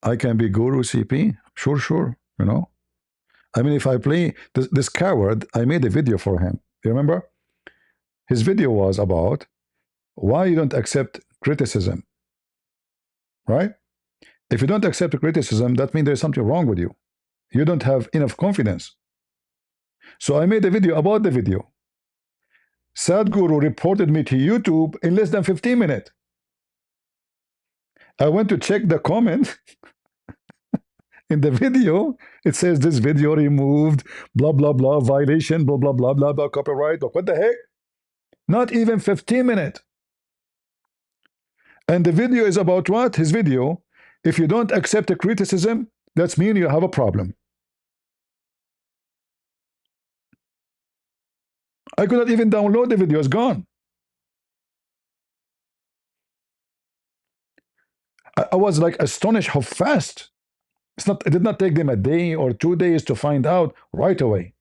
I can be guru CP, sure, I mean, if I play this coward, I made a video for him. You remember? His video was about why you don't accept criticism, right? If you don't accept criticism, that means there's something wrong with you. You don't have enough confidence. So I made a video about the video. Sadhguru reported me to YouTube in less than 15 minutes. I went to check the comment in the video. It says this video removed, blah, blah, blah, violation, blah, blah, blah, blah, blah, copyright. What the heck? Not even 15 minutes. And the video is about what? His video. If you don't accept a criticism, that's mean you have a problem. I could not even download the video, it's gone. I was like astonished how fast. It did not take them a day or 2 days to find out right away.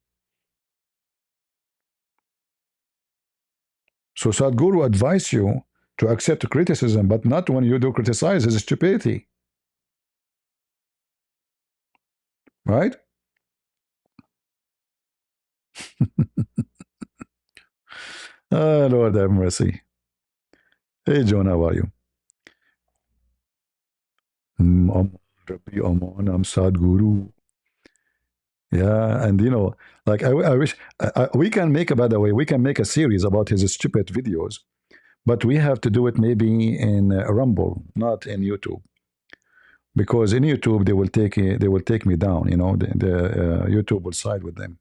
So Sadhguru advised you to accept criticism, but not when you do criticize his stupidity. Right? Oh, Lord have mercy. Hey, John, how are you? Rabbi Aman, I'm Sadhguru. Yeah, and you know, like I wish we can make, by the way, we can make a series about his stupid videos, but we have to do it maybe in Rumble, not in YouTube, because in YouTube they will take me down. You know, the YouTube will side with them.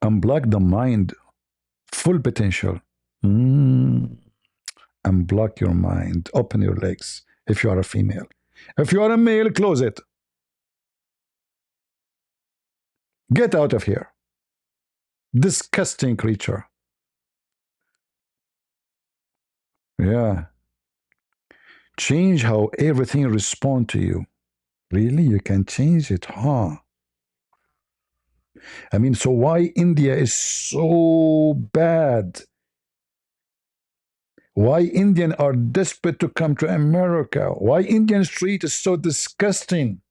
Unblock the mind, full potential. Unblock your mind, open your legs. If you are a female, if you are a male, close it. Get out of here. Disgusting creature. Yeah. Change how everything responds to you. Really? You can change it, huh? I mean, so why India is so bad? Why Indians are desperate to come to America? Why Indian street is so disgusting?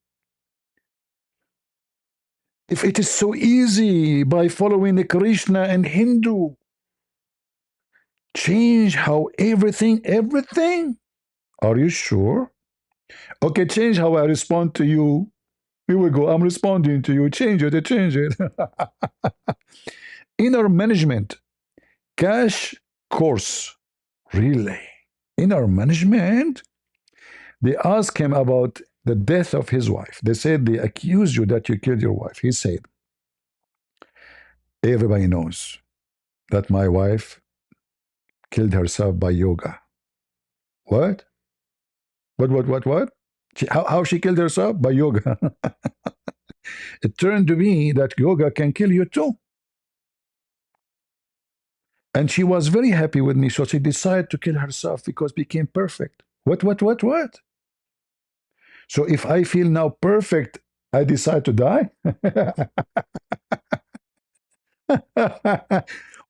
If it is so easy by following the Krishna and Hindu, change how everything. Are you sure? Okay, change how I respond to you. Here we go. I'm responding to you. Change it. Inner management. Cash course. Really? Inner management? They asked him about the death of his wife. They said they accused you that you killed your wife. He said, everybody knows that my wife killed herself by yoga. What? What? How she killed herself? By yoga. It turned to be that yoga can kill you too. And she was very happy with me, so she decided to kill herself because became perfect. What? So if I feel now perfect, I decide to die?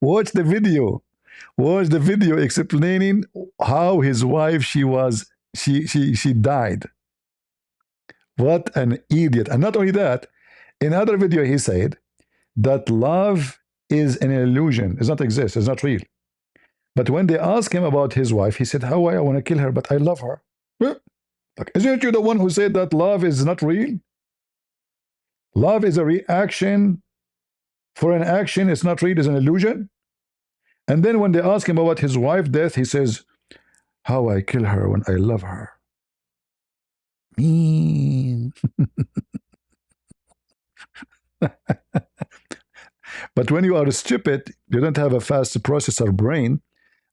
Watch the video. Watch the video explaining how his wife, she died. What an idiot. And not only that, in another video he said that love is an illusion. It does not exist. It's not real. But when they asked him about his wife, he said, how I want to kill her, but I love her. Like, isn't you the one who said that love is not real? Love is a reaction for an action. It's not real. It's an illusion. And then when they ask him about his wife's death, he says, how I kill her when I love her. Mean. But when you are stupid, you don't have a fast processor brain,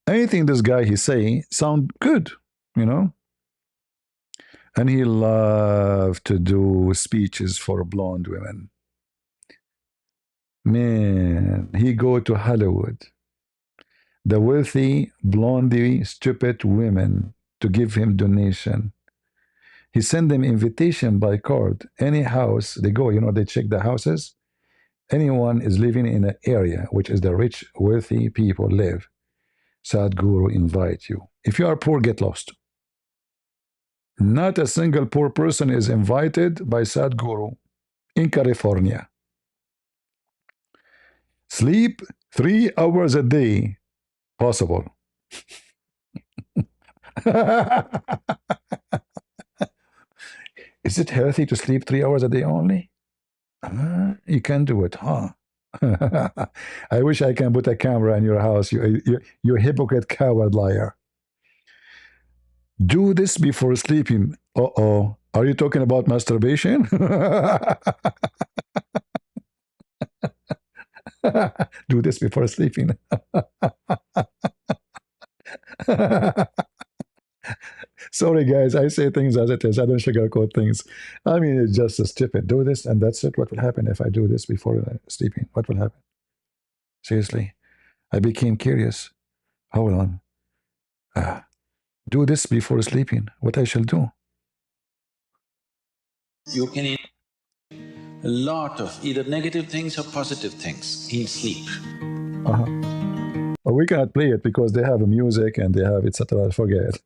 anything this guy he say sound good, you know? And he loved to do speeches for blonde women. Man, he go to Hollywood, the wealthy, blondie, stupid women to give him donation. He send them invitation by card. Any house they go, you know, they check the houses. Anyone is living in an area which is the rich, wealthy people live. Sadhguru invite you. If you are poor, get lost. Not a single poor person is invited by Sadhguru in California. Sleep 3 hours a day, possible. Is it healthy to sleep 3 hours a day only? You can do it, huh? I wish I can put a camera in your house, you hypocrite, coward, liar. Do this before sleeping. Uh-oh. Are you talking about masturbation? Do this before sleeping. Sorry, guys. I say things as it is. I don't sugarcoat things. I mean, it's just a stupid. Do this, and that's it. What will happen if I do this before sleeping? What will happen? Seriously, I became curious. Hold on. Do this before sleeping. What I shall do? You can eat a lot of either negative things or positive things in sleep. Well, we cannot play it because they have music and they have etc. Forget it.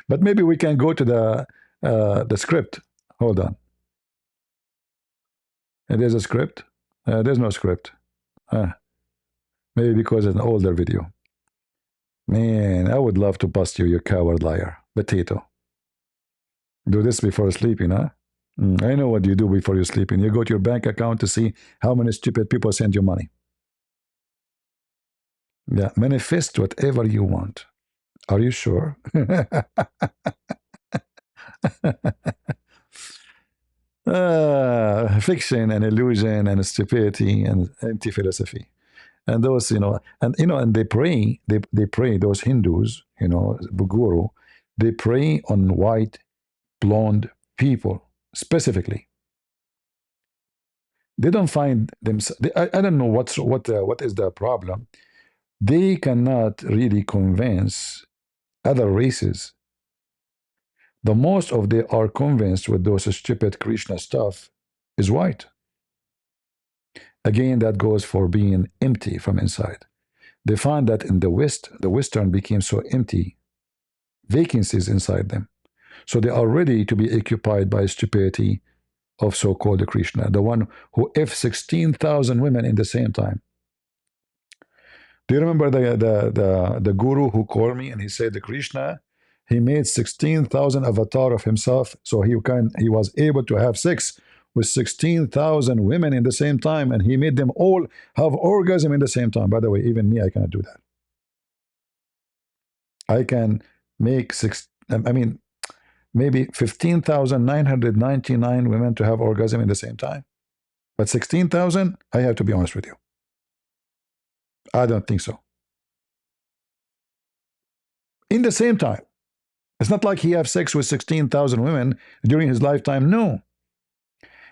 But maybe we can go to the script. Hold on. There's a script. There's no script. Maybe because it's an older video. Man, I would love to bust you, you coward liar. Potato. Do this before sleeping, huh? I know what you do before you're sleeping. You go to your bank account to see how many stupid people send you money. Yeah, manifest whatever you want. Are you sure? Fiction and illusion and stupidity and empty philosophy. And those, and they pray, they pray, those Hindus, Guru, they prey on white, blonde people specifically. They don't find them. I don't know what is the problem. They cannot really convince other races. The most of they are convinced with those stupid Krishna stuff is white. Again, that goes for being empty from inside. They find that in the West, the Western became so empty, vacancies inside them. So they are ready to be occupied by stupidity of so-called Krishna, the one who F16,000 women in the same time. Do you remember the guru who called me and he said the Krishna, he made 16,000 avatar of himself, so he was able to have sex with 16,000 women in the same time, and he made them all have orgasm in the same time. By the way, even me, I cannot do that. I can make maybe 15,999 women to have orgasm in the same time. But 16,000, I have to be honest with you. I don't think so. In the same time. It's not like he have sex with 16,000 women during his lifetime. No.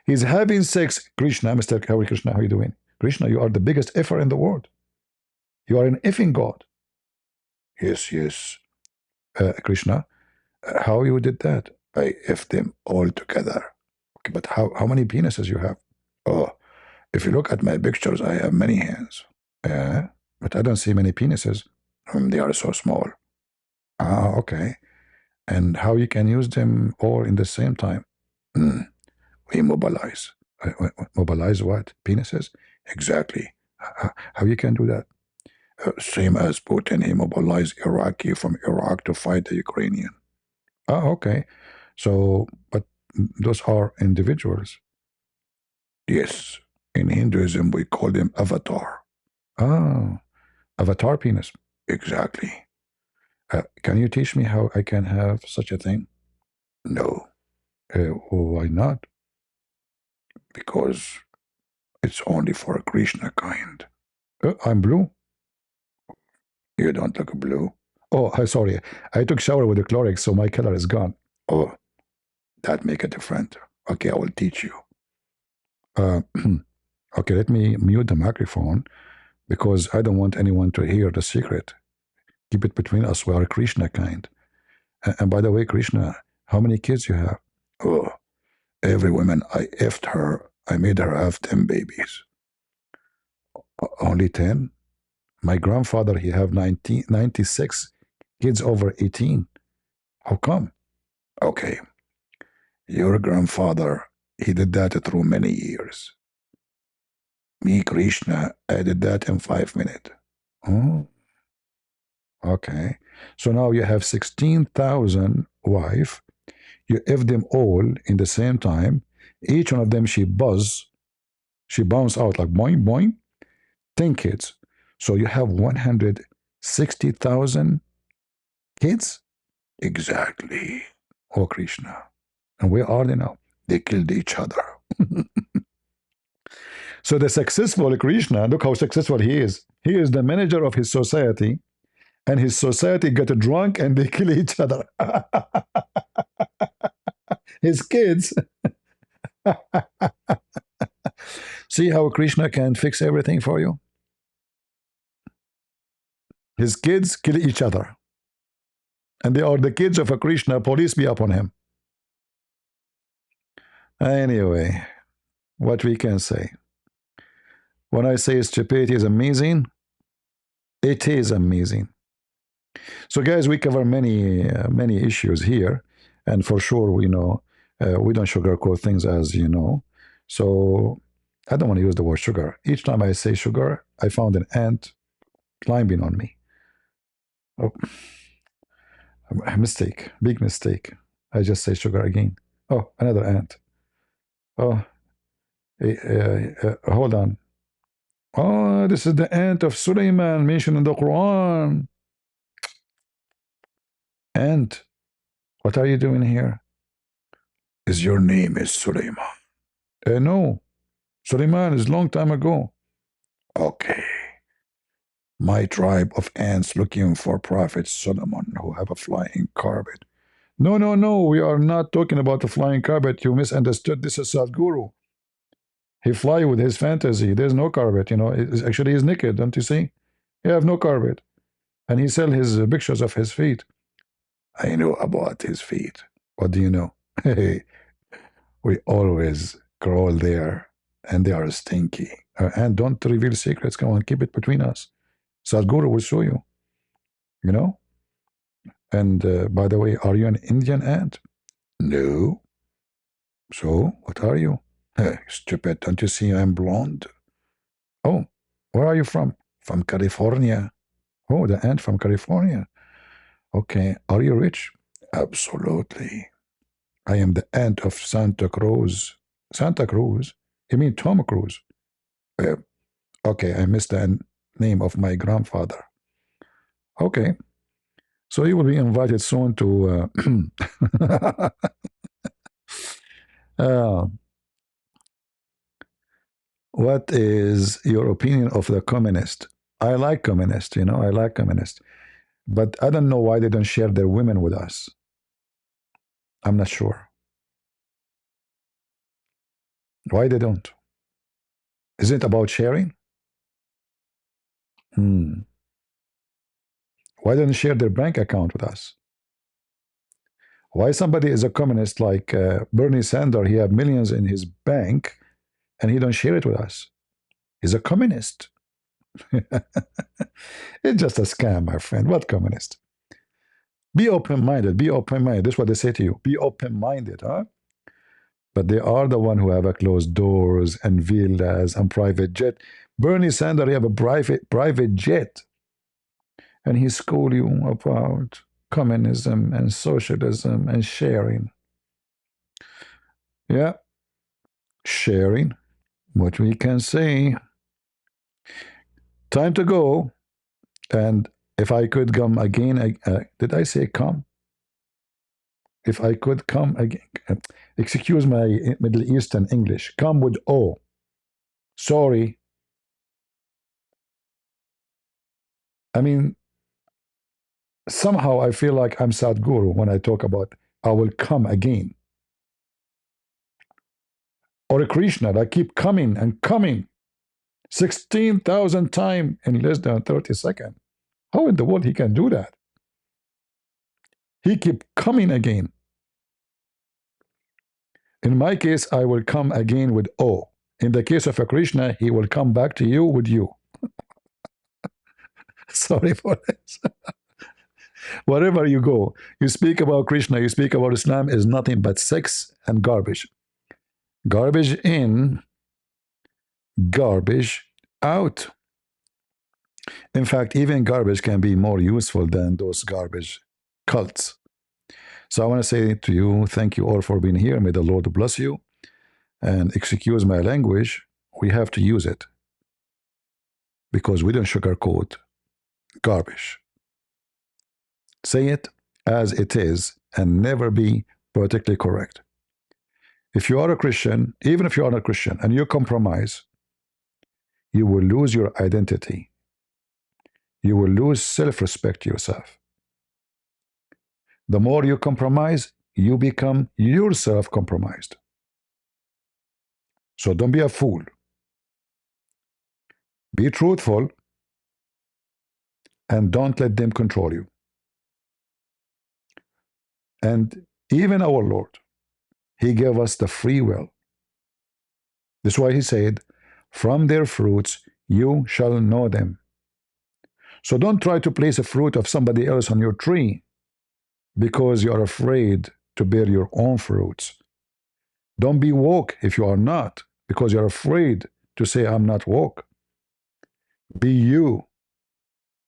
He's having sex. Krishna, Mr. Hare Krishna, how are you doing? Krishna, you are the biggest effer in the world. You are an effing God. Yes. Krishna, how you did that? I effed them all together. Okay, but how many penises you have? Oh, if you look at my pictures, I have many hands. But I don't see many penises. They are so small. Okay. And how you can use them all in the same time? We mobilize. Mobilize what? Penises? Exactly. How you can do that? Same as Putin, he mobilized Iraqi from Iraq to fight the Ukrainian. Okay. So, but those are individuals. Yes. In Hinduism, we call them avatar. Avatar penis. Exactly. Can you teach me how I can have such a thing? No. Why not? Because it's only for a Krishna kind. I'm blue. You don't look blue. Oh, sorry. I took shower with the Clorox, so my color is gone. Oh, that make a difference. Okay, I will teach you. Okay, let me mute the microphone because I don't want anyone to hear the secret. Keep it between us. We are Krishna kind. And by the way, Krishna, how many kids you have? Oh, every woman I effed her, I made her have 10 babies. Only 10? My grandfather, he have 96 kids over 18. How come? Okay. Your grandfather, he did that through many years. Me, Krishna, I did that in 5 minutes. Oh. Okay. So now you have 16,000 wife. You F them all in the same time. Each one of them, she bounce out like boing, boing. 10 kids. So you have 160,000 kids? Exactly. Oh, Krishna. And where are they now? They killed each other. So the successful Krishna, look how successful he is. He is the manager of his society, and his society got drunk and they kill each other. His kids. See how Krishna can fix everything for you? His kids kill each other. And they are the kids of a Krishna. Police be upon him. Anyway, what we can say. When I say stupidity is amazing, it is amazing. So guys, we cover many issues here. And for sure, we know, we don't sugarcoat things, as you know. So I don't want to use the word sugar. Each time I say sugar, I found an ant climbing on me. Oh, a mistake, big mistake. I just say sugar again. Oh, another ant. Oh, hold on. Oh, this is the ant of Sulaiman mentioned in the Quran. Ant, what are you doing here? Is your name is Sulaiman? No, Sulaiman is long time ago. Okay. My tribe of ants looking for Prophet Solomon who have a flying carpet. No, no, no, we are not talking about the flying carpet. You misunderstood. This is Sadhguru. He fly with his fantasy. There's no carpet, you know. Actually, he's naked, don't you see? He have no carpet. And he sell his pictures of his feet. I know about his feet. What do you know? Hey, we always crawl there, and they are stinky. And don't reveal secrets. Come on, keep it between us. Sadhguru will show you, you know? And by the way, are you an Indian ant? No. So, what are you? Hey, stupid, don't you see I'm blonde? Oh, where are you from? From California. Oh, the ant from California. Okay, are you rich? Absolutely. I am the ant of Santa Cruz. Santa Cruz? You mean Tom Cruise? Okay, I missed the name of my grandfather. Okay, so you will be invited soon to... what is your opinion of the communist? I like communists, you know, I like communists. But I don't know why they don't share their women with us. I'm not sure. Why they don't? Is it about sharing? Why don't they share their bank account with us? Why somebody is a communist like Bernie Sanders, he have millions in his bank, and he don't share it with us? He's a communist. It's just a scam, my friend. What communist? Be open-minded. Be open-minded. That's what they say to you. Be open-minded, huh? But they are the one who have a closed doors and villas and private jet. Bernie Sanders, he have a private jet. And he school you about communism and socialism and sharing. Yeah. Sharing. What we can say. Time to go. And if I could come again, did I say come? If I could come again, excuse my Middle Eastern English, come with O. Sorry. I mean, somehow I feel like I'm Sadhguru when I talk about I will come again. Or Krishna, I keep coming and coming 16,000 times in less than 30 seconds. How in the world he can do that? He keep coming again. In my case, I will come again with O. In the case of a Krishna, he will come back to you with you. Sorry for this. Wherever you go, you speak about Krishna, you speak about Islam, is nothing but sex and garbage. Garbage in, garbage out. In fact, even garbage can be more useful than those garbage cults. So I want to say to you, thank you all for being here. May the Lord bless you. And excuse my language, we have to use it. Because we don't sugarcoat garbage. Say it as it is and never be politically correct. If you are a Christian, even if you are not a Christian, and you compromise, you will lose your identity. You will lose self-respect yourself. The more you compromise, you become yourself compromised. So don't be a fool. Be truthful and don't let them control you. And even our Lord, He gave us the free will. That's why He said, from their fruits you shall know them. So don't try to place a fruit of somebody else on your tree because you are afraid to bear your own fruits. Don't be woke if you are not, because you're afraid to say, I'm not woke. Be you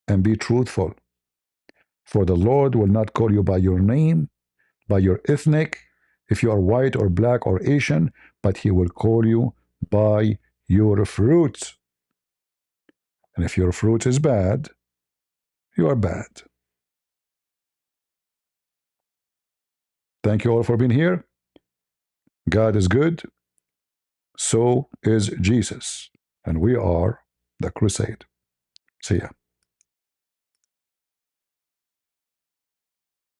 and be truthful. For the Lord will not call you by your name, by your ethnic, if you are white or black or Asian, but He will call you by your fruits. And if your fruit is bad, you are bad. Thank you all for being here. God is good. So is Jesus. And we are the crusade. See ya.